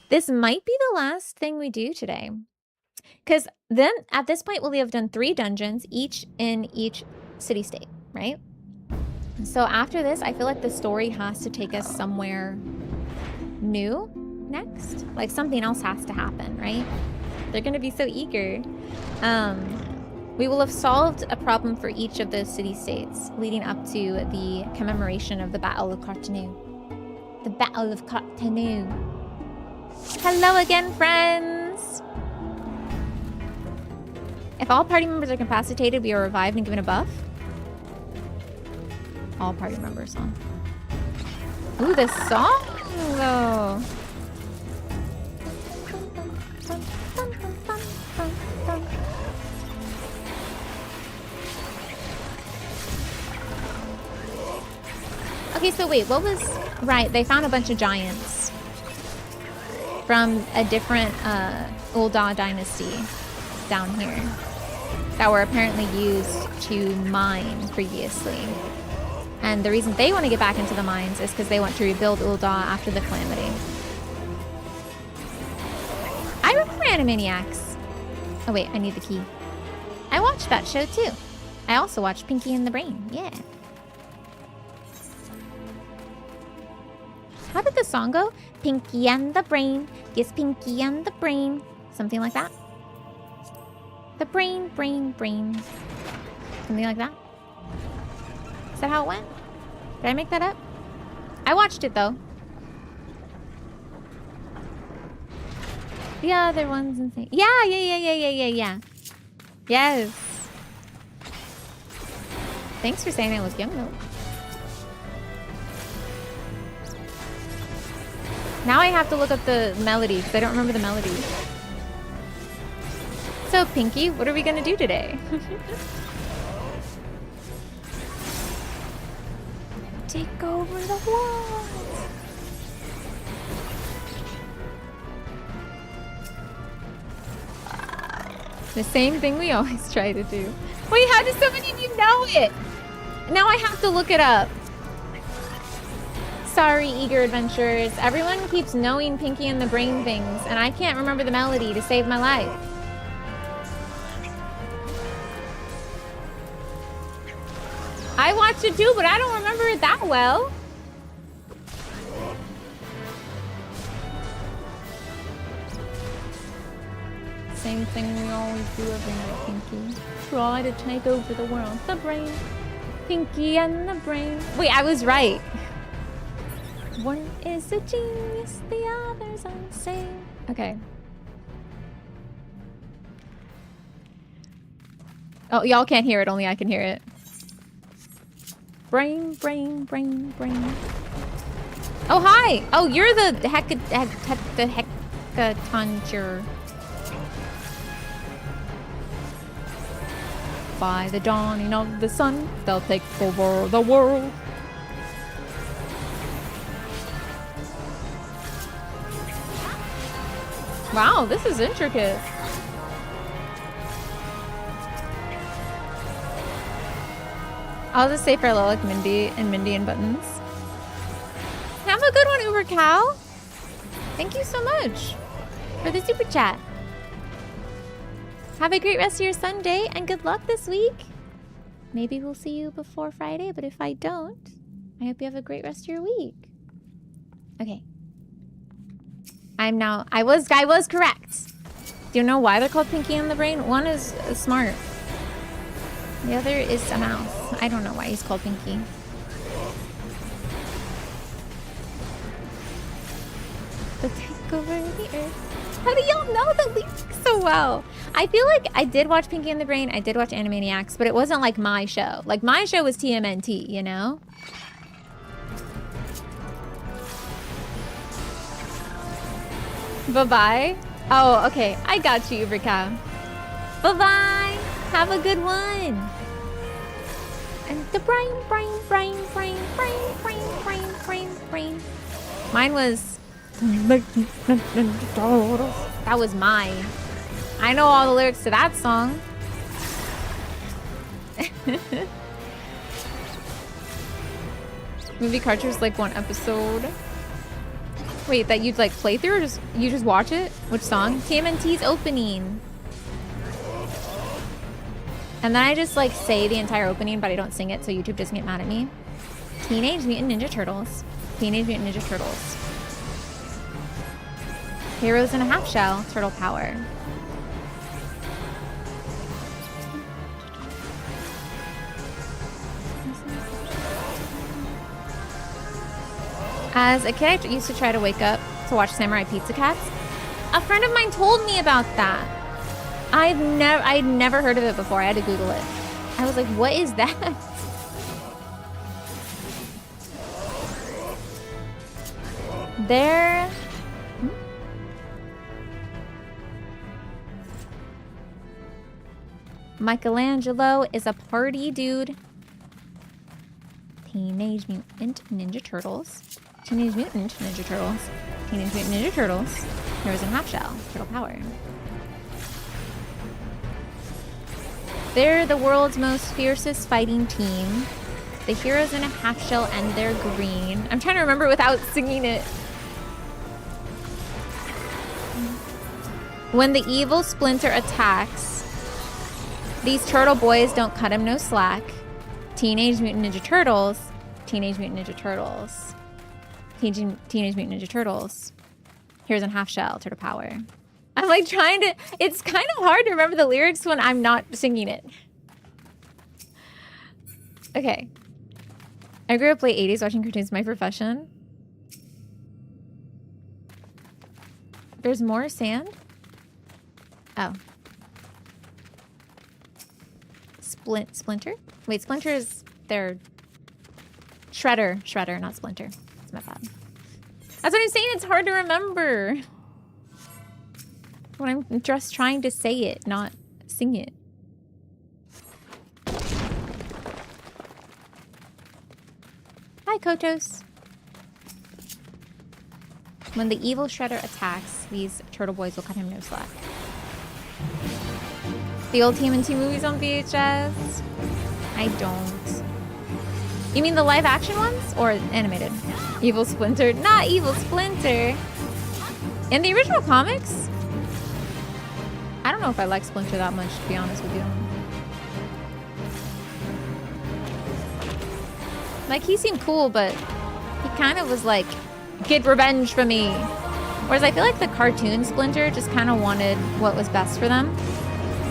This might be the last thing we do today. Because then, at this point, we'll have done 3 dungeons, each in each city-state, right? So after this, I feel like the story has to take us somewhere new next. Like, something else has to happen, right? They're going to be so eager. We will have solved a problem for each of those city-states, leading up to the commemoration of the Battle of Cartanu. The Battle of Cartanu. Hello again, friends! If all party members are incapacitated, we are revived and given a buff. All party members, huh? Ooh, this song, though. Okay, so wait, what was... Right, they found a bunch of giants from a different Ul'dah dynasty down here that were apparently used to mine previously. And the reason they want to get back into the mines is because they want to rebuild Ul'dah after the Calamity. I remember Animaniacs. Oh wait, I need the key. I watched that show too. I also watched Pinky and the Brain. Yeah. How did the song go? Pinky and the Brain. Yes, Pinky and the Brain. Something like that. The brain, brain, brain. Something like that. Is that how it went? Did I make that up? I watched it though. The other one's insane. Yeah. Yes. Thanks for saying I was young though. Now I have to look up the melody because I don't remember the melody. So Pinky, what are we gonna do today? Take over the world. The same thing we always try to do. Wait, how does so many of you know it? Now I have to look it up. Sorry, eager adventurers. Everyone keeps knowing Pinky and the Brain things, and I can't remember the melody to save my life. I watched it too, but I don't remember it that well. Same thing we always do every night, Pinky. Try to take over the world. The brain. Pinky and the Brain. Wait, I was right. One is a genius, the other's insane. Okay. Oh, y'all can't hear it, only I can hear it. Brain, brain, brain, brain. Oh, hi! Oh, you're the hecatoncher. By the dawning of the sun, they'll take over the world. Wow, this is intricate. I'll just say farewell like Mindy and Buttons. Have a good one, Uber Cow. Thank you so much for the super chat. Have a great rest of your Sunday and good luck this week. Maybe we'll see you before Friday, but if I don't, I hope you have a great rest of your week. Okay. I was correct. Do you know why they're called Pinky and the Brain? One is smart. The other is a mouse. I don't know why he's called Pinky. The take over the earth. How do y'all know the lyrics so well? I feel like I did watch Pinky and the Brain. I did watch Animaniacs, but it wasn't like my show. Like my show was TMNT, you know? Bye-bye. Oh, okay. I got you, Ubercow. Bye-bye. Have a good one. And the brain. Mine was... That was mine. I know all the lyrics to that song. Movie Carter's like one episode. Wait, that you'd like play through or you just watch it? Which song? TMNT's opening. And then I just like say the entire opening, but I don't sing it so YouTube doesn't get mad at me. Teenage Mutant Ninja Turtles. Teenage Mutant Ninja Turtles. Heroes in a Half Shell. Turtle Power. As a kid, I used to try to wake up to watch Samurai Pizza Cats. A friend of mine told me about that. I'd never heard of it before. I had to Google it. I was like, what is that? There... Michelangelo is a party dude. Teenage Mutant Ninja Turtles. Teenage Mutant Ninja Turtles. Teenage Mutant Ninja Turtles. Heroes in Half Shell. Turtle Power. They're the world's most fiercest fighting team. The hero's in a half shell and they're green. I'm trying to remember without singing it. When the evil Splinter attacks, these turtle boys don't cut him no slack. Teenage Mutant Ninja Turtles. Teenage Mutant Ninja Turtles. Teenage Mutant Ninja Turtles. Here's in half shell, turtle power. I'm like trying to, it's kind of hard to remember the lyrics when I'm not singing it. Okay. I grew up late 80s watching cartoons, my profession. There's more sand? Oh. Splinter? Wait, Splinter is their... Shredder, not Splinter. That's my bad. That's what I'm saying, it's hard to remember. When I'm just trying to say it, not sing it. Hi, Kotos. When the evil Shredder attacks, these turtle boys will cut him no slack. The old TMNT movies on VHS? I don't. You mean the live action ones or animated? Evil Splinter? Not Evil Splinter. In the original comics? I don't know if I like Splinter that much, to be honest with you. Like, he seemed cool, but he kind of was like, get revenge for me. Whereas I feel like the cartoon Splinter just kind of wanted what was best for them.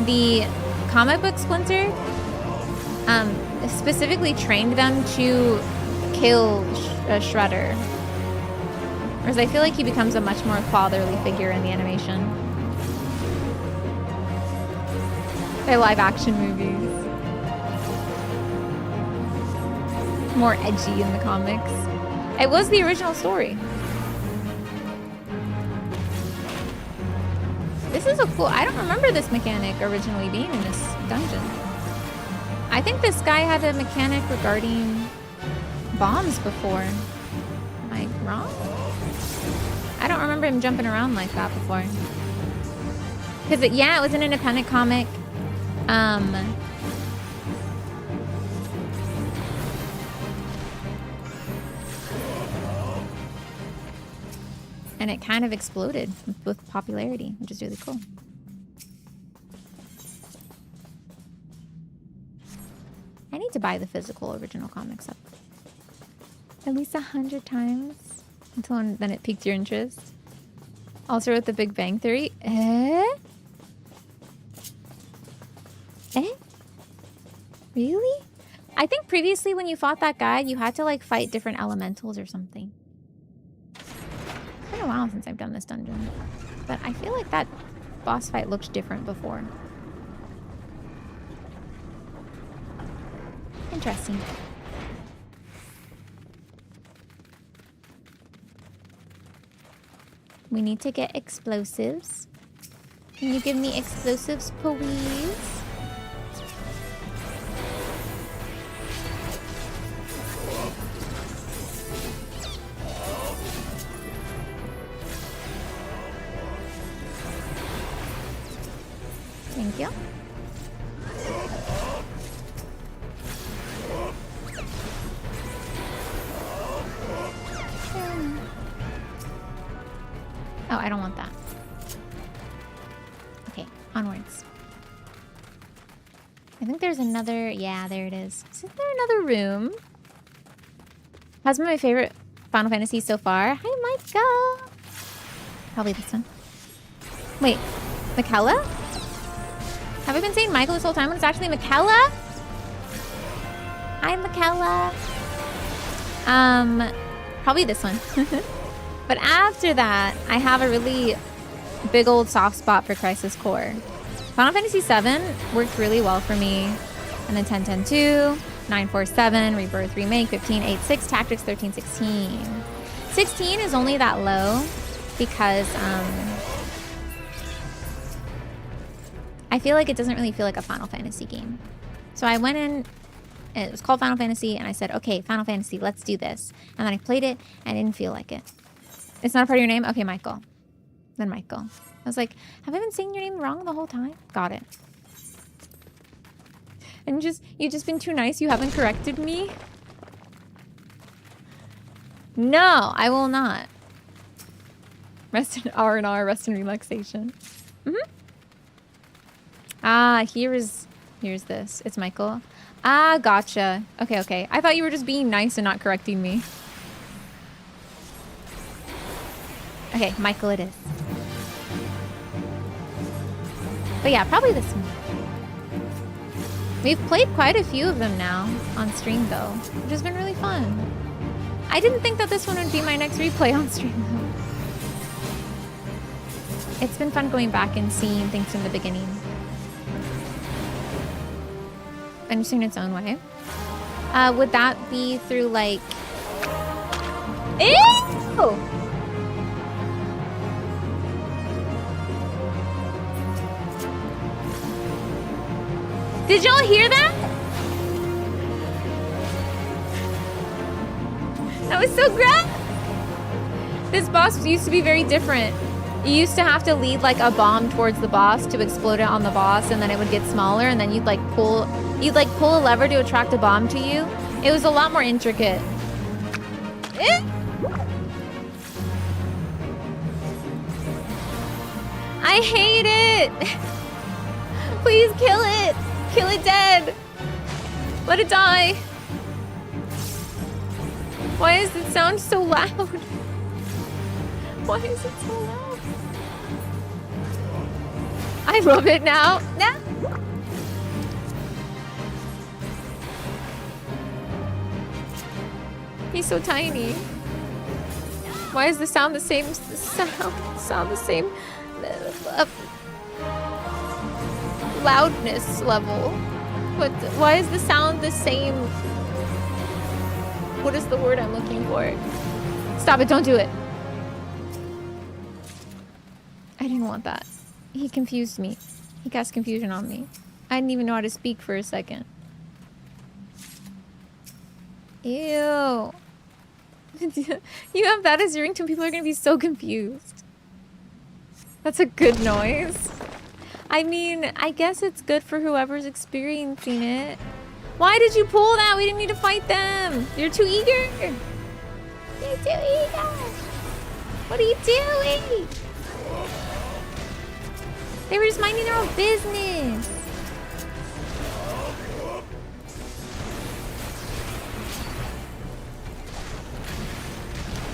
The comic book Splinter specifically trained them to kill Shredder. Whereas I feel like he becomes a much more fatherly figure in the animation. They're live action movies. More edgy in the comics. It was the original story. This is a cool... I don't remember this mechanic originally being in this dungeon. I think this guy had a mechanic regarding bombs before. Am I wrong? I don't remember him jumping around like that before. Because, yeah, it was an independent comic. And it kind of exploded with popularity, which is really cool. I need to buy the physical original comics up at least 100 times until then it piqued your interest. Also wrote The Big Bang Theory. Eh? Really? I think previously when you fought that guy, you had to like fight different elementals or something. It's been a while since I've done this dungeon, but I feel like that boss fight looked different before. Interesting. We need to get explosives. Can you give me explosives, please? Thank you. Oh, I don't want that. Okay, onwards. I think there's another... Yeah, there it is. Isn't there another room? Has been my favorite Final Fantasy so far. Hi, Micah! Probably this one. Wait, Michaela? Have I been saying Michael this whole time when it's actually Michaela? Hi, Michaela. Probably this one. But after that, I have a really big old soft spot for Crisis Core. Final Fantasy VII worked really well for me. And then 10-10-2, 947, Rebirth Remake, 15-8-6, Tactics 13-16. 16 is only that low because I feel like it doesn't really feel like a Final Fantasy game. So I went in, it was called Final Fantasy, and I said, okay, Final Fantasy, let's do this. And then I played it, and I didn't feel like it. It's not a part of your name? Okay, Michael. Then Michael. I was like, have I been saying your name wrong the whole time? Got it. And you've just been too nice. You haven't corrected me. No, I will not. Rest in R&R, rest in relaxation. Ah, here's this. It's Michael. Ah, gotcha. Okay, okay. I thought you were just being nice and not correcting me. Okay, Michael it is. But yeah, probably this one. We've played quite a few of them now on stream though, which has been really fun. I didn't think that this one would be my next replay on stream though. It's been fun going back and seeing things from the beginning. Interesting in its own way. Would that be through like... Ew! Did y'all hear that? That was so great! This boss used to be very different. You used to have to lead like a bomb towards the boss to explode it on the boss, and then it would get smaller, and then you'd pull a lever to attract a bomb to you. It was a lot more intricate. I hate it! Please kill it! Kill it dead! Let it die! Why does it sound so loud? Why is it so loud? I love it now. Nah. He's so tiny. Why is the sound the same? Sound the same loudness level? Why is the sound the same? What is the word I'm looking for? Stop it! Don't do it. I didn't want that. He confused me. He cast confusion on me. I didn't even know how to speak for a second. Ew. You have that as your ringtone, people are gonna be so confused. That's a good noise. I mean, I guess it's good for whoever's experiencing it. Why did you pull that? We didn't need to fight them. You're too eager. You're too eager. What are you doing? They were just minding their own business.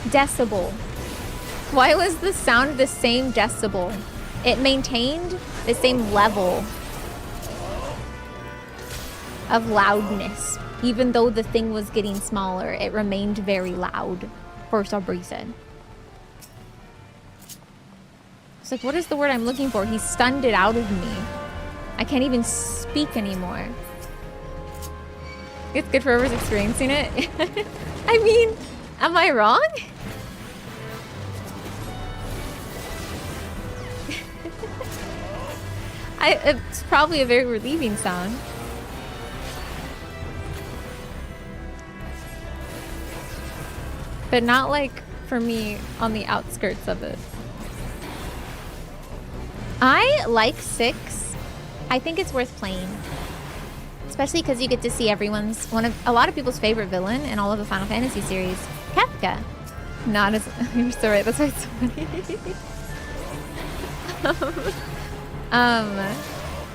Decibel. Why was the sound the same decibel? It maintained the same level of loudness. Even though the thing was getting smaller, it remained very loud for some reason. It's like, what is the word I'm looking for? He stunned it out of me. I can't even speak anymore. It's good for whoever's experiencing it. I mean, am I wrong? It's probably a very relieving sound. But not like for me on the outskirts of it. I like 6. I think it's worth playing. Especially because you get to see everyone's, a lot of people's favorite villain in all of the Final Fantasy series, Kefka. Not as, you're so right, that's why it's so funny.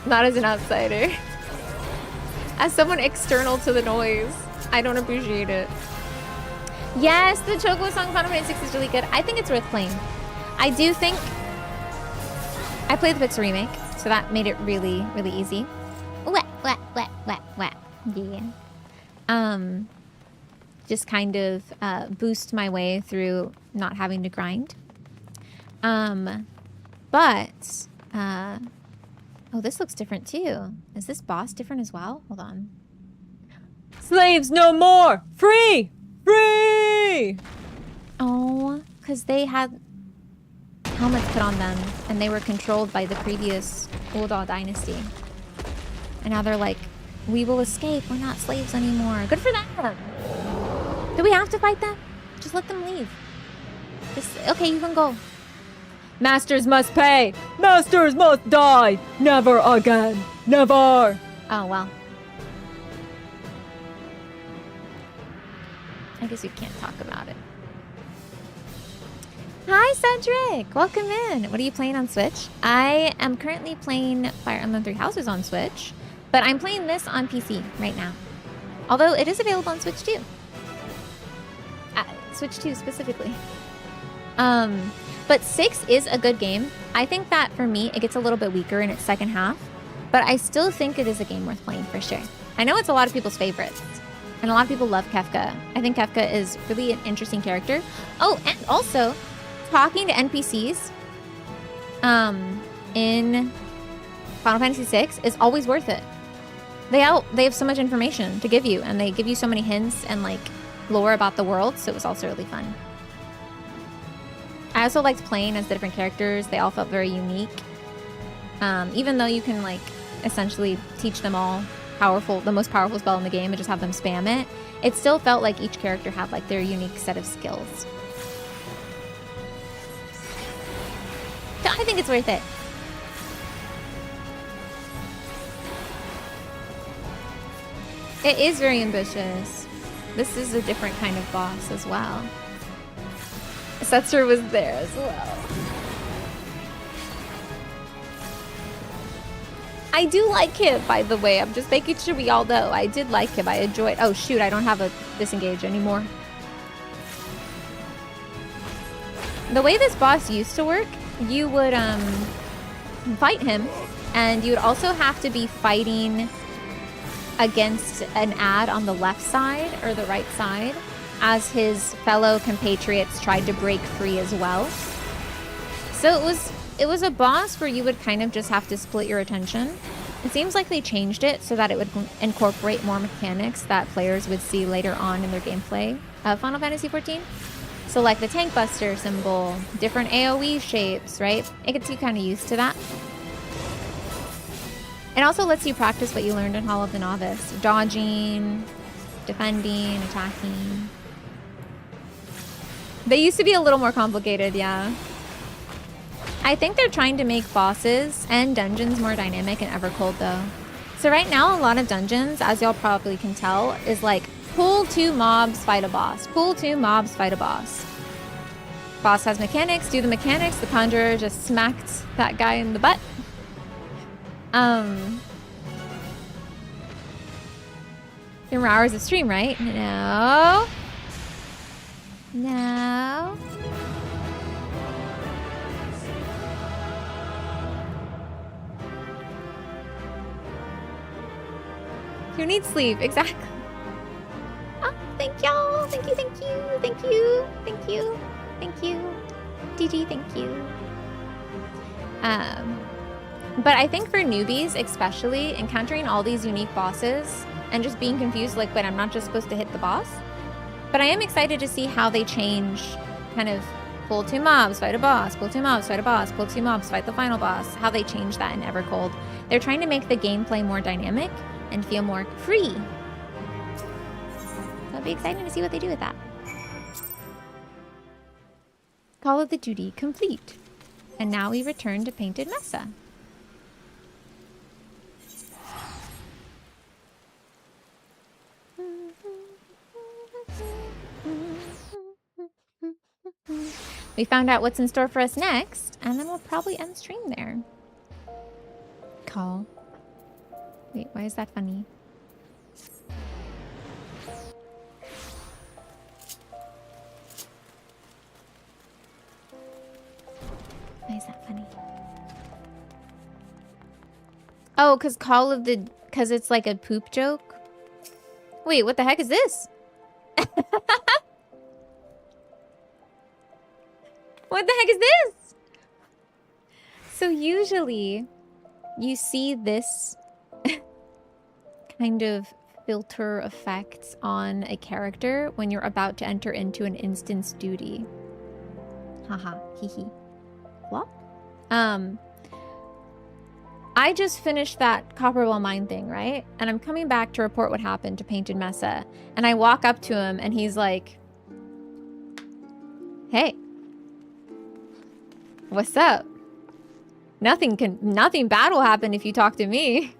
Not as an outsider. As someone external to the noise, I don't appreciate it. Yes, the Chocobo song Final Fantasy 6 is really good. I think it's worth playing. I do think... I played the Pixel remake, so that made it really, really easy. Wet. Yeah. Just kind of boost my way through not having to grind. But... oh, this looks different too. Is this boss different as well? Hold on. Slaves no more! Free! Free! Oh, because they had helmets put on them and they were controlled by the previous Uldaw dynasty. And now they're like, we will escape. We're not slaves anymore. Good for them. Do we have to fight them? Just let them leave. Okay, you can go. Masters must pay. Masters must die. Never again. Never. Oh, well. I guess you can't talk about it. Hi, Cedric! Welcome in. What are you playing on Switch? I am currently playing Fire Emblem Three Houses on Switch, but I'm playing this on PC right now. Although it is available on Switch too. Switch 2 specifically. But 6 is a good game. I think that for me, it gets a little bit weaker in its second half, but I still think it is a game worth playing for sure. I know it's a lot of people's favorites, and a lot of people love Kefka. I think Kefka is really an interesting character. Oh, and also, talking to NPCs in Final Fantasy VI is always worth it. They have so much information to give you, and they give you so many hints and like lore about the world, so it was also really fun. I also liked playing as the different characters. They all felt very unique. Even though you can like essentially teach them all the most powerful spell in the game and just have them spam it, it still felt like each character had like their unique set of skills. So I think it's worth it. It is very ambitious. This is a different kind of boss as well. Setzer was there as well. I do like him, by the way. I'm just making sure we all know. I did like him. I enjoyed... Oh, shoot. I don't have a disengage anymore. The way this boss used to work, you would fight him, and you would also have to be fighting against an ad on the left side or the right side as his fellow compatriots tried to break free as well. So it was a boss where you would kind of just have to split your attention. It seems like they changed it so that it would incorporate more mechanics that players would see later on in their gameplay of Final Fantasy XIV. So like the tank buster symbol, different AoE shapes, right? It gets you kind of used to that. It also lets you practice what you learned in Hall of the Novice. Dodging, defending, attacking. They used to be a little more complicated, yeah. I think they're trying to make bosses and dungeons more dynamic in Evercold, though. So right now, a lot of dungeons, as y'all probably can tell, is like, pull 2 mobs, fight a boss. Pull 2 mobs, fight a boss. Boss has mechanics, do the mechanics. The Conjurer just smacked that guy in the butt. There were hours of stream, right? No. No. You need sleep, exactly. Oh, thank y'all. Thank you, thank you, thank you, thank you, thank you. DG, thank you. But I think for newbies, especially, encountering all these unique bosses and just being confused, like, wait, I'm not just supposed to hit the boss? But I am excited to see how they change, kind of, pull 2 mobs, fight a boss, pull 2 mobs, fight a boss, pull 2 mobs, fight the final boss, how they change that in Evercold. They're trying to make the gameplay more dynamic and feel more free. So it'll be exciting to see what they do with that. Call of the Duty complete. And now we return to Painted Mesa. We found out what's in store for us next, and then we'll probably end stream there. Call. Wait, why is that funny? Why is that funny? Oh, because it's like a poop joke? Wait, what the heck is this? What the heck is this? So usually you see this kind of filter effects on a character when you're about to enter into an instance duty. Haha, hee. What? I just finished that Copperwell mine thing, right? And I'm coming back to report what happened to Painted Mesa. And I walk up to him and he's like, hey. What's up? Nothing bad will happen if you talk to me.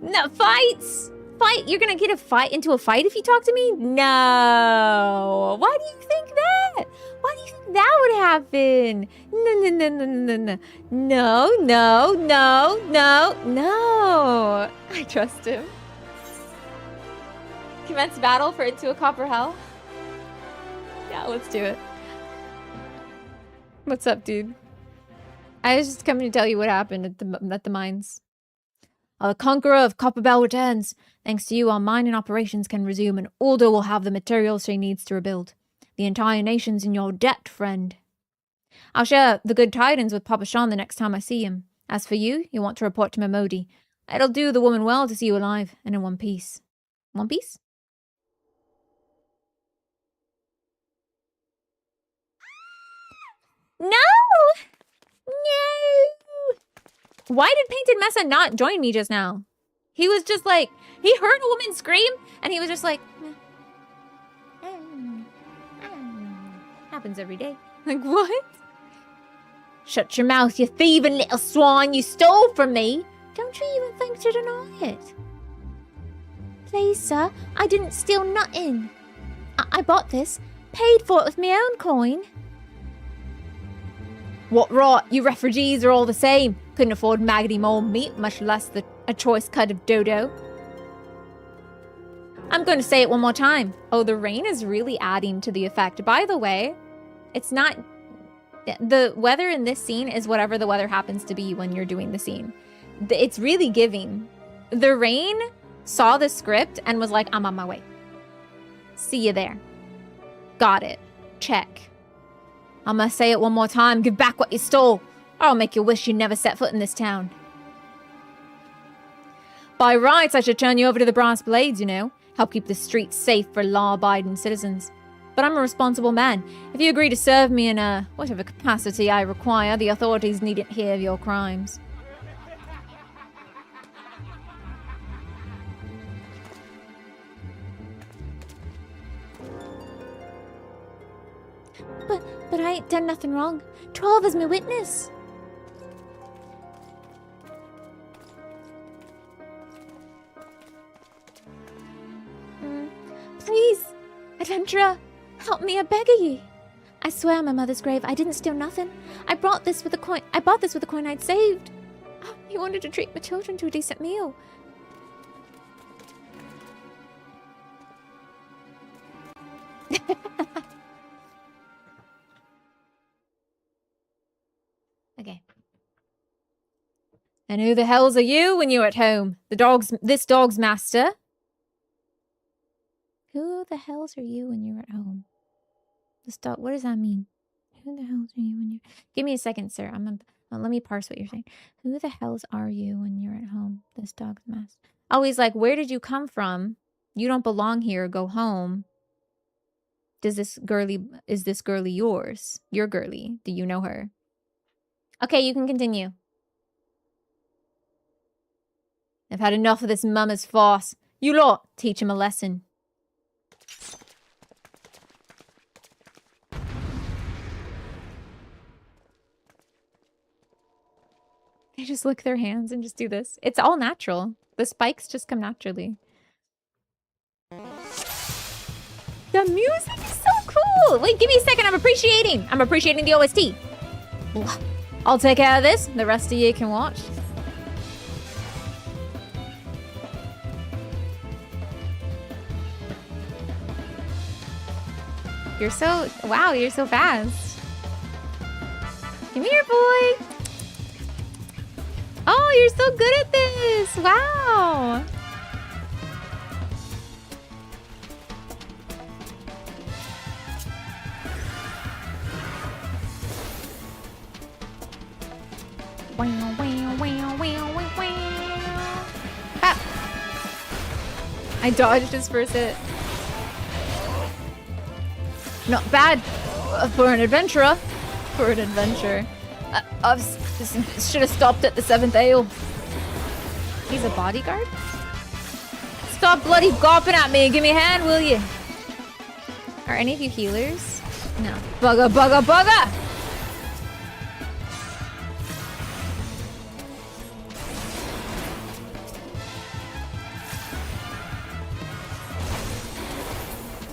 No, fights! Fight? You're gonna get into a fight if you talk to me? No. Why do you think that? Why do you think that would happen? No. I trust him. Commence battle for it to a copper hell. Yeah, let's do it. What's up, dude? I was just coming to tell you what happened at the mines. The conqueror of Copperbell returns. Thanks to you, our mining operations can resume, and Aldo will have the materials she needs to rebuild. The entire nation's in your debt, friend. I'll share the good tidings with Papa Sean the next time I see him. As for you, you want to report to Momodi. It'll do the woman well to see you alive and in one piece. One piece? No! No! Why did Painted Mesa not join me just now? He was just like, he heard a woman scream, and he was just like, happens every day. Like, what? Shut your mouth, you thieving little swine, you stole from me. Don't you even think to deny it. Please, sir, I didn't steal nothing. I bought this, paid for it with my own coin. What rot, you refugees are all the same. Couldn't afford maggoty mole meat, much less a choice cut of dodo. I'm going to say it one more time. Oh, the rain is really adding to the effect. By the way, it's not... The weather in this scene is whatever the weather happens to be when you're doing the scene. It's really giving. The rain saw the script and was like, I'm on my way. See you there. Got it. Check. I'm gonna say it one more time. Give back what you stole, or I'll make you wish you never set foot in this town. By rights, I should turn you over to the Brass Blades, you know. Help keep the streets safe for law-abiding citizens. But I'm a responsible man. If you agree to serve me in whatever capacity I require, the authorities needn't hear of your crimes. But I ain't done nothing wrong. 12 is my witness. Please, adventurer, help me, I beg of ye. I swear on my mother's grave, I didn't steal nothing. I bought this with the coin I'd saved. Oh, he wanted to treat my children to a decent meal. Okay. And who the hells are you when you're at home? This dog's master. Who the hells are you when you're at home? This dog, what does that mean? Who the hells are you when you're... Give me a second, sir. Let me parse what you're saying. Who the hells are you when you're at home? This dog's master. Oh, he's like, where did you come from? You don't belong here. Go home. Is this girly yours? Your girly. Do you know her? Okay, you can continue. I've had enough of this mama's farce. You lot, teach him a lesson. They just lick their hands and just do this. It's all natural. The spikes just come naturally. The music is so cool! Wait, give me a second. I'm appreciating the OST. I'll take care of this. The rest of you can watch. You're so... Wow, you're so fast. Come here, boy. Oh, you're so good at this. Wow. Ah. I dodged his first hit. Not bad for an adventurer. For an adventurer. I should have stopped at the 7th ale. He's a bodyguard? Stop bloody gawping at me and give me a hand, will you? Are any of you healers? No. Bugger, bugger, bugger!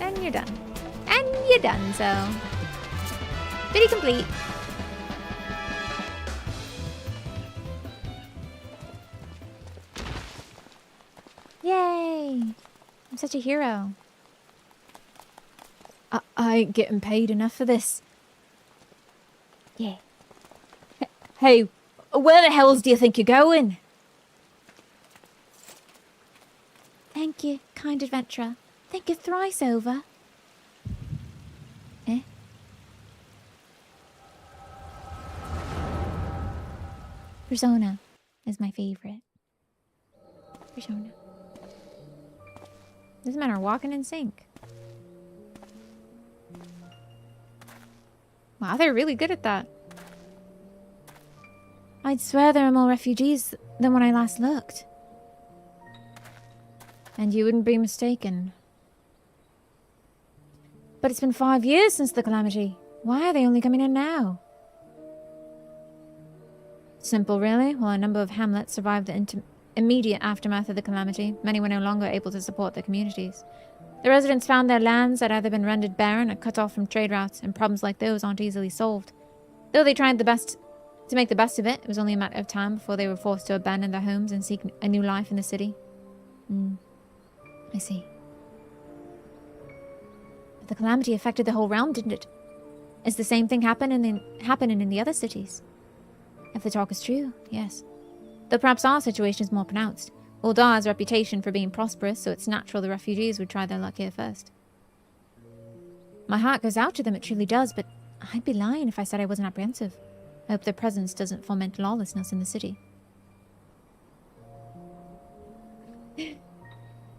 And you're done. And you're done, so... Video complete. Yay! I'm such a hero. I ain't getting paid enough for this. Yeah. Hey, where the hells do you think you're going? Thank you, kind adventurer. Thank you thrice over. Eh? Persona is my favorite. Persona. These men are walking in sync. Wow, they're really good at that. I'd swear there are more refugees than when I last looked. And you wouldn't be mistaken. But it's been 5 years since the calamity. Why are they only coming in now? Simple, really. While a number of hamlets survived the immediate aftermath of the calamity, many were no longer able to support their communities. The residents found their lands had either been rendered barren or cut off from trade routes, and problems like those aren't easily solved. Though they tried to make the best of it, it was only a matter of time before they were forced to abandon their homes and seek a new life in the city. I see. But the calamity affected the whole realm, didn't it? Is the same thing happening in the other cities? If the talk is true, yes. Though perhaps our situation is more pronounced. Uldar has a reputation for being prosperous, so it's natural the refugees would try their luck here first. My heart goes out to them, it truly does, but I'd be lying if I said I wasn't apprehensive. I hope their presence doesn't foment lawlessness in the city.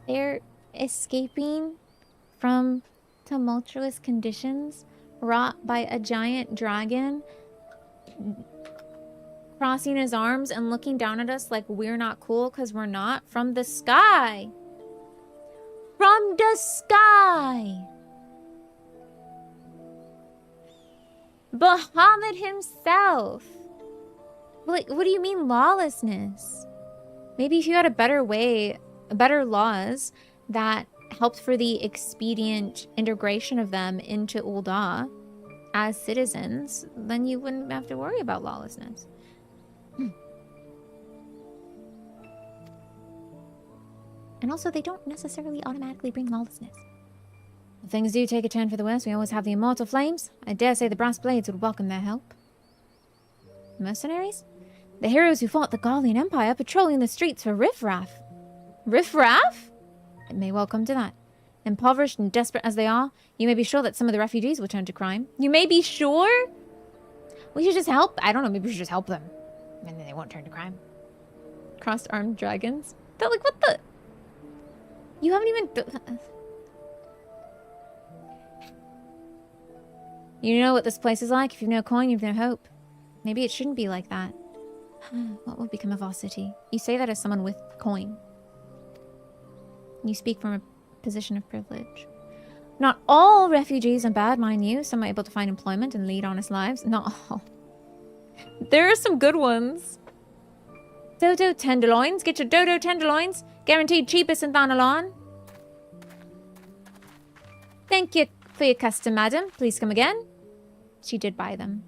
They're escaping from tumultuous conditions wrought by a giant dragon crossing his arms and looking down at us like we're not cool because we're not. From the sky! From the sky! Bahamut himself! Like, what do you mean lawlessness? Maybe if you had a better way, better laws that helped for the expedient integration of them into Uldar as citizens, then you wouldn't have to worry about lawlessness. And also, they don't necessarily automatically bring lawlessness. If things do take a turn for the worse, we always have the immortal flames. I dare say the brass blades would welcome their help. Mercenaries? The heroes who fought the Garlean Empire patrolling the streets for riffraff. Riffraff? It may well come to that. Impoverished and desperate as they are, you may be sure that some of the refugees will turn to crime. You may be sure? We should just help. I don't know, maybe we should just help them. And then they won't turn to crime. Crossed-armed dragons? They're like, what the... You haven't even... You know what this place is like. If you've no coin, you've no hope. Maybe it shouldn't be like that. What would become of our city? You say that as someone with coin. You speak from a position of privilege. Not all refugees are bad, mind you. Some are able to find employment and lead honest lives. Not all. There are some good ones. Dodo tenderloins. Get your dodo tenderloins. Guaranteed cheapest in Thanalan. Thank you for your custom, madam. Please come again. She did buy them.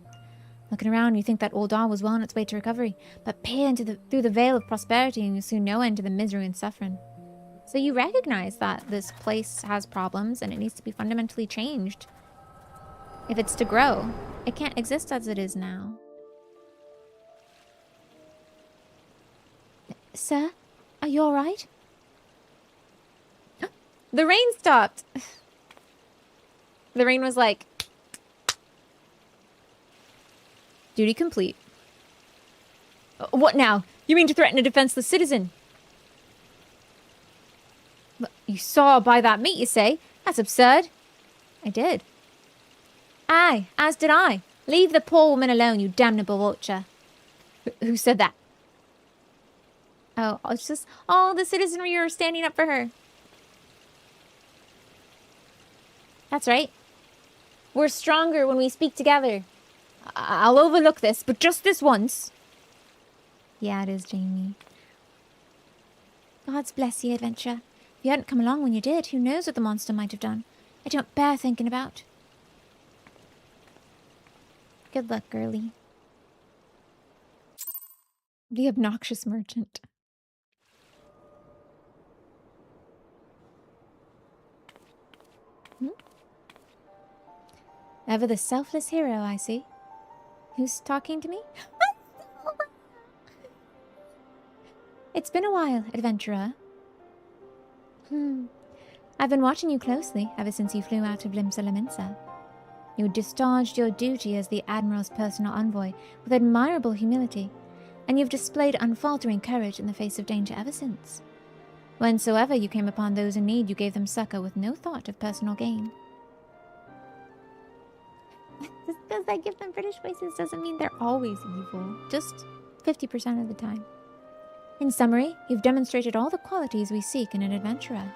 Looking around, you think that Uldar was well on its way to recovery, but peer through the veil of prosperity and you soon no end to the misery and suffering. So you recognize that this place has problems and it needs to be fundamentally changed. If it's to grow, it can't exist as it is now. Sir, are you alright? The rain stopped. The rain was like, duty complete. What now? You mean to threaten a defenseless citizen? You saw by that meat, you say? That's absurd. I did. Aye, as did I. Leave the poor woman alone, you damnable vulture. Who said that? Oh, it's just... Oh, the citizenry are standing up for her. That's right. We're stronger when we speak together. I'll overlook this, but just this once. Yeah, it is, Jamie. God's bless you, adventurer. If you hadn't come along when you did, who knows what the monster might have done. I don't bear thinking about. Good luck, girly. The obnoxious merchant. Ever the selfless hero, I see. Who's talking to me? It's been a while, adventurer. I've been watching you closely ever since you flew out of Limsa Laminsa. You discharged your duty as the Admiral's personal envoy with admirable humility, and you've displayed unfaltering courage in the face of danger ever since. Whensoever you came upon those in need, you gave them succor with no thought of personal gain. Just because I give them British voices doesn't mean they're always evil. Just 50% of the time. In summary, you've demonstrated all the qualities we seek in an adventurer.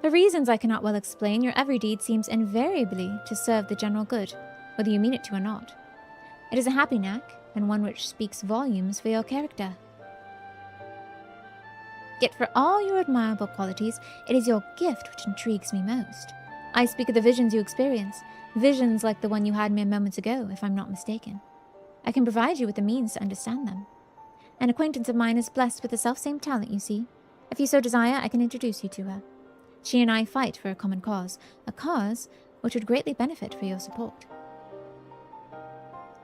For reasons I cannot well explain, your every deed seems invariably to serve the general good, whether you mean it to or not. It is a happy knack, and one which speaks volumes for your character. Yet for all your admirable qualities, it is your gift which intrigues me most. I speak of the visions you experience, visions like the one you had mere moments ago, if I'm not mistaken. I can provide you with the means to understand them. An acquaintance of mine is blessed with the selfsame talent, you see. If you so desire, I can introduce you to her. She and I fight for a common cause, a cause which would greatly benefit for your support.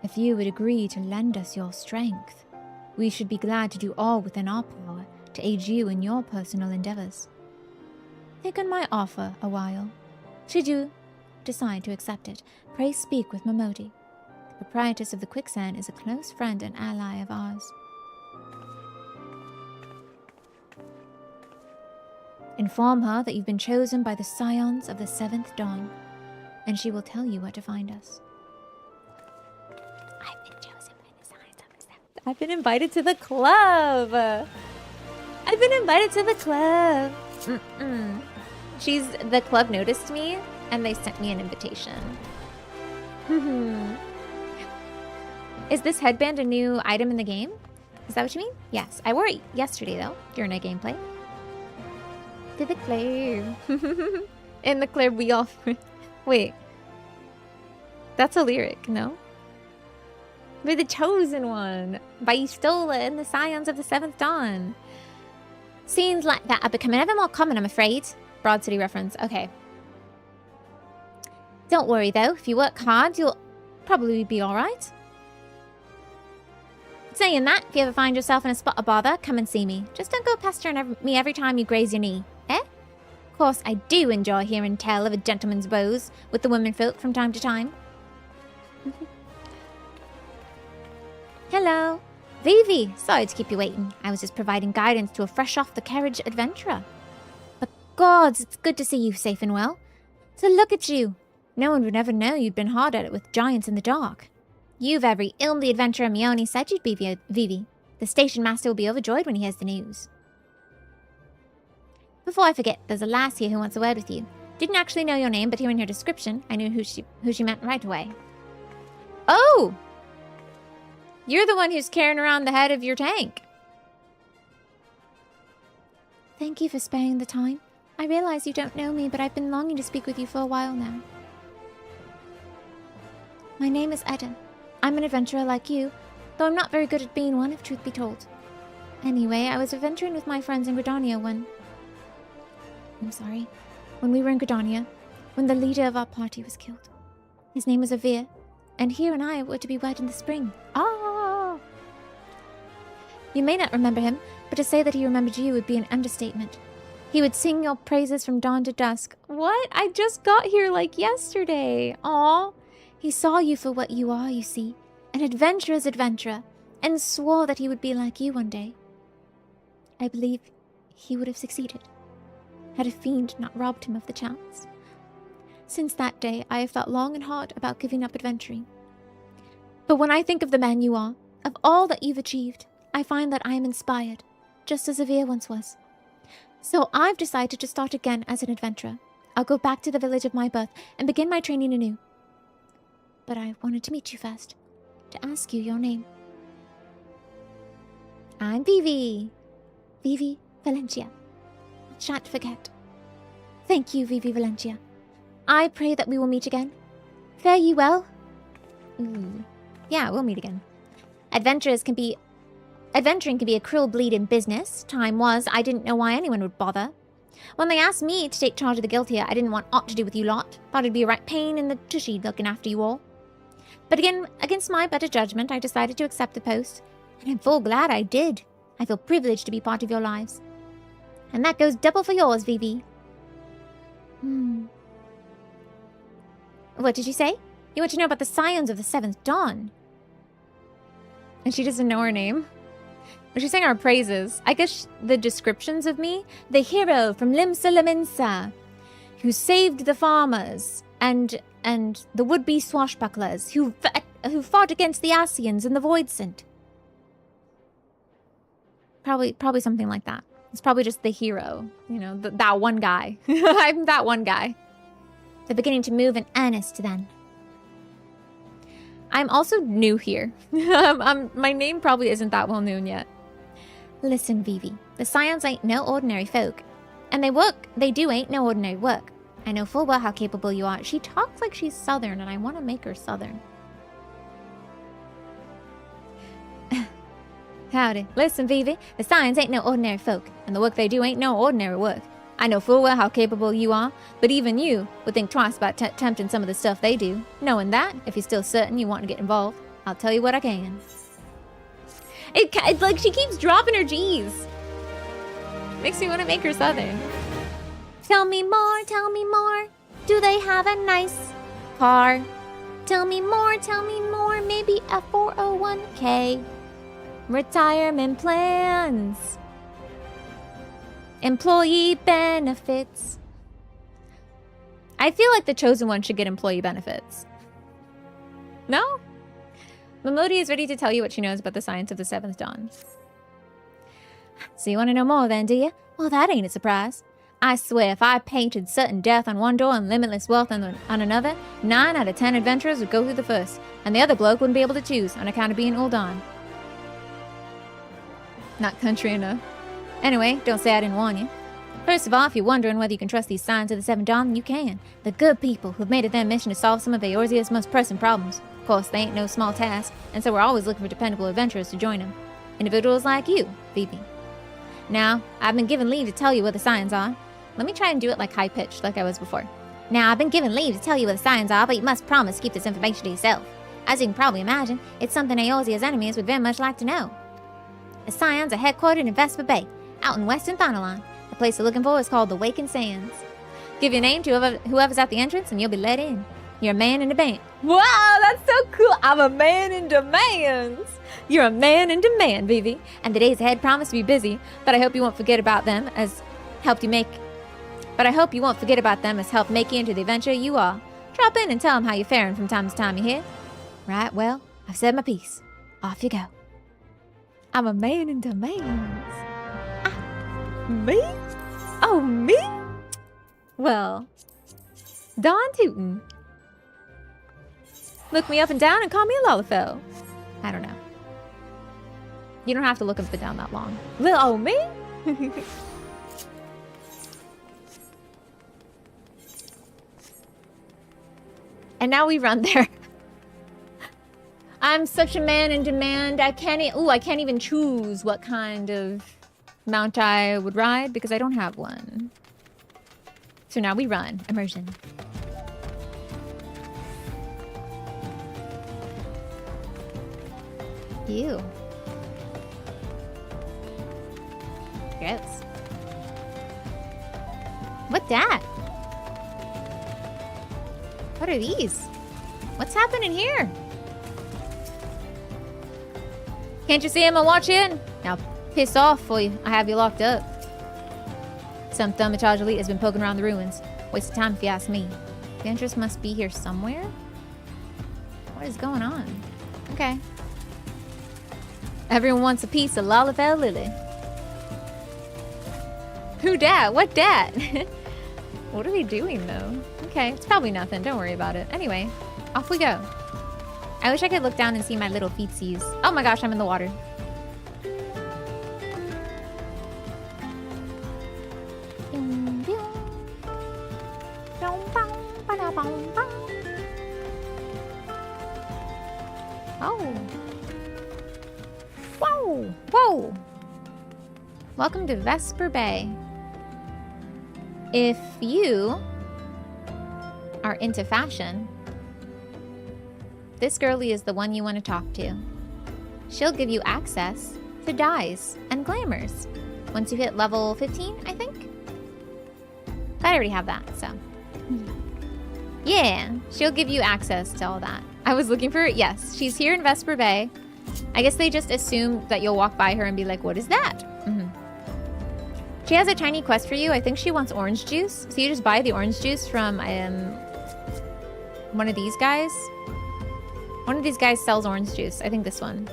If you would agree to lend us your strength, we should be glad to do all within our power to aid you in your personal endeavors. Think on my offer a while. Should you decide to accept it, pray speak with Momodi. The proprietress of the Quicksand is a close friend and ally of ours. Inform her that you've been chosen by the Scions of the Seventh Dawn, and she will tell you where to find us. I've been chosen by the Scions of the Seventh. I've been invited to the club. I've been invited to the club. The club noticed me, and they sent me an invitation. Is this headband a new item in the game? Is that what you mean? Yes, I wore it yesterday though, during a gameplay. To the club. In the club we all... Wait. That's a lyric, no? We're the chosen one. By Stola and the Scions of the Seventh Dawn. Scenes like that are becoming ever more common, I'm afraid. Broad City reference. Okay. Don't worry though. If you work hard, you'll probably be alright. Saying that, if you ever find yourself in a spot of bother, come and see me. Just don't go pestering me every time you graze your knee. Eh? Of course, I do enjoy hearing tell of a gentleman's woes with the womenfolk from time to time. Hello. Vivi, sorry to keep you waiting. I was just providing guidance to a fresh-off-the-carriage adventurer. But gods, it's good to see you safe and well. So look at you. No one would ever know you'd been hard at it with giants in the dark. You've every ilm the adventurer Mione said you'd be, Vivi. The station master will be overjoyed when he hears the news. Before I forget, there's a lass here who wants a word with you. Didn't actually know your name, but hearing her description, I knew who she meant right away. Oh! You're the one who's carrying around the head of your tank. Thank you for sparing the time. I realize you don't know me, but I've been longing to speak with you for a while now. My name is Eda. I'm an adventurer like you, though I'm not very good at being one, if truth be told. Anyway, I was adventuring with my friends in Gridania when we were in Gridania, when the leader of our party was killed. His name was Avir, and he and I were to be wed in the spring. Ah! You may not remember him, but to say that he remembered you would be an understatement. He would sing your praises from dawn to dusk. What? I just got here like yesterday. Aw. He saw you for what you are, you see, an adventurer's adventurer, and swore that he would be like you one day. I believe he would have succeeded, had a fiend not robbed him of the chance. Since that day, I have thought long and hard about giving up adventuring. But when I think of the man you are, of all that you've achieved, I find that I am inspired, just as Avir once was. So I've decided to start again as an adventurer. I'll go back to the village of my birth and begin my training anew. But I wanted to meet you first, to ask you your name. I'm Vivi. Vivi Valencia. Shan't forget. Thank you, Vivi Valencia. I pray that we will meet again. Fare ye well. Ooh. Yeah, we'll meet again. Adventuring can be a cruel bleeding business. Time was, I didn't know why anyone would bother. When they asked me to take charge of the guild here, I didn't want aught to do with you lot. Thought it'd be a right pain in the tushy looking after you all. But again, against my better judgment, I decided to accept the post. And I'm full glad I did. I feel privileged to be part of your lives. And that goes double for yours, Vivi. What did you say? You want to know about the scions of the Seventh Dawn? And she doesn't know her name. But she's saying our praises. I guess the descriptions of me. The hero from Limsa Laminsa, who saved the farmers and the would-be swashbucklers who fought against the Asians and the Voidsent. Probably something like that. It's probably just the hero. You know, that one guy. I'm that one guy. They're beginning to move in earnest then. I'm also new here. My name probably isn't that well known yet. Listen, Vivi. The Scions ain't no ordinary folk. And they do ain't no ordinary work. I know full well how capable you are. She talks like she's Southern, and I want to make her Southern. Howdy. Listen, Vivi. The Scions ain't no ordinary folk, and the work they do ain't no ordinary work. I know full well how capable you are, but even you would think twice about attempting some of the stuff they do. Knowing that, if you're still certain you want to get involved, I'll tell you what I can. It's like she keeps dropping her G's. Makes me want to make her Southern. Tell me more, tell me more. Do they have a nice car? Tell me more, maybe a 401k. Retirement plans. Employee benefits. I feel like the chosen one should get employee benefits. No? Mamodi is ready to tell you what she knows about the science of the Seventh Dawn. So you want to know more then, do you? Well, that ain't a surprise. I swear if I painted certain death on one door and limitless wealth on another, 9 out of 10 adventurers would go through the first, and the other bloke wouldn't be able to choose on account of being Uldan. Not country enough. Anyway, don't say I didn't warn you. First of all, if you're wondering whether you can trust these signs of the Seventh Dawn, you can. The good people who've made it their mission to solve some of Eorzea's most pressing problems. Of course, they ain't no small task, and so we're always looking for dependable adventurers to join them. Individuals like you, Vivi. Now, I've been given leave to tell you what the signs are. Let me try and do it like high-pitched, like I was before. Now, I've been given leave to tell you what the signs are, but you must promise to keep this information to yourself. As you can probably imagine, it's something Eorzea's enemies would very much like to know. The Scions are headquartered in Vespa Bay, out in western Thanalan. The place they're looking for is called the Wakened Sands. Give your name to whoever's at the entrance and you'll be let in. You're a man in demand. Wow, that's so cool. I'm a man in demand. You're a man in demand, Vivi. And the days ahead promise to be busy, but I hope you won't forget about them as helped make you into the adventurer you are. Drop in and tell them how you're faring from time to time, you hear? Right, well, I've said my piece. Off you go. I'm a man in demands. Me? Oh, me? Well, Don Tootin. Look me up and down and call me a Lollifel. I don't know. You don't have to look up and down that long. Little old me? And now we run there. I'm such a man in demand. I can't even choose what kind of mount I would ride because I don't have one. So now we run. Immersion. Ew. Gross. What that? What are these? What's happening here? Can't you see him and watch in? Now piss off for you. I have you locked up. Some Thaumaturge elite has been poking around the ruins. Waste of time if you ask me. The entrance must be here somewhere? What is going on? Okay. Everyone wants a piece of Lollifel Lily. Who dat? What dat? What are we doing though? Okay, it's probably nothing. Don't worry about it. Anyway, off we go. I wish I could look down and see my little feetsies. Oh my gosh, I'm in the water. Oh. Whoa! Whoa! Welcome to Vesper Bay. If you are into fashion, this girlie is the one you want to talk to. She'll give you access to dyes and glamours once you hit level 15, I think. I already have that, so. Yeah, she'll give you access to all that. I was looking for her. Yes, she's here in Vesper Bay. I guess they just assume that you'll walk by her and be like, what is that? She has a tiny quest for you. I think she wants orange juice. So you just buy the orange juice from one of these guys. One of these guys sells orange juice. I think this one.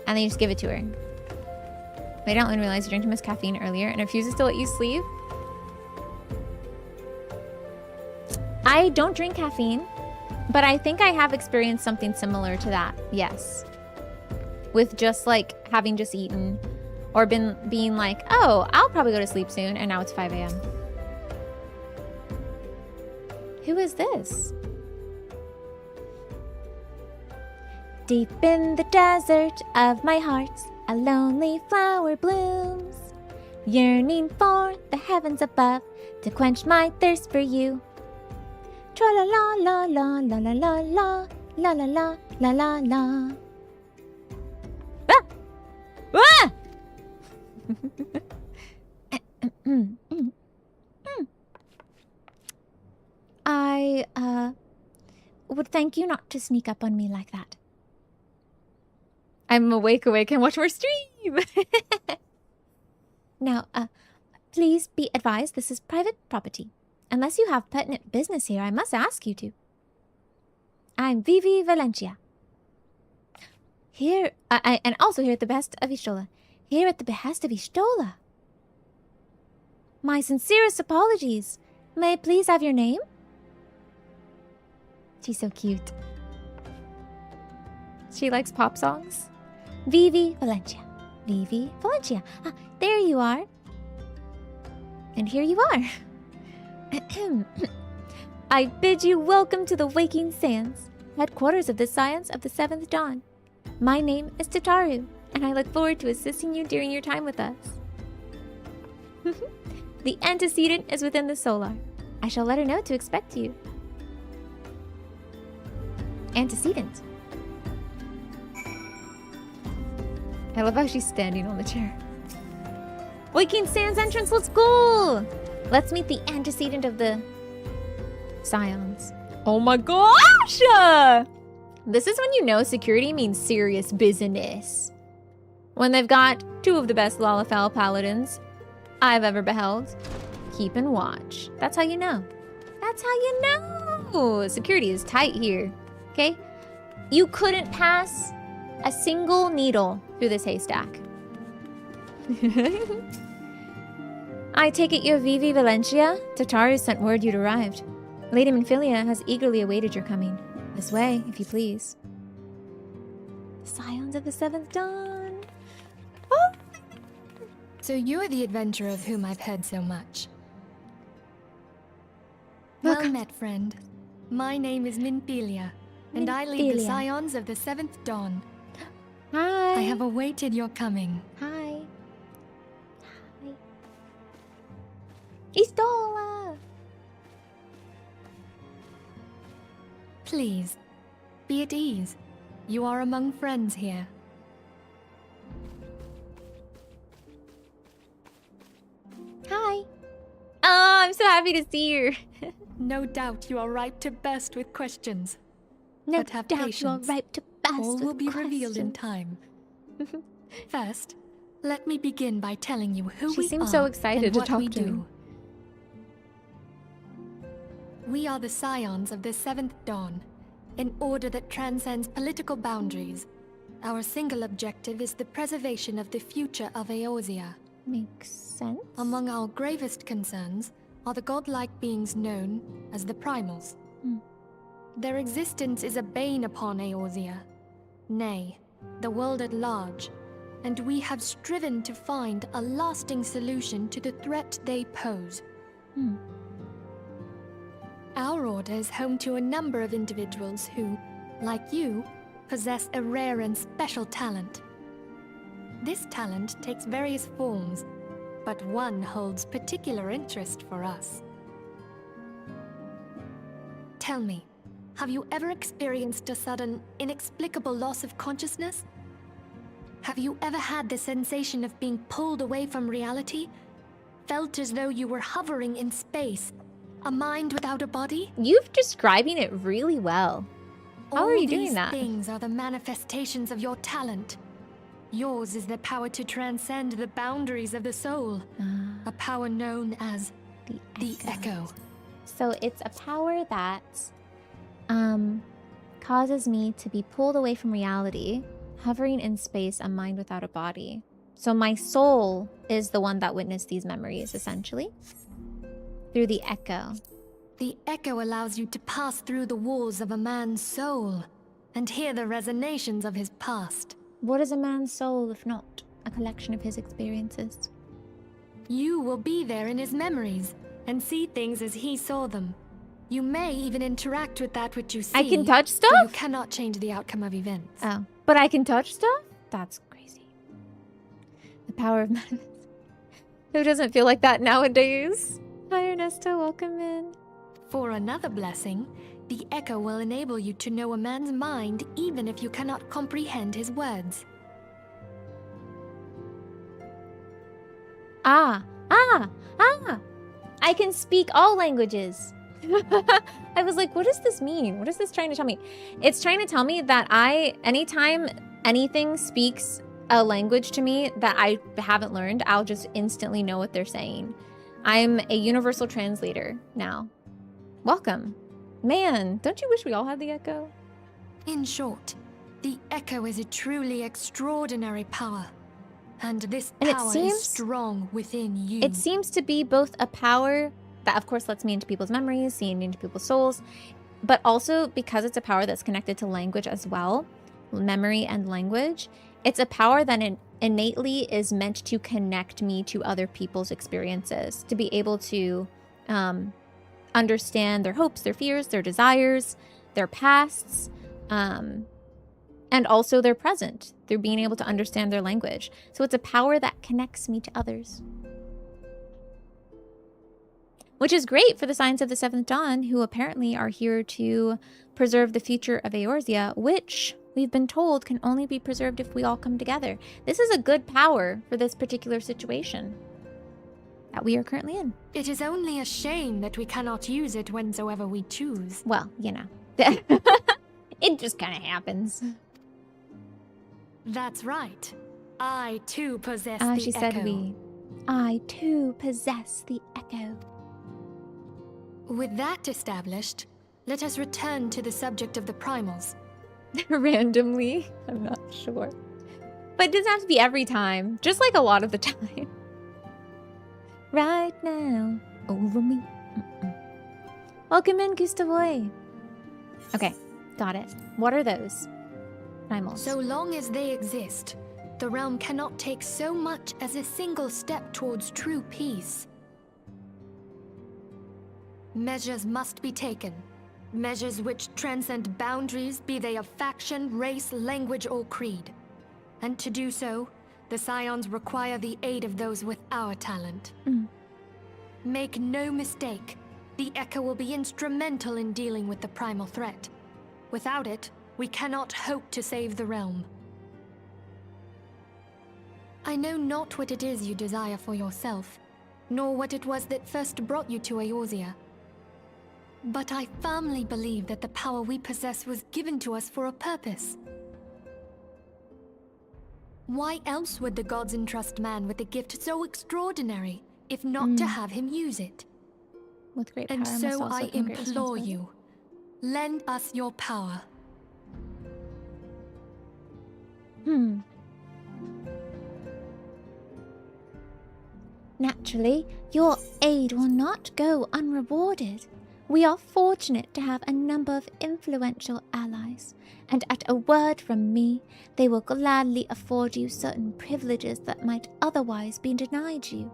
And then you just give it to her. Wait, I don't realize you drank too much caffeine earlier and refuses to let you sleep. I don't drink caffeine, but I think I have experienced something similar to that. Yes. With just like having just eaten or being like, oh, I'll probably go to sleep soon. And now it's 5 a.m. Who is this? Deep in the desert of my heart, a lonely flower blooms, yearning for the heavens above to quench my thirst for you. Tra la la la la la la la la la la la la la la. Ah! Ah! I would thank you not to sneak up on me like that. I'm awake and watch more stream. Now, please be advised this is private property. Unless you have pertinent business here, I must ask you to. I'm Vivi Valencia. Here, and also here at the behest of Ishtola. Here at the behest of Ishtola. My sincerest apologies. May I please have your name? She's so cute. She likes pop songs. Vivi Valencia. Vivi Valencia. Ah, there you are. And here you are. I bid you welcome to the Waking Sands, headquarters of the Scions of the Seventh Dawn. My name is Tataru, and I look forward to assisting you during your time with us. The antecedent is within the solar. I shall let her know to expect you. Antecedent. I love how she's standing on the chair. Waking Sands entrance, let's go! Let's meet the antecedent of the Scions. Oh my gosh! This is when you know security means serious business. When they've got two of the best Lalafell paladins I've ever beheld. Keep and watch. That's how you know. That's how you know. Security is tight here. Okay? You couldn't pass a single needle through this haystack. I take it you're Vivi Valencia? Tataru sent word you'd arrived. Lady Minfilia has eagerly awaited your coming. This way, if you please. Scions of the Seventh Dawn. Oh. So you're the adventurer of whom I've heard so much. Welcome. Well met, friend. My name is Minfilia, and I lead the Scions of the Seventh Dawn. Hi. I have awaited your coming. Hi. Hi. Istola! Please, be at ease. You are among friends here. Hi. Oh, I'm so happy to see you. No doubt you are ripe to burst with questions. No But have doubt patience. you are ripe to burst All with will be revealed in questions. time. First, let me begin by telling you who She we seems are so excited and to what talk we to do. me. We are the Scions of the Seventh Dawn, an order that transcends political boundaries. Our single objective is the preservation of the future of Eorzea. Makes sense. Among our gravest concerns are the godlike beings known as the Primals. Their existence is a bane upon Eorzea, nay, the world at large, and we have striven to find a lasting solution to the threat they pose. Our order is home to a number of individuals who, like you, possess a rare and special talent. This talent takes various forms, but one holds particular interest for us. Tell me, have you ever experienced a sudden, inexplicable loss of consciousness? Have you ever had the sensation of being pulled away from reality? Felt as though you were hovering in space, a mind without a body? You're describing it really well. How are you doing that? All these things are the manifestations of your talent. Yours is the power to transcend the boundaries of the soul, a power known as the Echo. So it's a power that causes me to be pulled away from reality, hovering in space, a mind without a body. So my soul is the one that witnessed these memories, essentially, through the Echo. The Echo allows you to pass through the walls of a man's soul and hear the resonations of his past. What is a man's soul if not a collection of his experiences? You will be there in his memories and see things as he saw them. You may even interact with that which you see. I can touch stuff? You cannot change the outcome of events. Oh, but I can touch stuff? That's crazy. The power of manifest. Who doesn't feel like that nowadays? Hi, Ernesto. Welcome in. For another blessing, the Echo will enable you to know a man's mind even if you cannot comprehend his words. I can speak all languages. I was like, what does this mean? What is this trying to tell me? It's trying to tell me that anytime anything speaks a language to me that I haven't learned, I'll just instantly know what they're saying. I'm a universal translator now. Welcome. Man, don't you wish we all had the Echo? In short, the Echo is a truly extraordinary power. And this power is strong within you. It seems to be both a power that, of course, lets me into people's memories, seeing into people's souls, but also because it's a power that's connected to language as well, memory and language, it's a power that innately is meant to connect me to other people's experiences, to be able to understand their hopes, their fears, their desires, their pasts, and also their present, through being able to understand their language. So it's a power that connects me to others. Which is great for the Science of the Seventh Dawn, who apparently are here to preserve the future of Eorzea, which we've been told can only be preserved if we all come together. This is a good power for this particular situation that we are currently in. It is only a shame that we cannot use it whensoever we choose. Well, you know. It just kind of happens. That's right. I too possess the Echo. She said we. I too possess the Echo. With that established, let us return to the subject of the primals. Randomly? I'm not sure. But it doesn't have to be every time. Just like a lot of the time. Right now, over me. Welcome in, Gustavoy. Okay, got it. What are those? Primals. So long as they exist, the realm cannot take so much as a single step towards true peace. Measures must be taken. Measures which transcend boundaries, be they of faction, race, language, or creed. And to do so, the Scions require the aid of those with our talent. Make no mistake, the Echo will be instrumental in dealing with the primal threat. Without it, we cannot hope to save the realm. I know not what it is you desire for yourself, nor what it was that first brought you to Eorzea. But I firmly believe that the power we possess was given to us for a purpose. Why else would the gods entrust man with a gift so extraordinary, if not to have him use it? With great power and must so also I come great implore responsibility. you, lend us your power. Naturally, your aid will not go unrewarded. We are fortunate to have a number of influential allies, and at a word from me, they will gladly afford you certain privileges that might otherwise be denied you.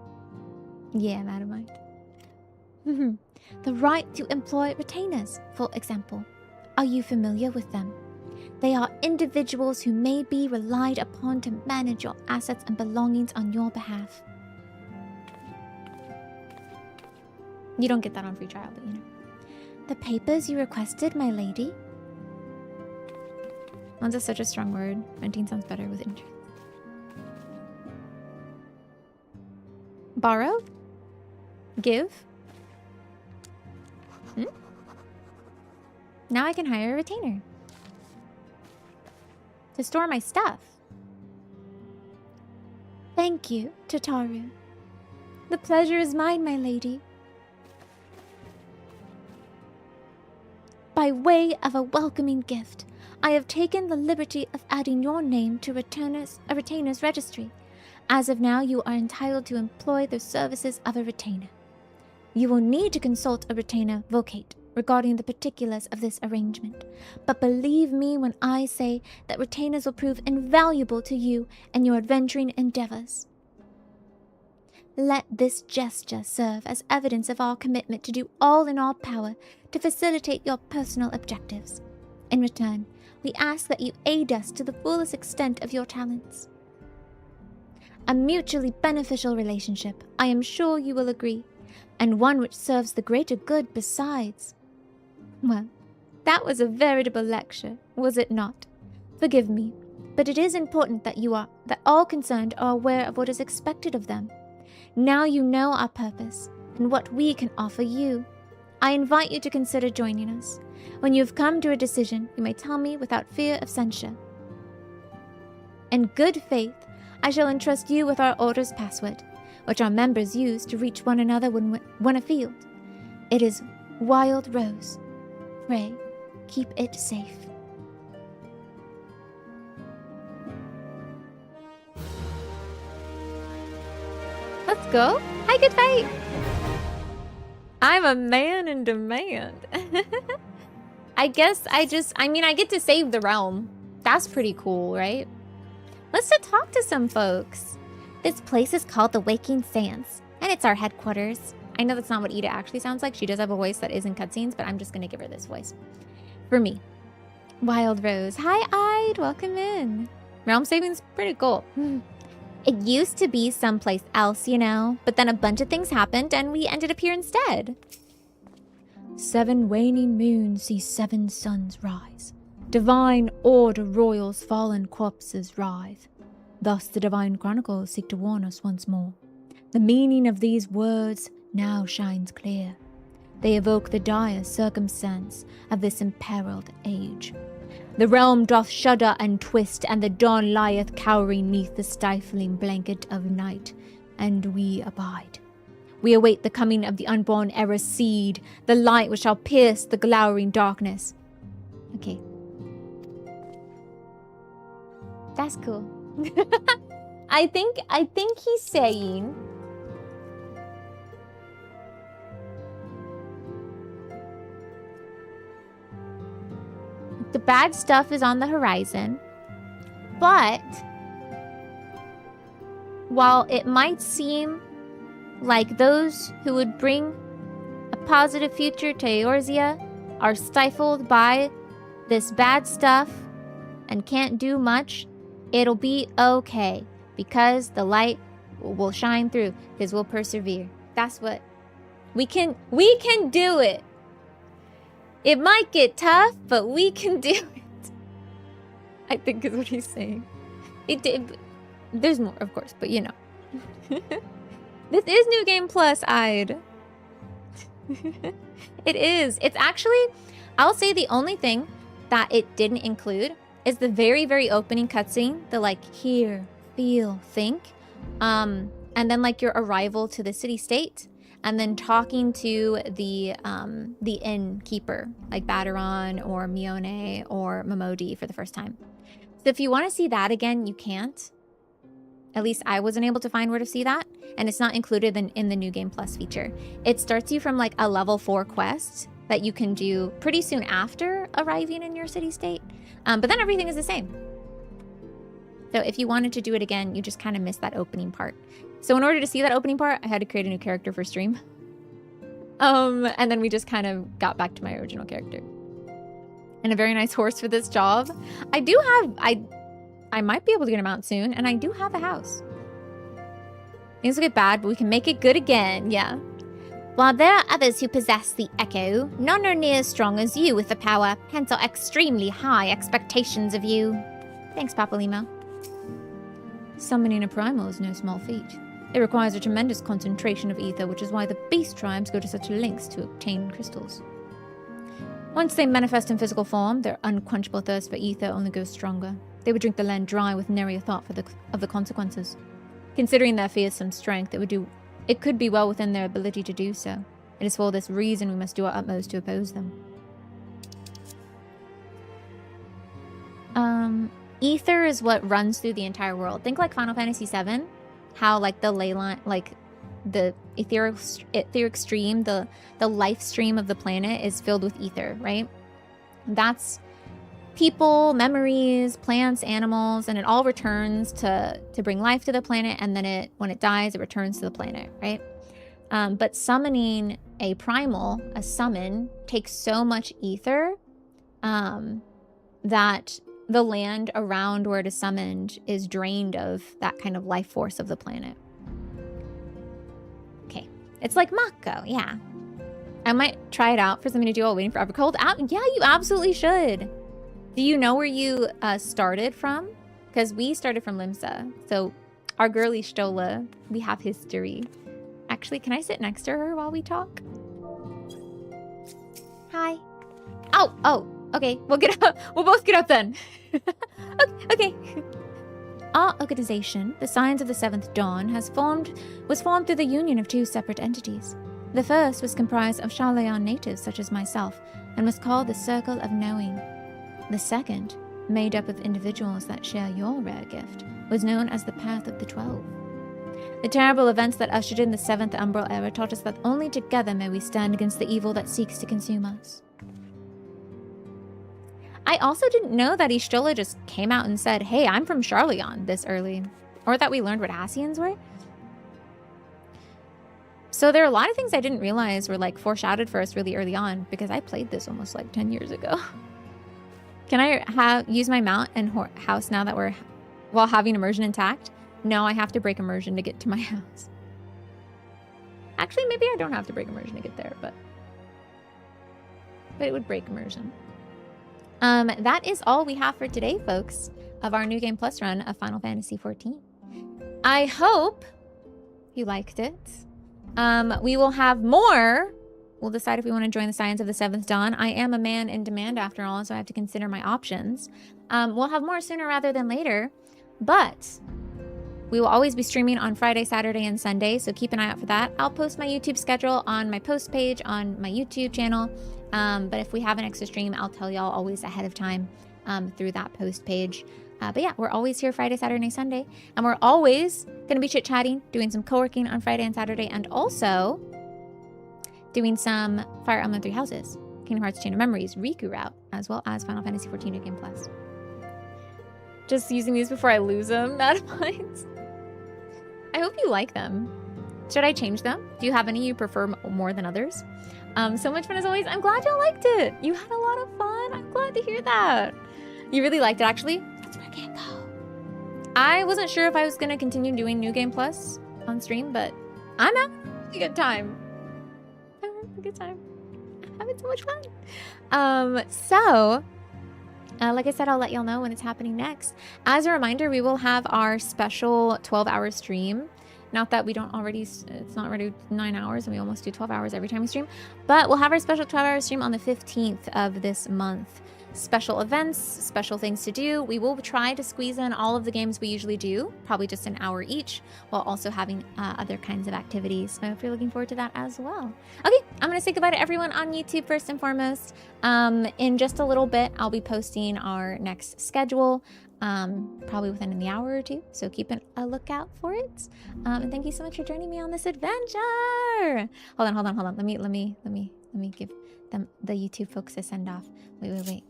Yeah, Madamite. The right to employ retainers, for example. Are you familiar with them? They are individuals who may be relied upon to manage your assets and belongings on your behalf. You don't get that on free trial, but you know. The papers you requested, my lady? One's such a strong word. Renting sounds better with interest. Borrow? Give? Now I can hire a retainer to store my stuff. Thank you, Tataru. The pleasure is mine, my lady. By way of a welcoming gift, I have taken the liberty of adding your name to a retainer's registry. As of now, you are entitled to employ the services of a retainer. You will need to consult a retainer vocate regarding the particulars of this arrangement, but believe me when I say that retainers will prove invaluable to you and your adventuring endeavors. Let this gesture serve as evidence of our commitment to do all in our power to facilitate your personal objectives. In return, we ask that you aid us to the fullest extent of your talents. A mutually beneficial relationship, I am sure you will agree, and one which serves the greater good besides. Well, that was a veritable lecture, was it not? Forgive me, but it is important that all concerned are aware of what is expected of them. Now you know our purpose and what we can offer you. I invite you to consider joining us. When you have come to a decision, you may tell me without fear of censure. In good faith, I shall entrust you with our order's password, which our members use to reach one another when afield. It is Wild Rose. Pray, keep it safe. Let's go. Hi, good fight. I'm a man in demand. I guess I get to save the realm. That's pretty cool, right? Let's talk to some folks. This place is called the Waking Sands, and it's our headquarters. I know that's not what Ida actually sounds like. She does have a voice that is in cutscenes, but I'm just going to give her this voice. For me. Wild Rose. Hi, Ide. Welcome in. Realm saving's pretty cool. It used to be someplace else, you know, but then a bunch of things happened and we ended up here instead. 7 waning moons see 7 suns rise. Divine order royals fallen corpses writhe. Thus the divine chronicles seek to warn us once more. The meaning of these words now shines clear. They evoke the dire circumstance of this imperiled age. The realm doth shudder and twist, and the dawn lieth cowering neath the stifling blanket of night, and we abide. We await the coming of the unborn era's seed, the light which shall pierce the glowering darkness. Okay. That's cool. I think he's saying the bad stuff is on the horizon, but while it might seem like those who would bring a positive future to Eorzea are stifled by this bad stuff and can't do much, it'll be okay, because the light will shine through, because we'll persevere. That's what we can do it. It might get tough, but we can do it. I think is what he's saying. There's more, of course, but you know. This is New Game Plus, Ide. It is. It's actually, I'll say the only thing that it didn't include is the very, very opening cutscene, the like hear, feel, think, and then like your arrival to the city-state, and then talking to the innkeeper, like Baderon or Mione or Momodi for the first time. So if you want to see that again, you can't. At least I wasn't able to find where to see that, and it's not included in the New Game Plus feature. It starts you from like a level 4 quest that you can do pretty soon after arriving in your city-state, but then everything is the same. So if you wanted to do it again, you just kind of missed that opening part. So in order to see that opening part, I had to create a new character for stream. And then we just kind of got back to my original character. and a very nice horse for this job. I do have, I might be able to get a mount soon, and I do have a house. Things will get bad, but we can make it good again, yeah. While there are others who possess the Echo, none are near as strong as you with the power, hence our extremely high expectations of you. Thanks, Papa Limo. Summoning a primal is no small feat. It requires a tremendous concentration of ether, which is why the beast tribes go to such lengths to obtain crystals. Once they manifest in physical form, their unquenchable thirst for ether only grows stronger. They would drink the land dry with nary a thought of the consequences. Considering their fearsome strength, it could be well within their ability to do so. It is for this reason we must do our utmost to oppose them. Ether is what runs through the entire world. Think like Final Fantasy VII, how like the ley line, like the etheric stream, the life stream of the planet is filled with ether, right? That's people, memories, plants, animals, and it all returns to bring life to the planet, and then when it dies, it returns to the planet, right? But summoning a primal, a summon, takes so much ether that the land around where it is summoned is drained of that kind of life force of the planet. Okay, it's like Mako, yeah. I might try it out for something to do while waiting for Evercold. Yeah, you absolutely should. Do you know where you started from? Because we started from Limsa. So our girly Stola, we have history. Actually, can I sit next to her while we talk? Hi. Oh, okay. We'll get up. We'll both get up then. Okay. Our organization, the Scions of the Seventh Dawn, was formed through the union of two separate entities. The first was comprised of Sharlayan natives such as myself, and was called the Circle of Knowing. The second, made up of individuals that share your rare gift, was known as the Path of the 12. The terrible events that ushered in the Seventh Umbral Era taught us that only together may we stand against the evil that seeks to consume us. I also didn't know that Y'shtola just came out and said, hey, I'm from Sharlayan this early. Or that we learned what Ascians were. So there are a lot of things I didn't realize were like foreshadowed for us really early on, because I played this almost like 10 years ago. Can I use my mount and house now that we're, while having immersion intact? No, I have to break immersion to get to my house. Actually, maybe I don't have to break immersion to get there, but it would break immersion. That is all we have for today, folks, of our New Game Plus run of Final Fantasy XIV. I hope you liked it. We will have more. We'll decide if we want to join the Scions of the Seventh Dawn. I am a man in demand after all, so I have to consider my options. We'll have more sooner rather than later, but we will always be streaming on Friday, Saturday, and Sunday, so keep an eye out for that. I'll post my YouTube schedule on my post page on my YouTube channel, but if we have an extra stream, I'll tell y'all always ahead of time through that post page. But yeah, we're always here Friday, Saturday, Sunday, and we're always going to be chit-chatting, doing some co-working on Friday and Saturday, and also doing some Fire Emblem 3 Houses, Kingdom Hearts Chain of Memories, Riku Route, as well as Final Fantasy XIV New Game Plus. Just using these before I lose them, Mad Minds. I hope you like them. Should I change them? Do you have any you prefer more than others? So much fun as always. I'm glad y'all liked it. You had a lot of fun. I'm glad to hear that. You really liked it, actually. That's where I can't go. I wasn't sure if I was going to continue doing New Game Plus on stream, but I'm having a good time. I'm having a good time. I'm having so much fun. Like I said, I'll let y'all know when it's happening next. As a reminder, we will have our special 12-hour stream. Not that we don't already, it's not already 9 hours and we almost do 12 hours every time we stream. But we'll have our special 12-hour stream on the 15th of this month. Special events, special things to do. We will try to squeeze in all of the games we usually do, probably just an hour each, while also having other kinds of activities. So if you're looking forward to that as well. Okay, I'm going to say goodbye to everyone on YouTube first and foremost. In just a little bit, I'll be posting our next schedule, probably within the hour or two. So keep a lookout for it. And thank you so much for joining me on this adventure. Hold on. Let me give them the YouTube folks a send off. Wait.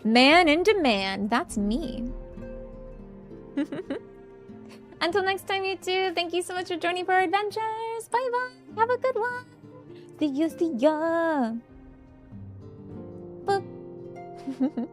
Man in demand. That's me. Until next time, you two, thank you so much for joining for our adventures. Bye bye. Have a good one. See ya, see ya. Boop.